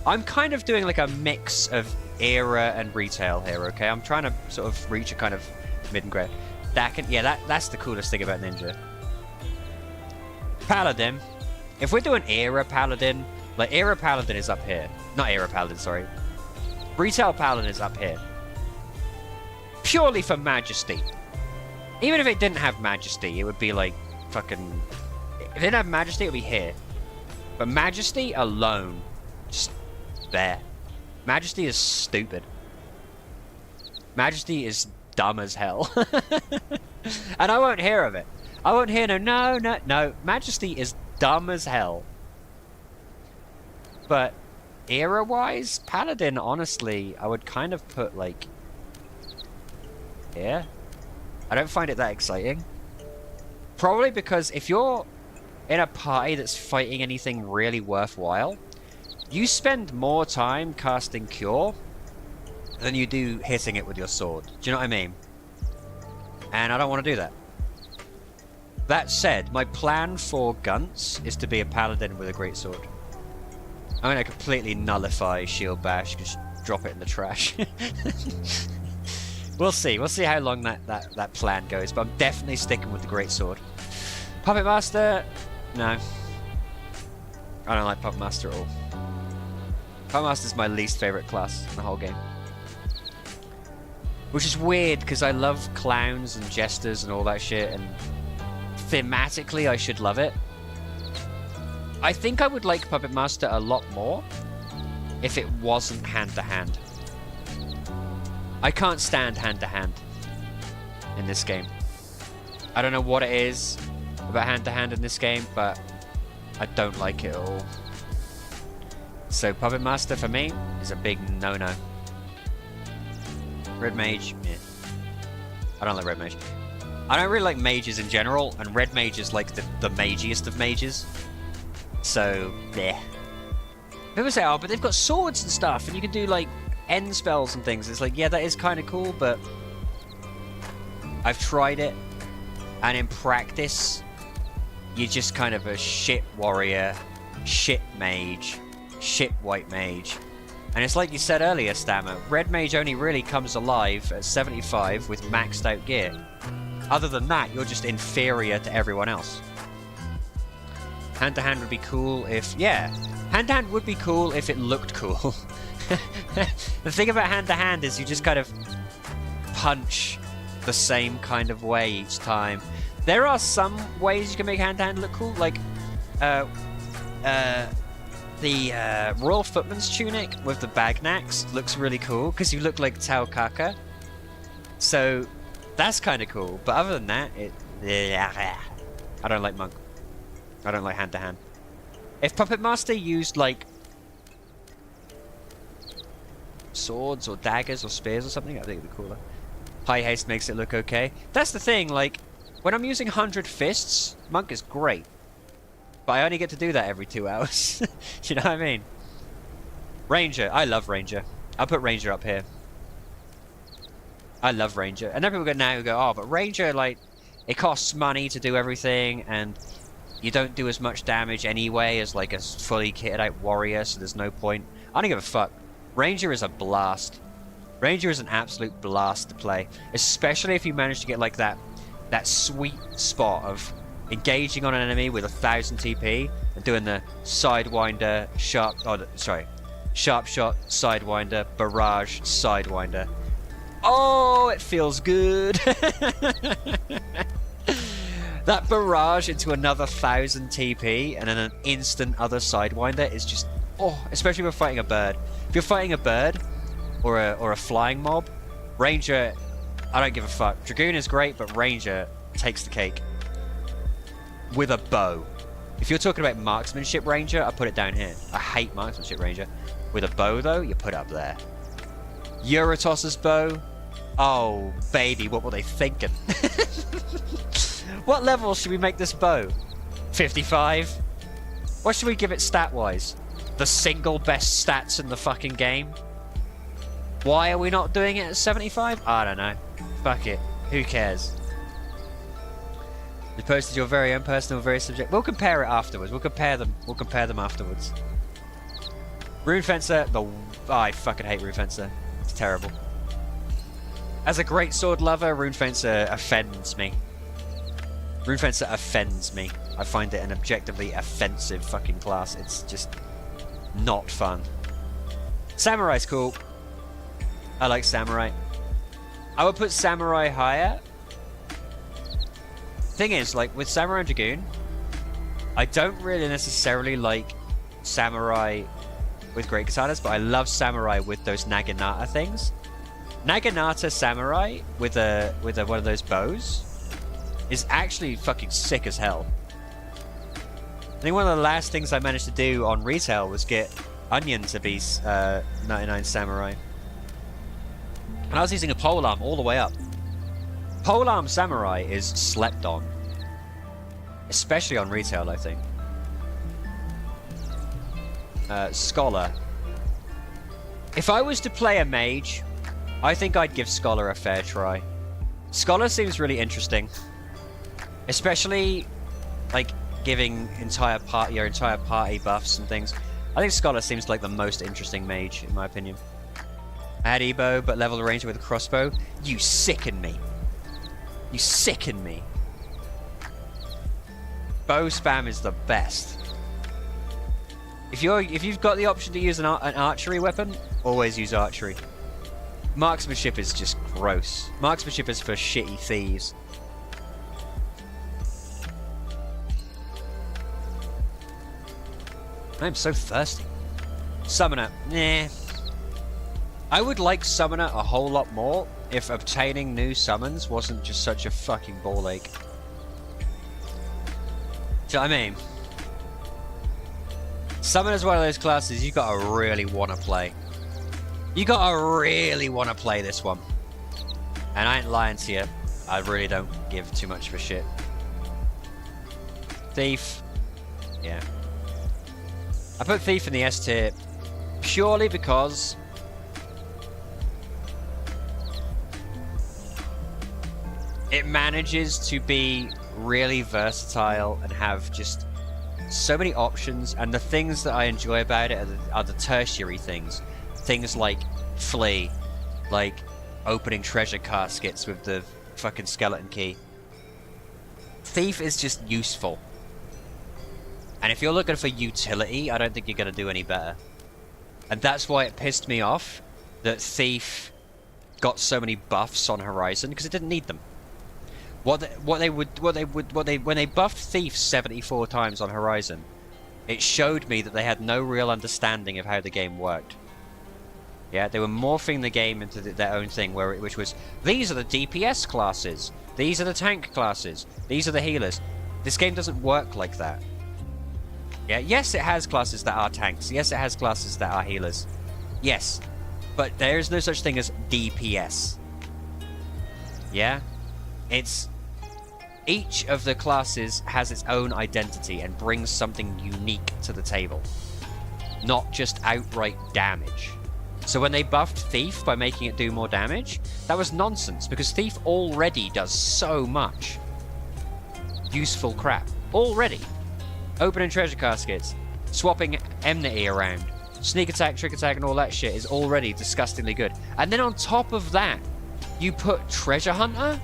I'm kind of doing like a mix of era and retail here, okay? I'm trying to sort of reach a kind of mid-grade. That's the coolest thing about Ninja. Paladin. If we're doing era Paladin, like era Paladin is up here. Not era Paladin, sorry. Retail Paladin is up here. Purely for Majesty. Even if it didn't have Majesty, it would be like fucking... If it didn't have Majesty, it would be here. But Majesty alone, just there. Majesty is stupid. Majesty is dumb as hell. And I won't hear of it. I won't hear no. Majesty is dumb as hell. But era-wise, Paladin, honestly, I would kind of put, like, here. I don't find it that exciting. Probably because if you're in a party that's fighting anything really worthwhile, you spend more time casting Cure than you do hitting it with your sword. Do you know what I mean? And I don't want to do that. That said, my plan for Gunts is to be a Paladin with a greatsword. I'm going to completely nullify Shield Bash, just drop it in the trash. We'll see. We'll see how long that plan goes, but I'm definitely sticking with the greatsword. Puppet Master? No. I don't like Puppet Master at all. Puppet Master is my least favourite class in the whole game. Which is weird, because I love clowns and jesters and all that shit, and thematically I should love it. I think I would like Puppet Master a lot more if it wasn't hand-to-hand. I can't stand hand-to-hand in this game. I don't know what it is about hand-to-hand in this game, but I don't like it at all. So Puppet Master for me is a big no-no. Red Mage, yeah. I don't like Red Mage. I don't really like mages in general, and Red Mage is like the magiest of mages. So, yeah. People say, oh, but they've got swords and stuff, and you can do, like, end spells and things. It's like, yeah, that is kind of cool, but I've tried it, and in practice, you're just kind of a shit warrior, shit mage, shit white mage. And it's like you said earlier, Stammer, Red Mage only really comes alive at 75 with maxed out gear. Other than that, you're just inferior to everyone else. Hand-to-hand would be cool if... Yeah, hand-to-hand would be cool if it looked cool. The thing about hand-to-hand is you just kind of punch the same kind of way each time. There are some ways you can make hand-to-hand look cool, like the Royal Footman's tunic with the Bagnacks looks really cool because you look like Tao Kaka. So that's kind of cool, but other than that, I don't like Monk. I don't like hand-to-hand. If Puppet Master used, like, swords or daggers or spears or something, I think it'd be cooler. High haste makes it look okay. That's the thing, like, when I'm using 100 fists, Monk is great. But I only get to do that every 2 hours. You know what I mean? Ranger. I love Ranger. I'll put Ranger up here. I love Ranger. And then people go now who go, oh, but Ranger, like, it costs money to do everything, and you don't do as much damage anyway as, like, a fully kitted out warrior, so there's no point. I don't give a fuck. Ranger is a blast. Ranger is an absolute blast to play. Especially if you manage to get, like, that sweet spot of engaging on an enemy with 1,000 TP and doing the Sidewinder, sharp shot, Sidewinder, barrage, Sidewinder. Oh, it feels good. That barrage into another 1,000 TP and then an instant other Sidewinder is just, oh, especially if you're fighting a bird. If you're fighting a bird or a flying mob, Ranger, I don't give a fuck. Dragoon is great, but Ranger takes the cake. With a bow. If you're talking about marksmanship Ranger, I put it down here. I hate marksmanship Ranger. With a bow, though, you put it up there. Eurytos' bow. Oh, baby, what were they thinking? What level should we make this bow? 55? What should we give it stat-wise? The single best stats in the fucking game? Why are we not doing it at 75? I don't know. Fuck it. Who cares? You posted your very own personal, very subject. We'll compare it afterwards. We'll compare them. We'll compare them afterwards. Rune Fencer. Oh, I fucking hate Rune Fencer. It's terrible. As a great sword lover, Rune Fencer offends me. Rune Fencer offends me. I find it an objectively offensive fucking class. It's just not fun. Samurai's cool. I like Samurai. I would put Samurai higher. Thing is, like, with Samurai and Dragoon, I don't really necessarily like samurai with great katanas, but I love samurai with those naginata things. Naginata samurai with a one of those bows is actually fucking sick as hell. I think one of the last things I managed to do on retail was get Onion to be 99 samurai. And I was using a polearm all the way up. Polearm samurai is slept on. Especially on retail, I think. Scholar. If I was to play a mage, I think I'd give Scholar a fair try. Scholar seems really interesting. Especially, like, giving your entire party buffs and things. I think Scholar seems like the most interesting mage, in my opinion. I had Ebo, but leveled a ranger with a crossbow. You sicken me. You sicken me. Bow spam is the best. If you've got the option to use an archery weapon, always use archery. Marksmanship is just gross. Marksmanship is for shitty thieves. I'm so thirsty. Summoner, nah. I would like Summoner a whole lot more if obtaining new summons wasn't just such a fucking ball ache. Do you know what I mean? Summoner's one of those classes you gotta really want to play. You gotta really want to play this one. And I ain't lying to you. I really don't give too much of a shit. Thief. Yeah. I put Thief in the S tier purely because it manages to be really versatile and have just so many options, and the things that I enjoy about it are the tertiary things. Things like Flea, like opening treasure caskets with the fucking skeleton key. Thief is just useful. And if you're looking for utility, I don't think you're going to do any better. And that's why it pissed me off that Thief got so many buffs on Horizon, because it didn't need them. When they buffed Thief 74 times on Horizon, it showed me that they had no real understanding of how the game worked. Yeah, they were morphing the game into their own thing, which was, these are the DPS classes, these are the tank classes, these are the healers. This game doesn't work like that. Yeah, yes, it has classes that are tanks. Yes, it has classes that are healers. Yes, but there is no such thing as DPS. Yeah? It's... Each of the classes has its own identity and brings something unique to the table. Not just outright damage. So when they buffed Thief by making it do more damage, that was nonsense, because Thief already does so much useful crap. Already. Opening treasure caskets, swapping enmity around, sneak attack, trick attack, and all that shit is already disgustingly good. And then on top of that, you put Treasure Hunter,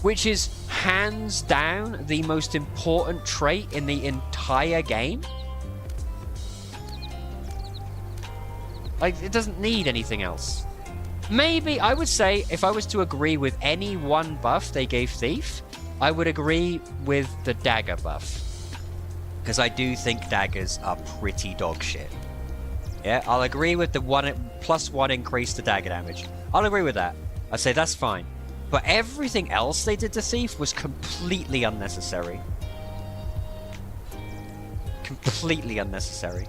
which is hands down the most important trait in the entire game. Like, it doesn't need anything else. Maybe, I would say, if I was to agree with any one buff they gave Thief, I would agree with the dagger buff. Because I do think daggers are pretty dog shit. Yeah, I'll agree with the +1 increase to dagger damage. I'll agree with that. I'd say that's fine. But everything else they did to Thief was completely unnecessary. Completely unnecessary.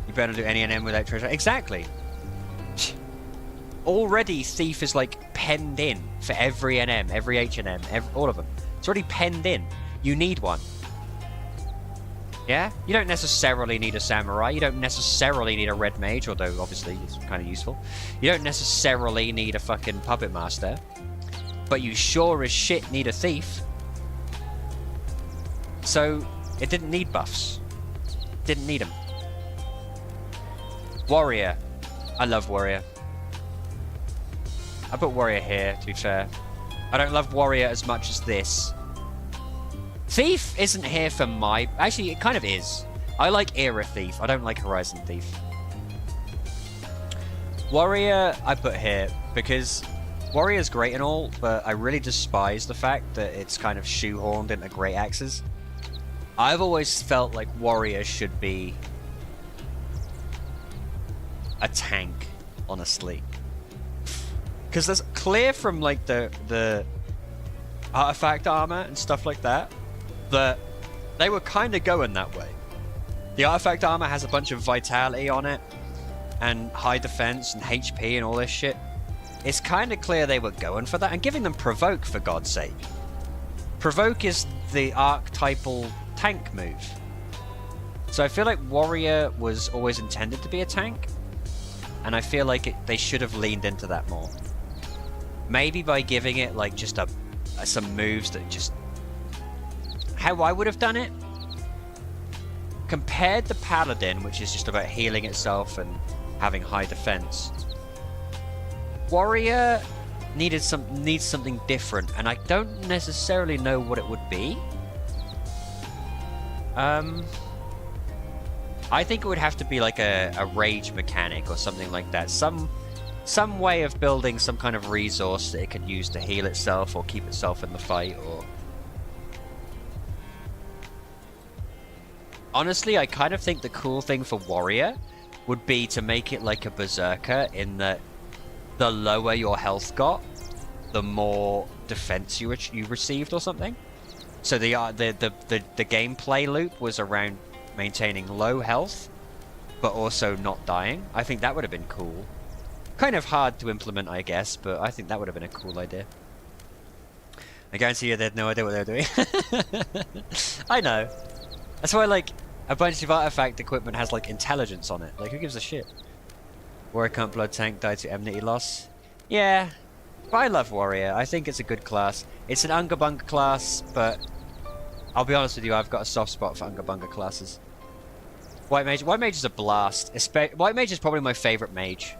You better do any NM without treasure. Exactly. Already Thief is like penned in for every NM, every H&M, all of them. It's already penned in. You need one. Yeah? You don't necessarily need a samurai. You don't necessarily need a red mage, although obviously it's kind of useful. You don't necessarily need a fucking puppet master. But you sure as shit need a thief. So, it didn't need buffs. Didn't need them. Warrior. I love Warrior. I put Warrior here, to be fair. I don't love Warrior as much as this. Thief isn't here for my... Actually, it kind of is. I like Era Thief. I don't like Horizon Thief. Warrior, I put here, because Warrior's great and all, but I really despise the fact that it's kind of shoehorned into Great Axes. I've always felt like warrior should be a tank, honestly. Because there's clear from like the artifact armor and stuff like that they were kind of going that way. The artifact armor has a bunch of vitality on it and high defense and HP and all this shit. It's kind of clear they were going for that, and giving them provoke, for God's sake. Provoke is the archetypal tank move. So I feel like warrior was always intended to be a tank, and I feel like they should have leaned into that more. Maybe by giving it like just some moves that just... How I would have done it? Compared to Paladin, which is just about healing itself and having high defense, Warrior needs something different, and I don't necessarily know what it would be. I think it would have to be like a rage mechanic or something like that. Some way of building some kind of resource that it could use to heal itself or keep itself in the fight, or... Honestly, I kind of think the cool thing for Warrior would be to make it like a Berserker, in that the lower your health got, the more defense you received or something. So the gameplay loop was around maintaining low health, but also not dying. I think that would have been cool. Kind of hard to implement, I guess, but I think that would have been a cool idea. I guarantee you they had no idea what they were doing. I know. That's why, like, a bunch of artifact equipment has, like, intelligence on it. Like, who gives a shit? Warrior can't blood tank, die to enmity loss. Yeah, but I love Warrior. I think it's a good class. It's an Unga Bunga class, but I'll be honest with you, I've got a soft spot for Unga Bunga classes. White Mage is a blast. White Mage is probably my favourite mage.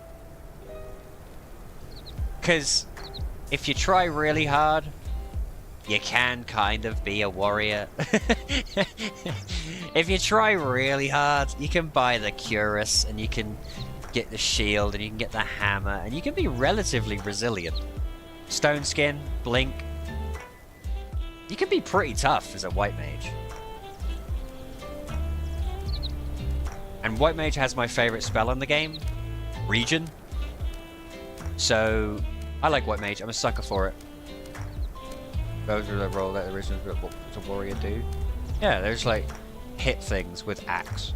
Because if you try really hard, you can kind of be a warrior. If you try really hard, you can buy the Cuirass, and you can get the shield, and you can get the hammer, and you can be relatively resilient. Stone Skin, Blink. You can be pretty tough as a White Mage. And White Mage has my favourite spell in the game, Regen. So, I like White Mage. I'm a sucker for it. Those are the role that originally what does a warrior do? Yeah, there's like hit things with axe.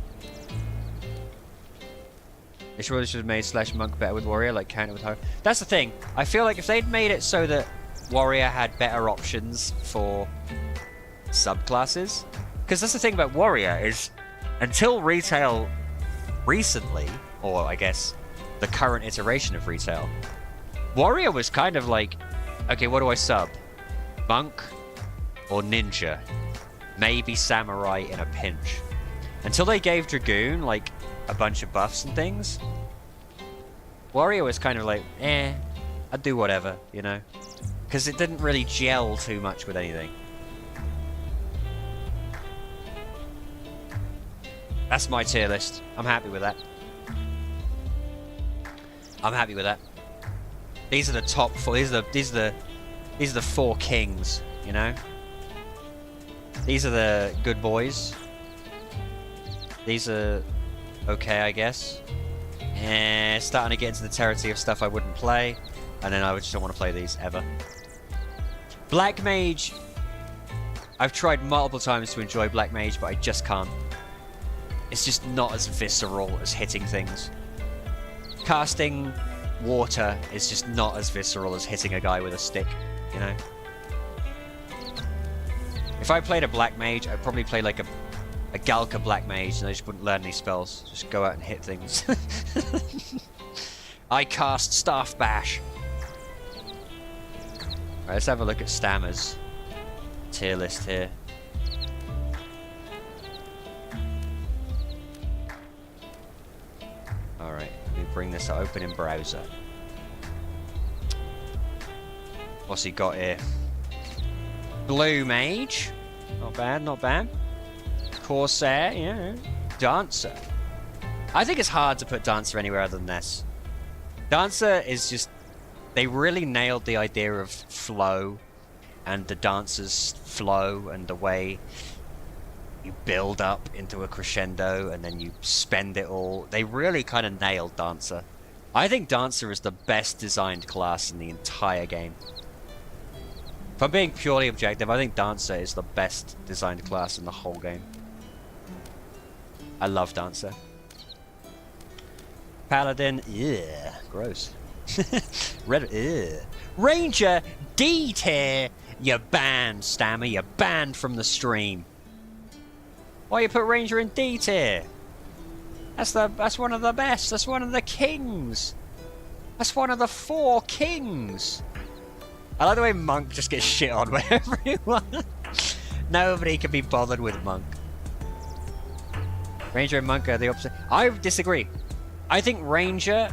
They surely should have made Slash Monk better with warrior, like counter with high. That's the thing. I feel like if they'd made it so that warrior had better options for subclasses, because that's the thing about warrior is, until retail recently, or I guess the current iteration of retail, warrior was kind of like, okay, what do I sub? Monk or ninja, maybe samurai in a pinch. Until they gave Dragoon like a bunch of buffs and things, warrior was kind of like, I'd do whatever, you know, because it didn't really gel too much with anything. That's my tier list. I'm happy with that. I'm happy with that. These are the top four. These are the four kings, you know? These are the good boys. These are okay, I guess. And starting to get into the territory of stuff I wouldn't play. And then I just don't want to play these ever. Black Mage. I've tried multiple times to enjoy Black Mage, but I just can't. It's just not as visceral as hitting things. Casting water is just not as visceral as hitting a guy with a stick, you know? If I played a Black Mage, I'd probably play like a Galka Black Mage, and I just wouldn't learn any spells. Just go out and hit things. I cast Staff Bash. Right, let's have a look at Stammer's tier list here. Alright, let me bring this open in browser. What's he got here? Blue Mage. Not bad, not bad. Corsair, yeah. Dancer. I think it's hard to put Dancer anywhere other than this. Dancer is just... They really nailed the idea of flow, and the Dancer's flow, and the way you build up into a crescendo and then you spend it all. They really kind of nailed Dancer. I think Dancer is the best designed class in the entire game. If I'm being purely objective, I think Dancer is the best designed class in the whole game. I love Dancer. Paladin, yeah, gross. Red, ugh. Ranger, D tier. You're banned, Stammer. You're banned from the stream. Why you put Ranger in D tier? That's one of the best. That's one of the kings. That's one of the 4 kings. I like the way Monk just gets shit on by everyone. Nobody can be bothered with Monk. Ranger and Monk are the opposite. I disagree. I think Ranger,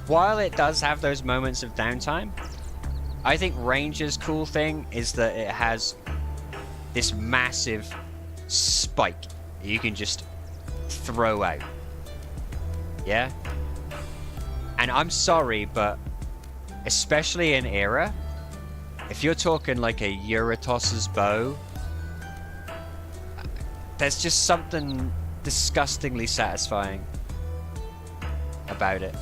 while it does have those moments of downtime, I think Ranger's cool thing is that it has this massive spike that you can just throw out. Yeah? And I'm sorry, but especially in Era, if you're talking like a Eurytos' bow, there's just something disgustingly satisfying about it.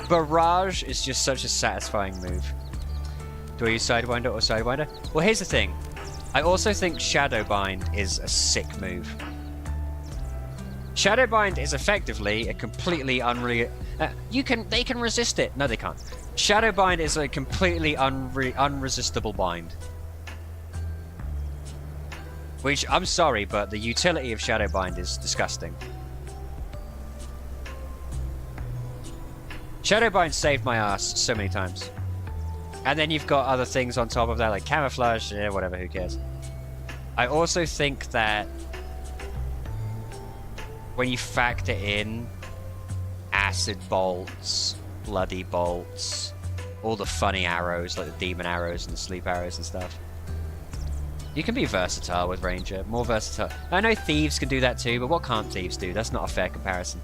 Barrage is just such a satisfying move. Do I use Sidewinder or Sidewinder? Well, here's the thing. I also think Shadowbind is a sick move. Shadowbind is effectively a completely unreal... they can resist it. No, they can't. Shadowbind is a completely unresistible bind. Which, I'm sorry, but the utility of Shadowbind is disgusting. Shadowbind saved my ass so many times. And then you've got other things on top of that, like Camouflage, whatever, who cares. I also think that when you factor in acid bolts, bloody bolts, all the funny arrows, like the demon arrows and the sleep arrows and stuff, you can be versatile with Ranger, more versatile. I know Thieves can do that too, but what can't Thieves do? That's not a fair comparison.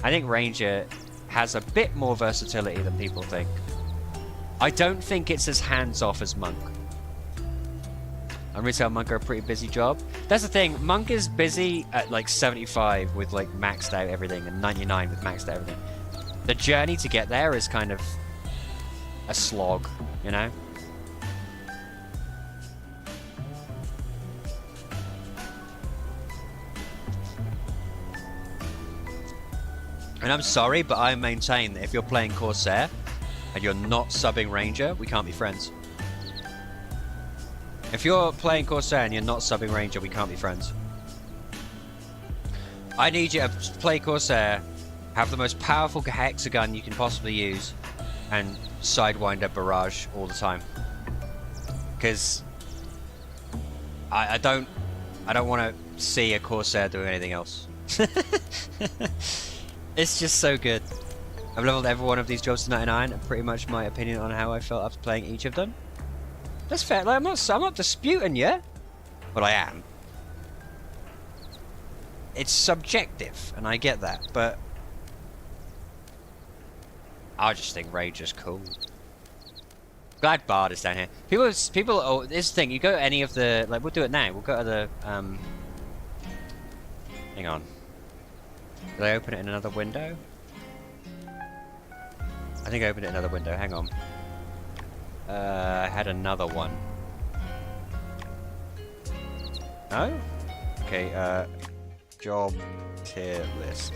I think Ranger has a bit more versatility than people think. I don't think it's as hands-off as Monk. And Retail Monk are a pretty busy job. That's the thing, Monk is busy at like 75 with like maxed out everything, and 99 with maxed out everything. The journey to get there is kind of a slog, you know? And I'm sorry, but I maintain that if you're playing Corsair and you're not subbing Ranger, we can't be friends. If you're playing Corsair and you're not subbing Ranger, we can't be friends. I need you to play Corsair, have the most powerful hexagon you can possibly use, and Sidewinder Barrage all the time. Because I don't want to see a Corsair doing anything else. It's just so good. I've leveled every one of these jobs to 99, and pretty much my opinion on how I felt after playing each of them. That's fair. Like, I'm not disputing you, but I am. It's subjective, and I get that, but I just think Ranger's cool. Glad Bard is down here. People. Oh, this thing. You go to any of the. Like, we'll do it now. We'll go to the. Hang on. Did I open it in another window? I think I opened it in another window. Hang on. I had another one. No? Okay, job tier list.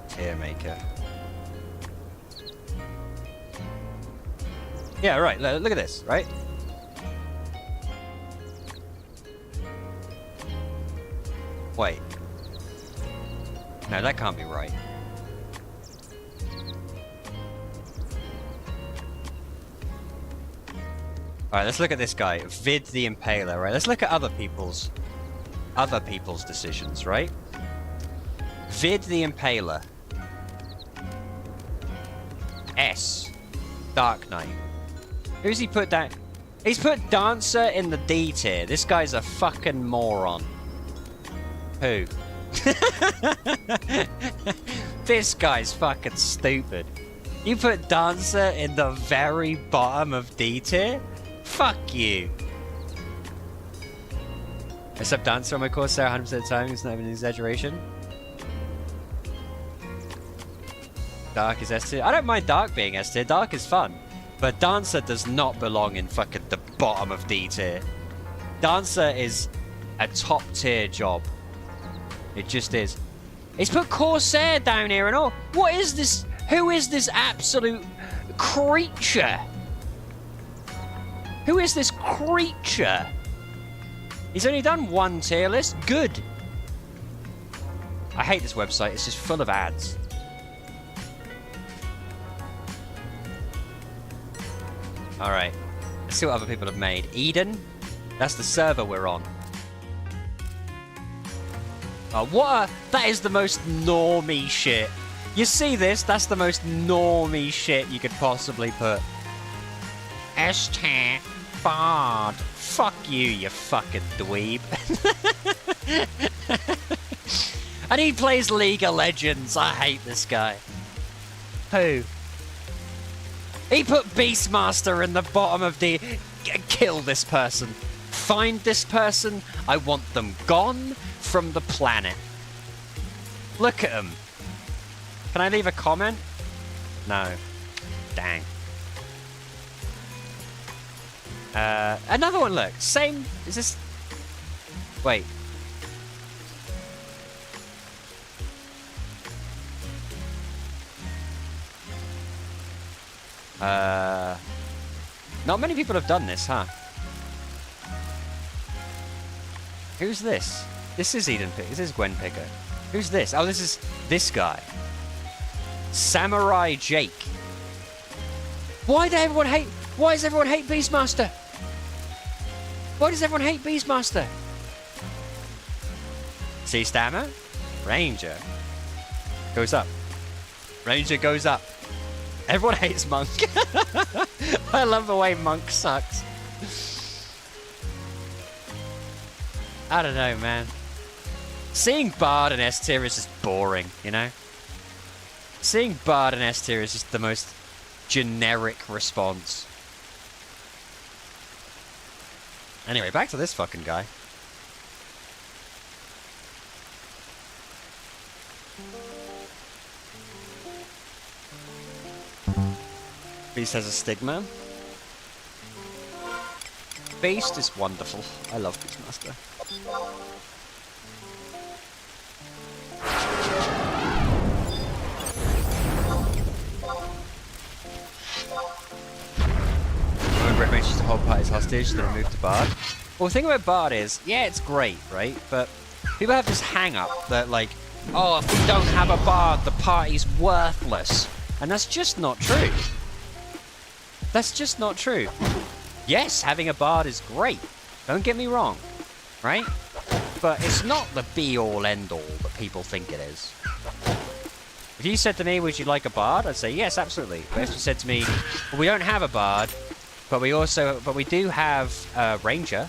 Tier maker. Yeah, right. Look at this, right? Wait. No, that can't be right. Alright, let's look at this guy. Vid the Impaler, right? Let's look at other people's decisions, right? Vid the Impaler. S. Dark Knight. Who's he put down? He's put Dancer in the D tier. This guy's a fucking moron. Who? This guy's fucking stupid. You put Dancer in the very bottom of D tier? Fuck you. I sub Dancer on my Corsair 100% of the time, it's not even an exaggeration. Dark is S tier. I don't mind Dark being S tier, Dark is fun. But Dancer does not belong in fucking the bottom of D tier. Dancer is a top tier job. It just is. He's put Corsair down here and all. What is this? Who is this absolute creature? Who is this creature? He's only done one tier list. Good. I hate this website. It's just full of ads. Alright. Let's see what other people have made. Eden? That's the server we're on. Oh, that is the most normie shit. You see this? That's the most normie shit you could possibly put. S-tier Bard. Fuck you, you fucking dweeb. And he plays League of Legends. I hate this guy. Who? He put Beastmaster in the bottom of the... Kill this person. Find this person. I want them gone from the planet. Look at him. Can I leave a comment? No. Dang. Another one, look. Same... Is this... Wait. Not many people have done this, huh? Who's this? This is Eden Picker. This is Gwen Picker. Who's this? Oh, this is this guy. Samurai Jake. Why does everyone hate Beastmaster? Why does everyone hate Beastmaster? See Stammer? Ranger. Goes up. Ranger goes up. Everyone hates Monk. I love the way Monk sucks. I don't know, man. Seeing Bard and S tier is just boring, you know? Seeing Bard and S tier is just the most generic response. Anyway, back to this fucking guy. Beast has a stigma. Beast is wonderful. I love Beastmaster. Red Mage used to hold parties hostage, then moved to Bard. Well, the thing about Bard is, yeah, it's great, right? But people have this hang-up that, like, oh, if we don't have a Bard, the party's worthless. And that's just not true. That's just not true. Yes, having a Bard is great. Don't get me wrong, right? But it's not the be-all, end-all that people think it is. If you said to me, would you like a Bard? I'd say, yes, absolutely. But if you said to me, well, we don't have a Bard, but we do have a Ranger,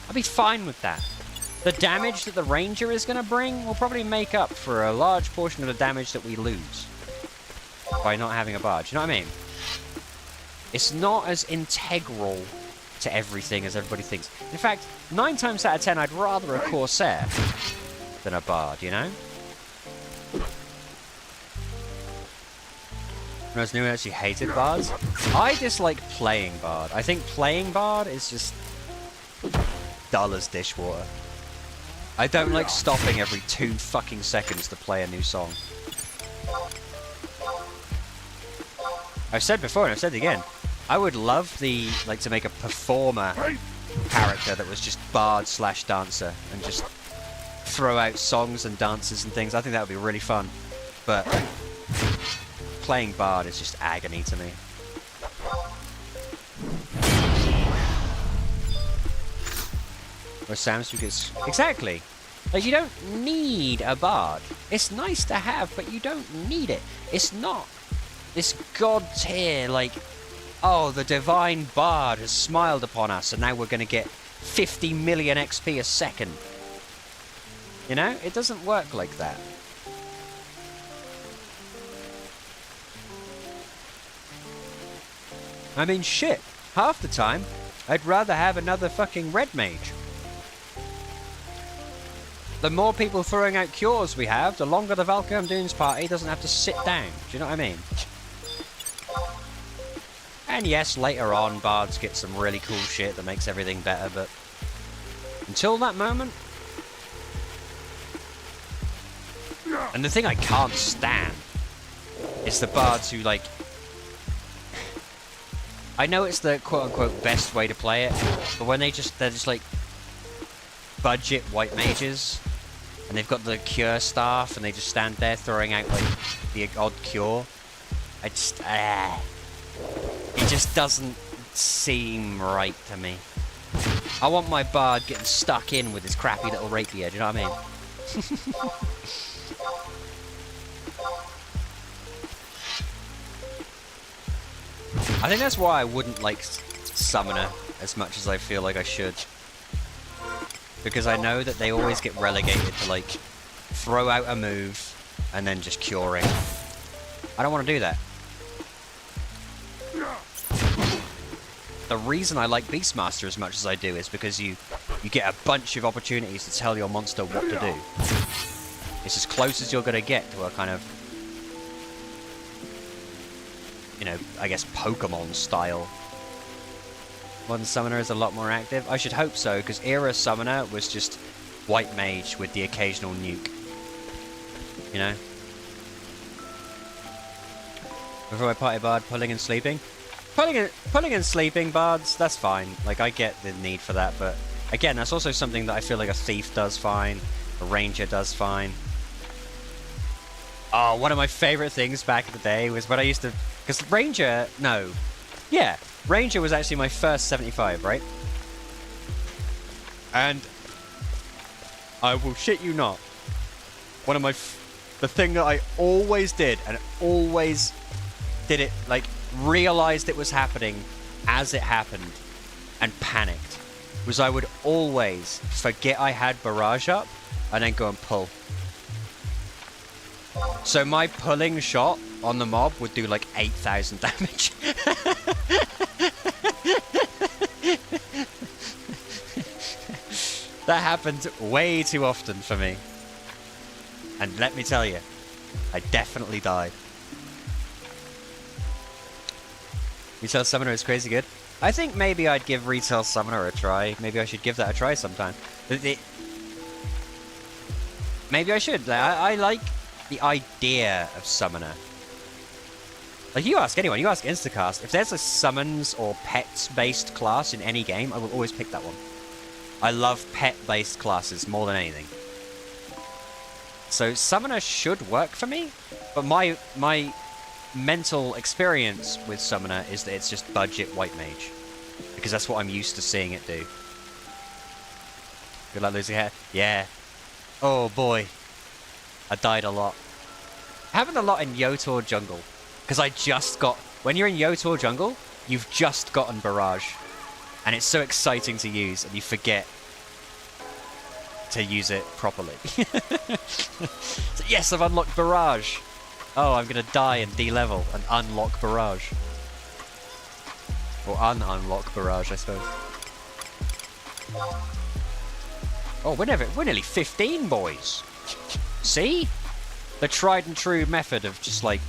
I'd be fine with that. The damage that the Ranger is going to bring will probably make up for a large portion of the damage that we lose by not having a Bard. Do you know what I mean? It's not as integral to everything as everybody thinks. In fact, 9 times out of 10, I'd rather a Corsair than a Bard, you know? When I was new, I actually hated Bards. I dislike playing Bard. I think playing Bard is just dull as dishwater. I don't like stopping every 2 fucking seconds to play a new song. I've said before and I've said it again. I would love to make a performer character that was just Bard / dancer and just throw out songs and dances and things. I think that would be really fun. But playing Bard is just agony to me. Or Samsung gets... Exactly! Like, you don't need a Bard. It's nice to have, but you don't need it. It's not this god tier, like, oh, the divine Bard has smiled upon us and now we're going to get 50 million XP a second. You know? It doesn't work like that. I mean, shit. Half the time, I'd rather have another fucking red mage. The more people throwing out cures we have, the longer the Valkyrie Dunes party doesn't have to sit down. Do you know what I mean? And yes, later on, bards get some really cool shit that makes everything better, but until that moment... And the thing I can't stand is the bards who, like... I know it's the quote-unquote best way to play it, but when they're just like budget white mages, and they've got the cure staff, and they just stand there throwing out like the odd cure, it just doesn't seem right to me. I want my bard getting stuck in with his crappy little rapier, do you know what I mean? I think that's why I wouldn't like Summoner as much as I feel like I should. Because I know that they always get relegated to like throw out a move and then just curing. I don't want to do that. The reason I like Beastmaster as much as I do is because you get a bunch of opportunities to tell your monster what to do. It's as close as you're going to get to a kind of, you know, I guess Pokemon style. Modern Summoner is a lot more active. I should hope so, because Era Summoner was just white mage with the occasional nuke. You know? Before my party bard, pulling and sleeping. Pulling and sleeping bards, that's fine. Like, I get the need for that, but again, that's also something that I feel like a thief does fine, a ranger does fine. Oh, one of my favorite things back in the day was when I used to... Because Ranger... No. Yeah. Ranger was actually my first 75, right? And... I will shit you not. One of my... The thing that I always did, and always did it, like, realized it was happening as it happened, and panicked, was I would always forget I had barrage up, and then go and pull. So my pulling shot on the mob would do like 8,000 damage. That happened way too often for me. And let me tell you, I definitely died. Retail Summoner is crazy good. I think maybe I'd give Retail Summoner a try. Maybe I should give that a try sometime. Maybe I should. I like the idea of Summoner. Like, you ask anyone, you ask Instacast, if there's a summons or pets-based class in any game, I will always pick that one. I love pet-based classes more than anything. So Summoner should work for me, but my mental experience with Summoner is that it's just budget white mage. Because that's what I'm used to seeing it do. Good luck losing hair. Yeah. Oh boy. I died a lot. Happened a lot in Yotor Jungle. Because I just got... When you're in Yotor Jungle, you've just gotten Barrage. And it's so exciting to use, and you forget to use it properly. So, yes, I've unlocked Barrage. Oh, I'm going to die and de-level and unlock Barrage. Or un-unlock Barrage, I suppose. Oh, we're nearly 15, boys. See? The tried and true method of just, like,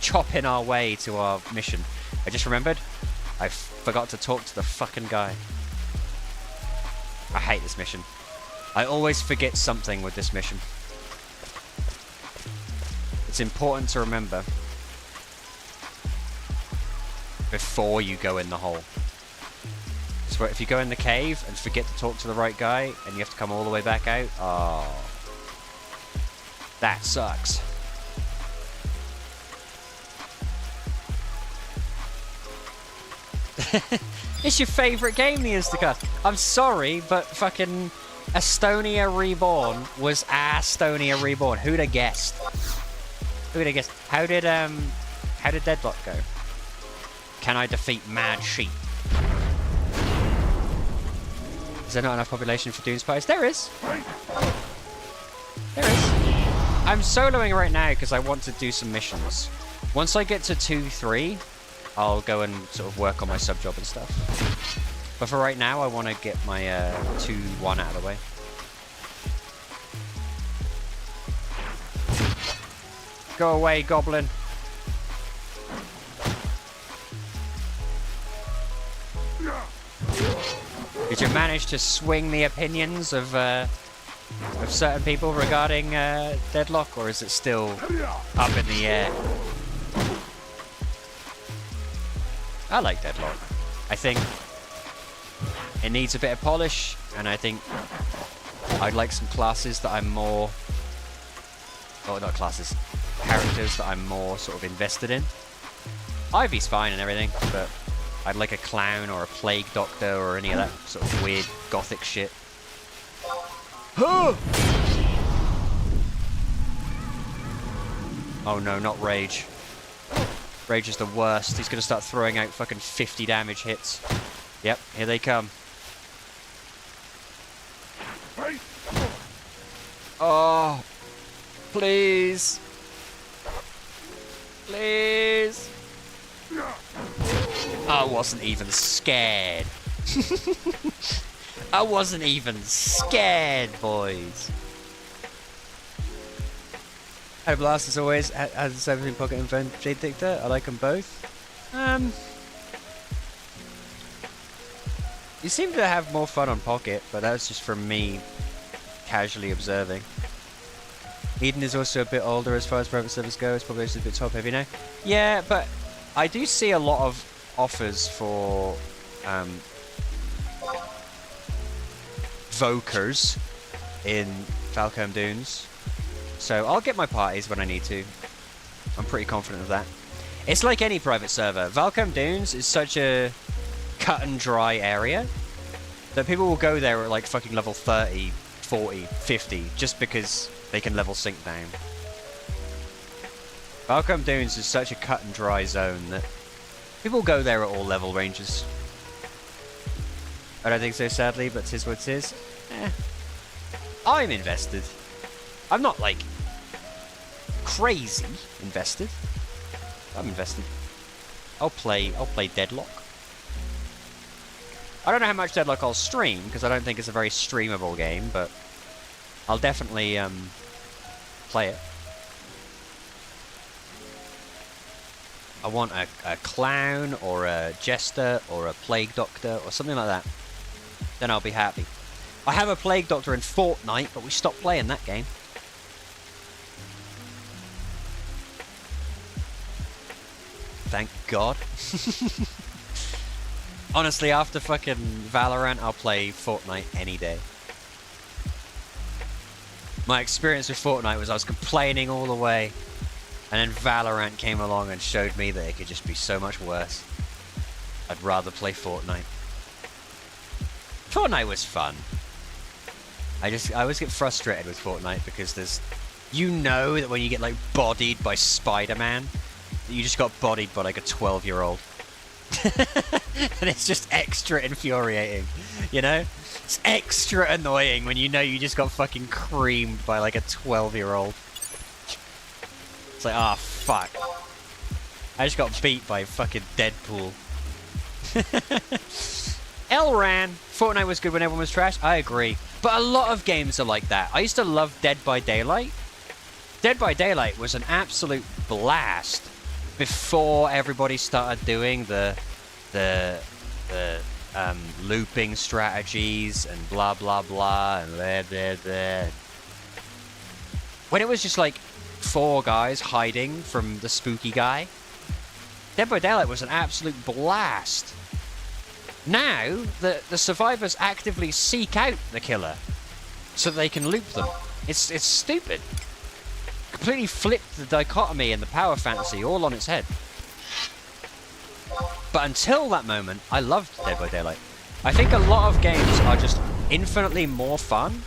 chopping our way to our mission. I just remembered, I forgot to talk to the fucking guy. I hate this mission. I always forget something with this mission. It's important to remember before you go in the hole. So if you go in the cave and forget to talk to the right guy and you have to come all the way back out, oh, that sucks. It's your favourite game, the Instacast. I'm sorry, but fucking Estonia Reborn was Estonia Reborn. Who'd have guessed? Who'd have guessed? How did Deadlock go? Can I defeat Mad Sheep? Is there not enough population for Dunes parties? There is. There is. I'm soloing right now because I want to do some missions. Once I get to 2-3, I'll go and sort of work on my sub job and stuff. But for right now, I want to get my 2-1 out of the way. Go away, goblin. Did you manage to swing the opinions of certain people regarding Deadlock, or is it still up in the air? I like Deadlock. I think it needs a bit of polish, and I think I'd like some classes that I'm more... Oh, not classes. Characters that I'm more sort of invested in. Ivy's fine and everything, but I'd like a clown or a plague doctor or any of that sort of weird gothic shit. Oh no, not Rage. Rage is the worst. He's gonna start throwing out fucking 50 damage hits. Yep, here they come. Oh, please. Please. I wasn't even scared. I wasn't even scared, boys. Had a blast as always. Has a 17 Pocket and Phone Jade Dictator. I like them both. You seem to have more fun on Pocket, but that's just from me casually observing. Eden is also a bit older as far as private servers go. It's probably just a bit top heavy now. Yeah, but I do see a lot of offers for Vokers in Falcom Dunes. So I'll get my parties when I need to. I'm pretty confident of that. It's like any private server. Falcom Dunes is such a cut and dry area that people will go there at like fucking level 30, 40, 50 just because they can level sync down. Falcom Dunes is such a cut and dry zone that people go there at all level ranges. I don't think so, sadly, but 'tis what 'tis. I'm invested. I'm not like crazy invested. I'm invested. I'll play Deadlock. I don't know how much Deadlock I'll stream because I don't think it's a very streamable game, but I'll definitely play it. I want a clown or a jester or a plague doctor or something like that. Then I'll be happy. I have a plague doctor in Fortnite, but we stopped playing that game. Thank God. Honestly, after fucking Valorant, I'll play Fortnite any day. My experience with Fortnite was I was complaining all the way, and then Valorant came along and showed me that it could just be so much worse. I'd rather play Fortnite. Fortnite was fun. I always get frustrated with Fortnite because there's... You know that when you get like bodied by Spider-Man, you just got bodied by like a 12-year-old. And it's just extra infuriating, you know? It's extra annoying when you know you just got fucking creamed by like a 12-year-old. It's like, ah, oh, fuck. I just got beat by fucking Deadpool. Elran! Fortnite was good when everyone was trash. I agree. But a lot of games are like that. I used to love Dead by Daylight. Dead by Daylight was an absolute blast before everybody started doing the looping strategies and blah blah blah and blah blah blah. When it was just like 4 guys hiding from the spooky guy, Dead by Daylight was an absolute blast. Now the survivors actively seek out the killer so that they can loop them. It's stupid. Completely flipped the dichotomy and the power fantasy all on its head. But until that moment, I loved Dead by Daylight. I think a lot of games are just infinitely more fun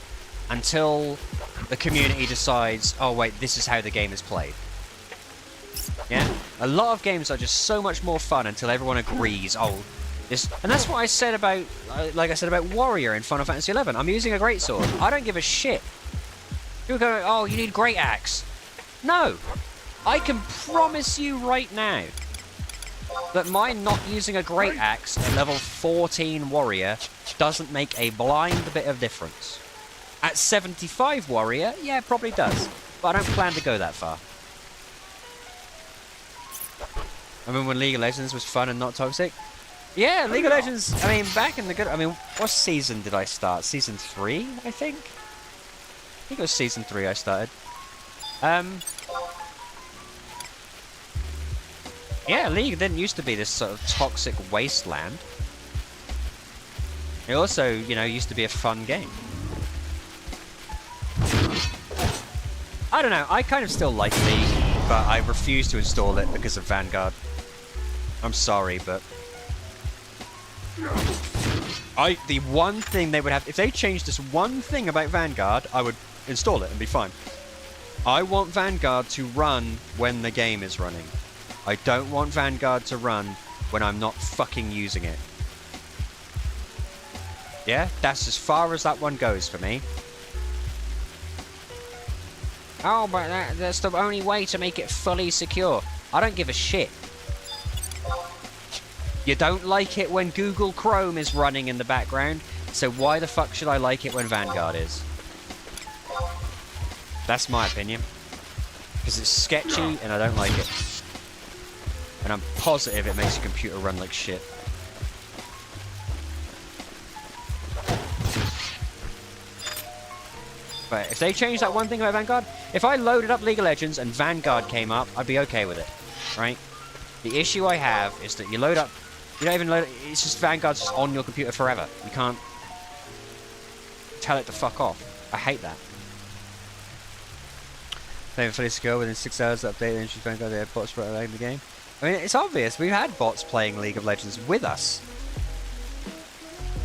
until the community decides, oh wait, this is how the game is played. Yeah? A lot of games are just so much more fun until everyone agrees, oh, this... And that's what I said about, like I said about Warrior in Final Fantasy XI. I'm using a greatsword. I don't give a shit. People go, oh, you need Great Axe. No! I can promise you right now that my not using a Great Axe at level 14 Warrior doesn't make a blind bit of difference. At 75 Warrior, yeah, it probably does. But I don't plan to go that far. I mean, when League of Legends was fun and not toxic? Yeah, League of Legends, I mean, back in the good... I mean, what season did I start? Season 3, I think? I think it was Season 3 I started. Yeah, League didn't used to be this sort of toxic wasteland. It also, you know, used to be a fun game. I don't know, I kind of still like League, but I refuse to install it because of Vanguard. I'm sorry, but... the one thing they would have... If they changed this one thing about Vanguard, I would install it and be fine. I want Vanguard to run when the game is running. I don't want Vanguard to run when I'm not fucking using it. Yeah, that's as far as that one goes for me. Oh, but that's the only way to make it fully secure. I don't give a shit. You don't like it when Google Chrome is running in the background, so why the fuck should I like it when Vanguard is? That's my opinion. Because it's sketchy and I don't like it. And I'm positive it makes your computer run like shit. But if they change that one thing about Vanguard, if I loaded up League of Legends and Vanguard came up, I'd be okay with it, right? The issue I have is that you load up, you don't even load it, it's just Vanguard's just on your computer forever. You can't tell it to fuck off. I hate that. Playing fully secure within 6 hours of update, and she's Vanguard, they have bots for the game. I mean, it's obvious, we've had bots playing League of Legends with us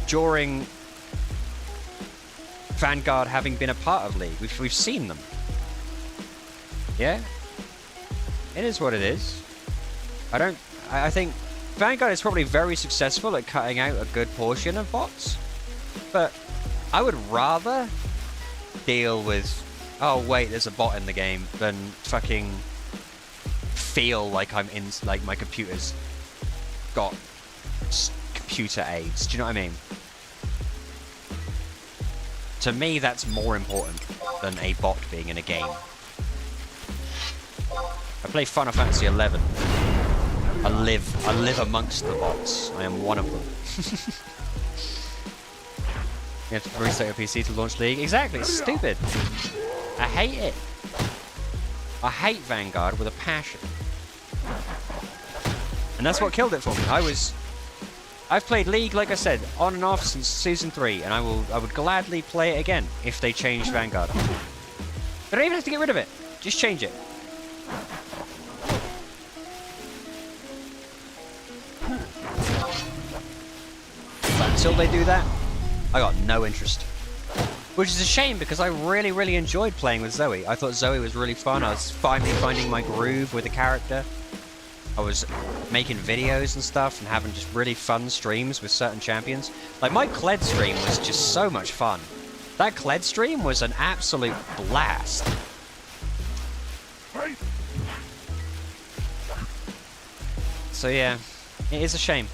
during Vanguard having been a part of League. We've seen them. Yeah? It is what it is. I think Vanguard is probably very successful at cutting out a good portion of bots. But I would rather deal with, oh wait, there's a bot in the game, than fucking feel like I'm in, like my computer's got computer aids. Do you know what I mean? To me, that's more important than a bot being in a game. I play Final Fantasy 11. I live amongst the bots. I am one of them. You have to restart your PC to launch League. Exactly, it's stupid. I hate it. I hate Vanguard with a passion. And that's what killed it for me. I've played League, like I said, on and off since Season 3, and I would gladly play it again if they changed Vanguard. I don't even have to get rid of it. Just change it. But until they do that, I got no interest. Which is a shame, because I really, really enjoyed playing with Zoe. I thought Zoe was really fun. I was finally finding my groove with the character. I was making videos and stuff and having just really fun streams with certain champions. Like, my Kled stream was just so much fun. That Kled stream was an absolute blast. So yeah, it is a shame.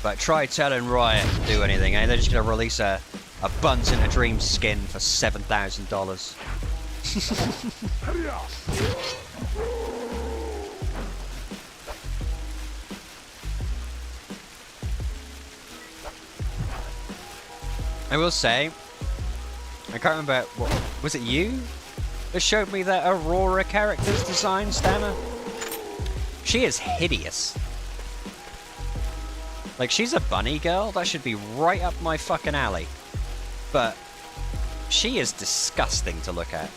But try telling Riot to do anything, eh? They're just gonna release a Buns in a Dream skin for $7,000. I will say, I can't remember, what, was it you that showed me that Aurora character's design, Stammer? She is hideous. Like, she's a bunny girl, that should be right up my fucking alley. But she is disgusting to look at.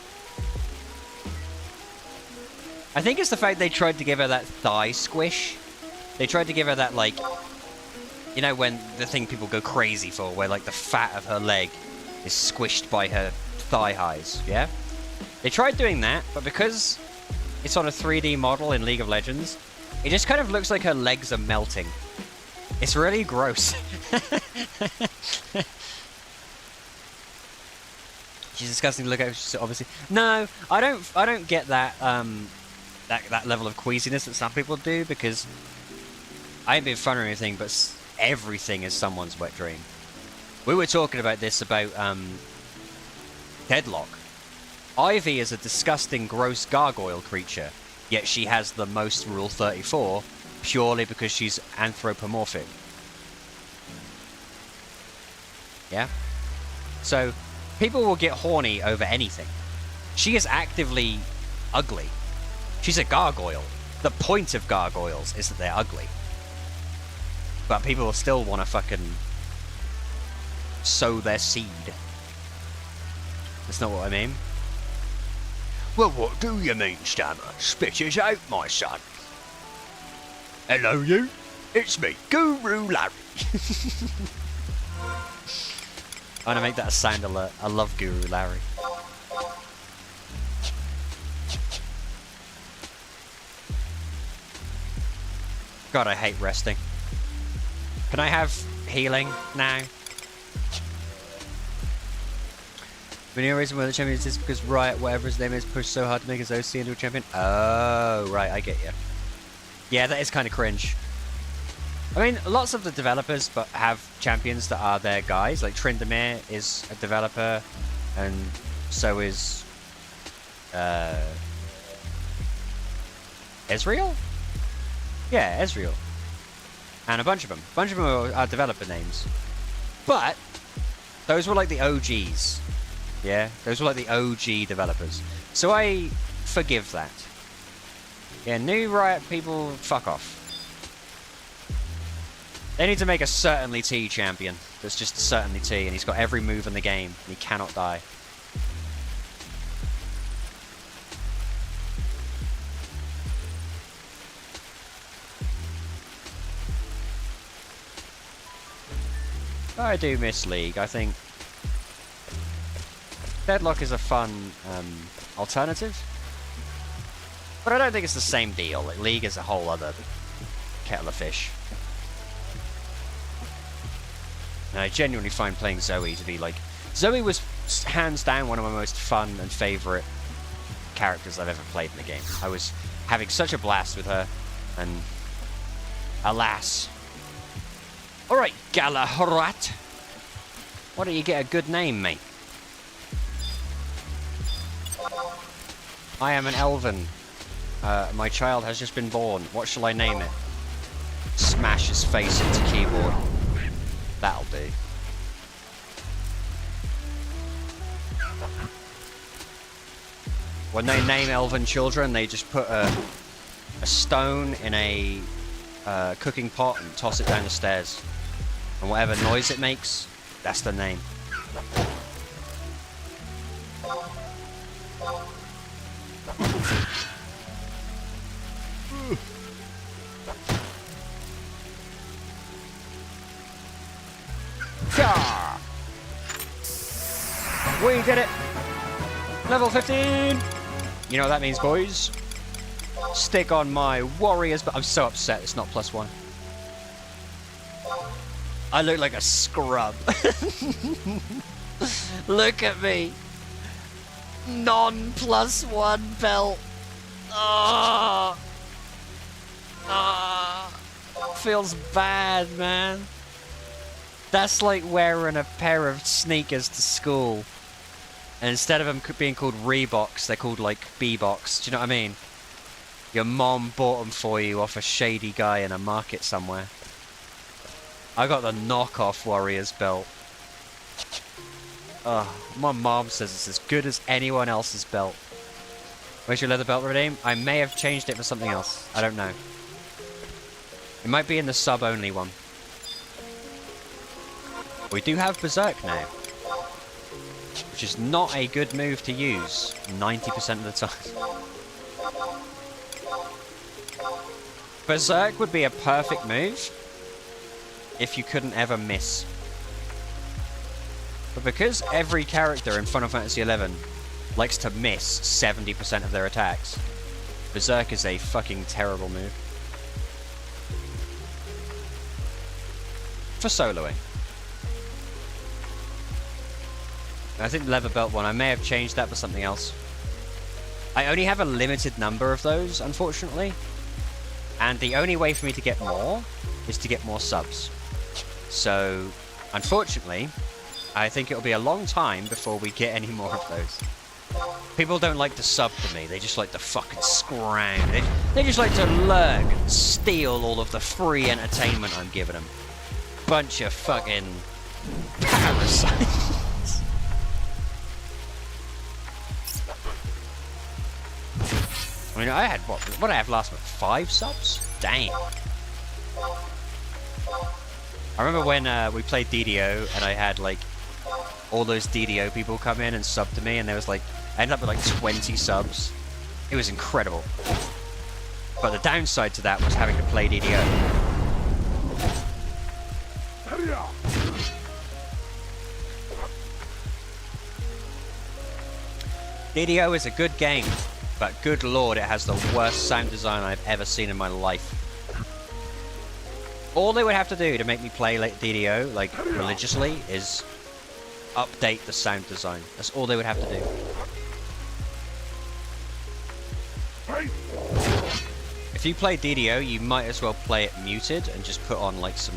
I think it's the fact they tried to give her that thigh squish. They tried to give her that, like, you know, when the thing people go crazy for, where, like, the fat of her leg is squished by her thigh highs, yeah? They tried doing that, but because it's on a 3D model in League of Legends, it just kind of looks like her legs are melting. It's really gross. She's disgusting to look at, obviously. No, I don't get that, that level of queasiness that some people do, because I ain't being fun or anything, but everything is someone's wet dream. We were talking about this about Deadlock. Ivy is a disgusting, gross gargoyle creature, yet she has the most Rule 34 purely because she's anthropomorphic. Yeah? So, people will get horny over anything. She is actively ugly. She's a gargoyle. The point of gargoyles is that they're ugly. But people will still want to fucking sow their seed. That's not what I mean. Well, what do you mean, Stammer? Spit it out, my son. Hello, you. It's me, Guru Larry. I'm gonna make that a sound alert. I love Guru Larry. God, I hate resting. Can I have healing now? The only reason why the champion is because Riot, whatever his name is, pushed so hard to make his OC into a champion. Oh, right, I get you. Yeah, that is kind of cringe. I mean, lots of the developers but have champions that are their guys. Like Tryndamere is a developer, and so is Ezreal? Yeah, Ezreal. And a bunch of them. A bunch of them are developer names. But those were like the OGs. Yeah, those were like the OG developers. So I forgive that. Yeah, new Riot people, fuck off. They need to make a Certainly T champion. That's just Certainly T, and he's got every move in the game, and he cannot die. I do miss League. I think Deadlock is a fun alternative, but I don't think it's the same deal. Like, League is a whole other kettle of fish. And I genuinely find playing Zoe to be like... Zoe was hands down one of my most fun and favourite characters I've ever played in the game. I was having such a blast with her, and alas. Alright, Galahrat. Why don't you get a good name, mate? I am an elven. My child has just been born. What shall I name it? Smash his face into keyboard. That'll do. When they name elven children, they just put a stone in a cooking pot and toss it down the stairs. And whatever noise it makes, that's the name. We did it! Level 15! You know what that means, boys? Stick on my warriors, but I'm so upset it's not +1. I look like a scrub. Look at me. Non-+1 belt. Oh. Oh. Feels bad, man. That's like wearing a pair of sneakers to school. And instead of them being called Reeboks, they're called like B-Box. Do you know what I mean? Your mom bought them for you off a shady guy in a market somewhere. I got the knockoff Warriors belt. Oh, my mom says it's as good as anyone else's belt. Where's your leather belt redeem? I may have changed it for something else. I don't know. It might be in the sub-only one. We do have Berserk now, which is not a good move to use 90% of the time. Berserk would be a perfect move if you couldn't ever miss. But because every character in Final Fantasy XI likes to miss 70% of their attacks, Berserk is a fucking terrible move. For soloing. I think the leather belt one, I may have changed that for something else. I only have a limited number of those, unfortunately. And the only way for me to get more is to get more subs. So, unfortunately, I think it'll be a long time before we get any more of those. People don't like to sub to me, they just like to fucking scrounge. They just like to lurk and steal all of the free entertainment I'm giving them. Bunch of fucking parasites. I mean, I had, what did I have last month? 5 subs? Damn. I remember when we played DDO and I had like all those DDO people come in and sub to me, and there was like, I ended up with like 20 subs. It was incredible. But the downside to that was having to play DDO. DDO is a good game, but good lord, it has the worst sound design I've ever seen in my life. All they would have to do to make me play like DDO, like religiously, is update the sound design. That's all they would have to do. If you play DDO, you might as well play it muted and just put on like some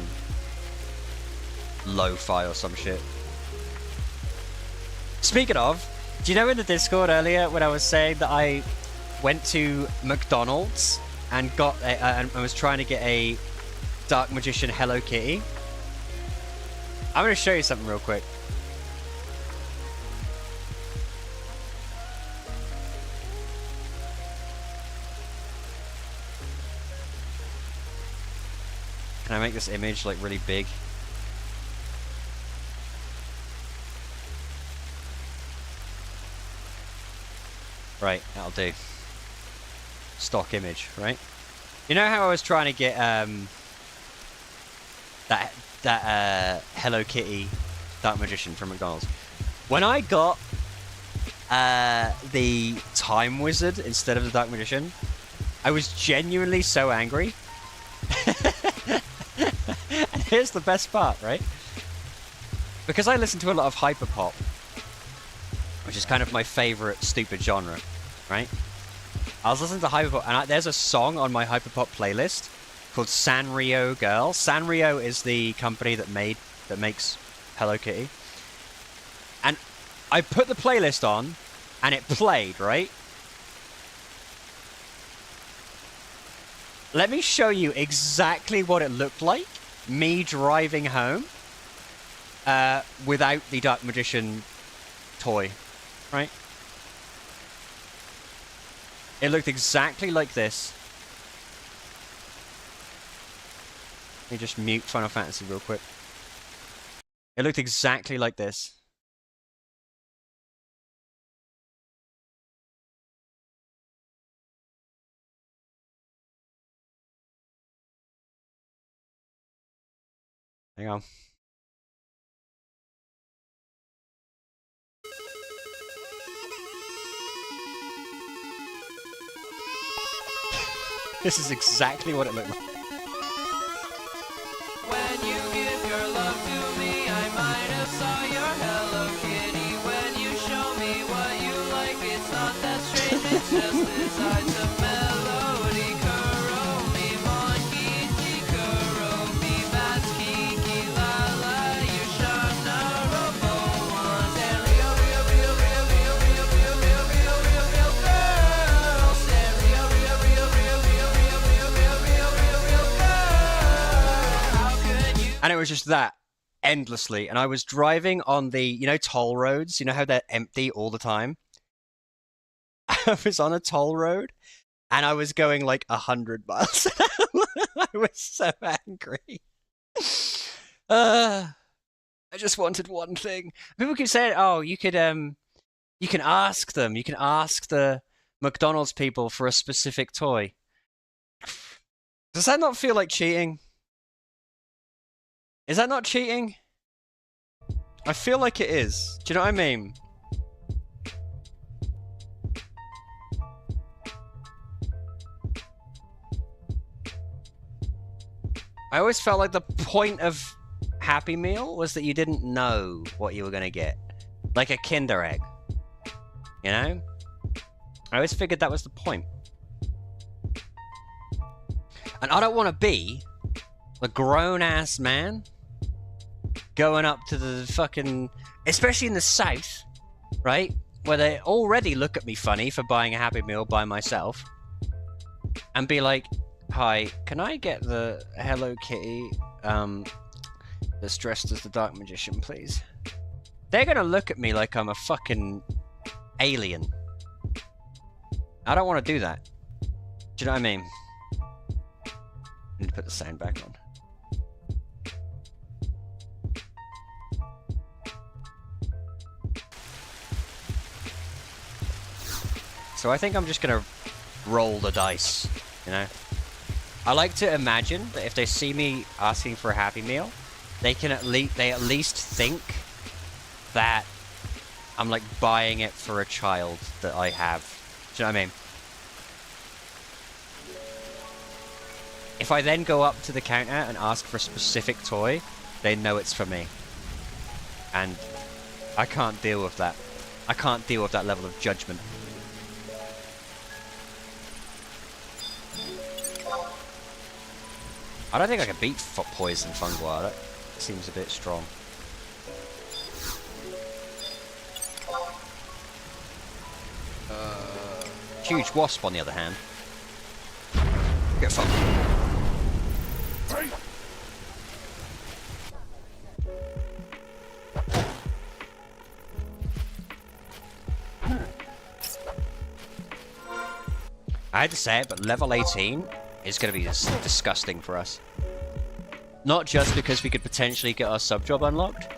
lo-fi or some shit. Speaking of, do you know in the Discord earlier when I was saying that I went to McDonald's and got and was trying to get a Dark Magician Hello Kitty? I'm going to show you something real quick. Can I make this image like really big? Right, that'll do. Stock image, right? You know how I was trying to get that Hello Kitty Dark Magician from McDonald's? When I got the Time Wizard instead of the Dark Magician, I was genuinely so angry. And here's the best part, right? Because I listen to a lot of hyperpop, which is kind of my favorite stupid genre, right? I was listening to hyperpop, and there's a song on my hyperpop playlist called Sanrio Girl. Sanrio is the company that makes Hello Kitty. And I put the playlist on, and it played, right? Let me show you exactly what it looked like, me driving home, without the Dark Magician toy, right? It looked exactly like this. Let me just mute Final Fantasy real quick. It looked exactly like this. Hang on. This is exactly what it looked like. When you give your love to me, I might have saw your Hello Kitty. When you show me what you like, it's not that strange, it's just inside the melody. Kuromi, Monkichi, Kuromi, Matsuki, Kilala, Yushana, Robo, Rio, Rio, Rio, Rio, Rio, Rio, Rio, Rio, Rio, Rio, Rio, girl. Rio, Rio, Rio, Rio, Rio, Rio, Rio, Rio, Rio, Rio, Rio, girl. How could you? And it was just that, endlessly. And I was driving on the, you know, toll roads. You know how they're empty all the time? I was on a toll road, and I was going like 100 miles an hour. I was so angry. I just wanted one thing. People keep saying, "Oh, you can ask them. You can ask the McDonald's people for a specific toy." Does that not feel like cheating? Is that not cheating? I feel like it is. Do you know what I mean? I always felt like the point of Happy Meal was that you didn't know what you were going to get. Like a Kinder Egg. You know? I always figured that was the point. And I don't want to be a grown-ass man going up to the fucking... Especially in the South, right? Where they already look at me funny for buying a Happy Meal by myself. And be like, hi, can I get the Hello Kitty that's dressed as the Dark Magician, please? They're gonna look at me like I'm a fucking alien. I don't want to do that. Do you know what I mean? I need to put the sound back on. So I think I'm just gonna roll the dice, you know? I like to imagine that if they see me asking for a Happy Meal, they at least think that I'm like buying it for a child that I have. Do you know what I mean? If I then go up to the counter and ask for a specific toy, they know it's for me. And I can't deal with that. I can't deal with that level of judgment. I don't think I can beat Poison Fungi. That seems a bit strong. Huge Wasp, on the other hand. Get fucked. I had to say it, but level 18 is going to be disgusting for us. Not just because we could potentially get our sub-job unlocked,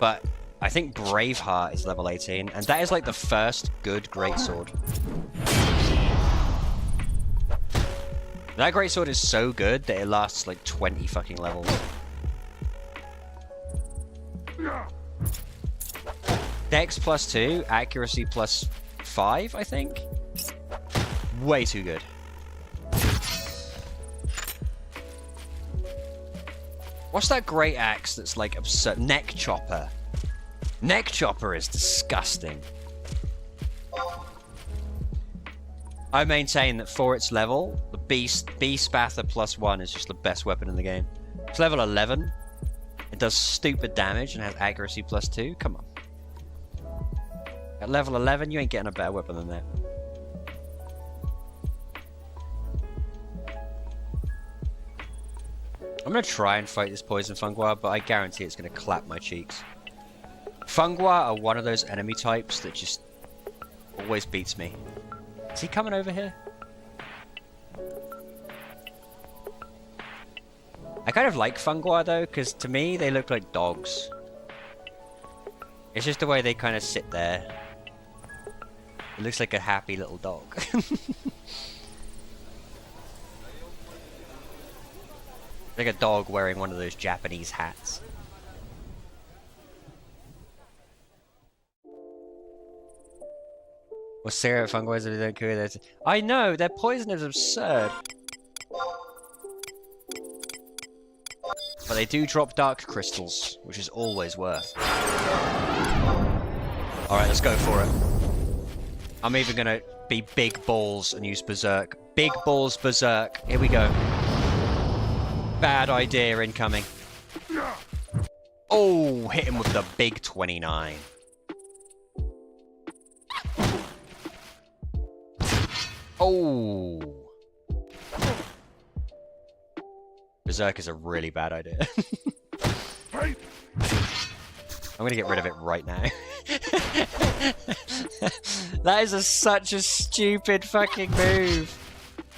but I think Braveheart is level 18, and that is like the first good greatsword. That greatsword is so good that it lasts like 20 fucking levels. Dex +2, accuracy +5, I think? Way too good. What's that great axe that's like absurd? Neck Chopper. Neck Chopper is disgusting. I maintain that for its level, the Beast Spather +1 is just the best weapon in the game. It's level 11. It does stupid damage and has accuracy +2. Come on. At level 11, you ain't getting a better weapon than that. I'm going to try and fight this Poison Fungi, but I guarantee it's going to clap my cheeks. Fungi are one of those enemy types that just always beats me. Is he coming over here? I kind of like Fungi though, because to me they look like dogs. It's just the way they kind of sit there. It looks like a happy little dog. Like a dog wearing one of those Japanese hats. Well, Sarah fungi if they don't kill this. I know, their poison is absurd. But they do drop dark crystals, which is always worth. Alright, let's go for it. I'm even gonna be big balls and use Berserk. Big balls Berserk. Here we go. Bad idea incoming. Oh, hit him with the big 29. Oh. Berserk is a really bad idea. I'm gonna get rid of it right now. That is such a stupid fucking move.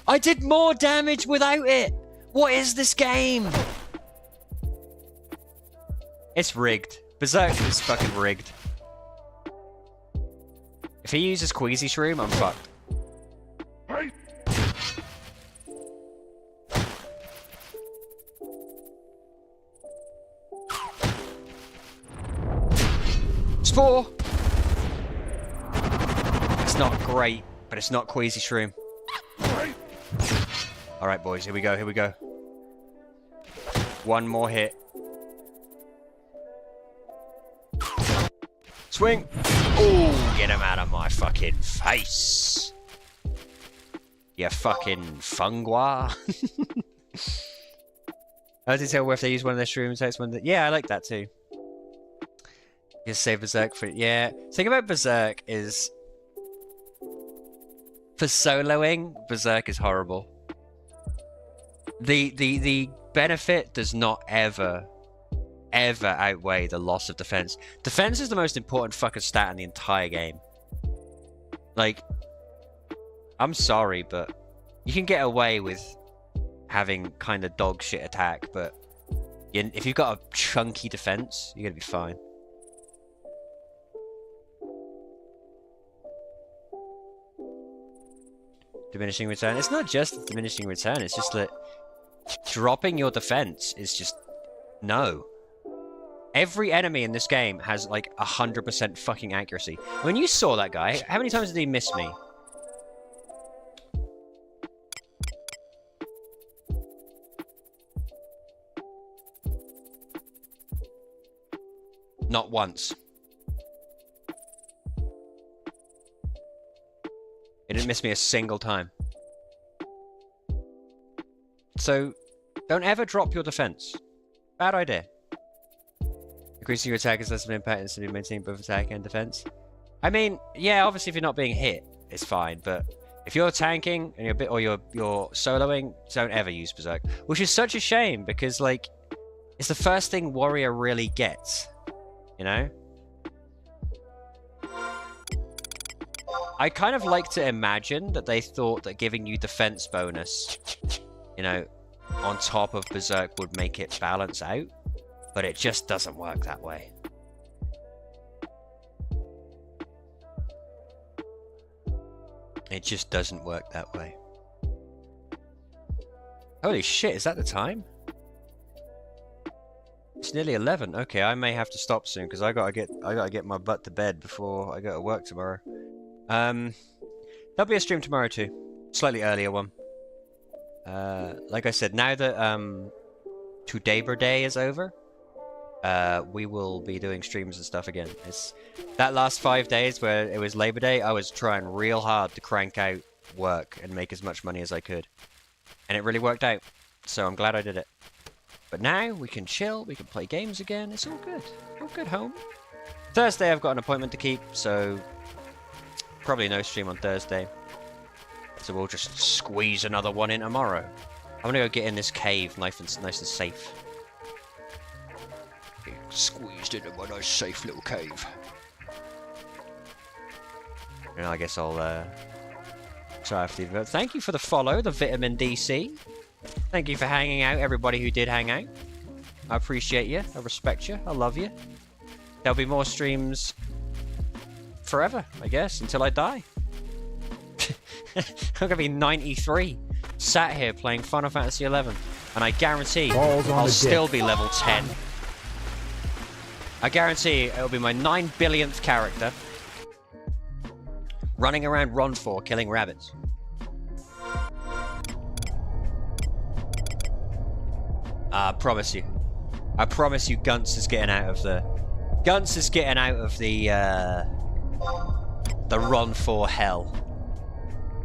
I did more damage without it. What is this game? It's rigged. Berserk is fucking rigged. If he uses Queasy Shroom, I'm fucked. Spore! It's not great, but it's not Queasy Shroom. Alright boys, here we go, here we go. One more hit. Swing! Oh, get him out of my fucking face! You fucking fungwa. How does it tell if they use one of their streams? Yeah, I like that too. Just say Berserk for... Yeah. The thing about Berserk is... For soloing, Berserk is horrible. The benefit does not ever outweigh the loss of defense. Defense is the most important fucking stat in the entire game. Like, I'm sorry, but you can get away with having kind of dog shit attack, but if you've got a chunky defense, you're gonna be fine. Diminishing return. It's not just a diminishing return, it's just that dropping your defense is just no. Every enemy in this game has like 100% fucking accuracy. When you saw that guy, how many times did he miss me? Not once. He didn't miss me a single time. So, don't ever drop your defense. Bad idea. Increasing your attack is less of an impact instead of maintaining both attack and defense. I mean, yeah, obviously if you're not being hit, it's fine, but if you're tanking and you're soloing, don't ever use Berserk. Which is such a shame because, like, it's the first thing Warrior really gets. You know? I kind of like to imagine that they thought that giving you defense bonus, you know, on top of Berserk would make it balance out, but it just doesn't work that way. It just doesn't work that way. Holy shit, is that the time? It's nearly 11. Okay, I may have to stop soon because I gotta get my butt to bed before I go to work tomorrow. There'll be a stream tomorrow too, slightly earlier one. Like I said, now that Labor Day is over, we will be doing streams and stuff again. It's that last 5 days where it was Labor Day, I was trying real hard to crank out work and make as much money as I could, and it really worked out. So I'm glad I did it. But now we can chill, we can play games again. It's all good. All good, home. Thursday I've got an appointment to keep, so probably no stream on Thursday. So we'll just squeeze another one in tomorrow. I'm gonna go get in this cave, nice and safe. Get squeezed into my nice safe little cave. And I guess I'll try after the vote. Thank you for the follow, the Vitamin DC. Thank you for hanging out, everybody who did hang out. I appreciate you. I respect you. I love you. There'll be more streams forever, I guess, until I die. I'm gonna be 93, sat here playing Final Fantasy XI, and I guarantee I'll still be level 10. I guarantee it'll be my 9 billionth character running around Ron-4 killing rabbits. I promise you, Gunts is getting out of the Ron-4 hell.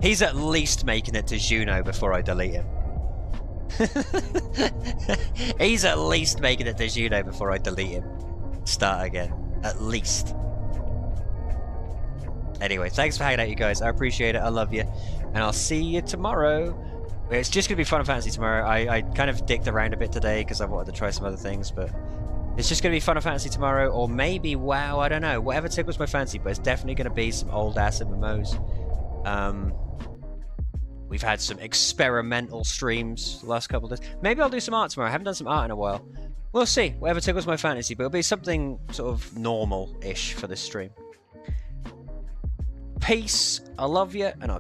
He's at least making it to Juno before I delete him. He's at least making it to Juno before I delete him. Start again. At least. Anyway, thanks for hanging out, you guys. I appreciate it. I love you. And I'll see you tomorrow. It's just going to be Final Fantasy tomorrow. I kind of dicked around a bit today because I wanted to try some other things, but it's just going to be Final Fantasy tomorrow, or maybe WoW, I don't know. Whatever tickles my fancy, but it's definitely going to be some old-ass MMOs. We've had some experimental streams the last couple of days. Maybe I'll do some art tomorrow. I haven't done some art in a while. We'll see. Whatever tickles my fantasy, but it'll be something sort of normal-ish for this stream. Peace. I love you, and I'll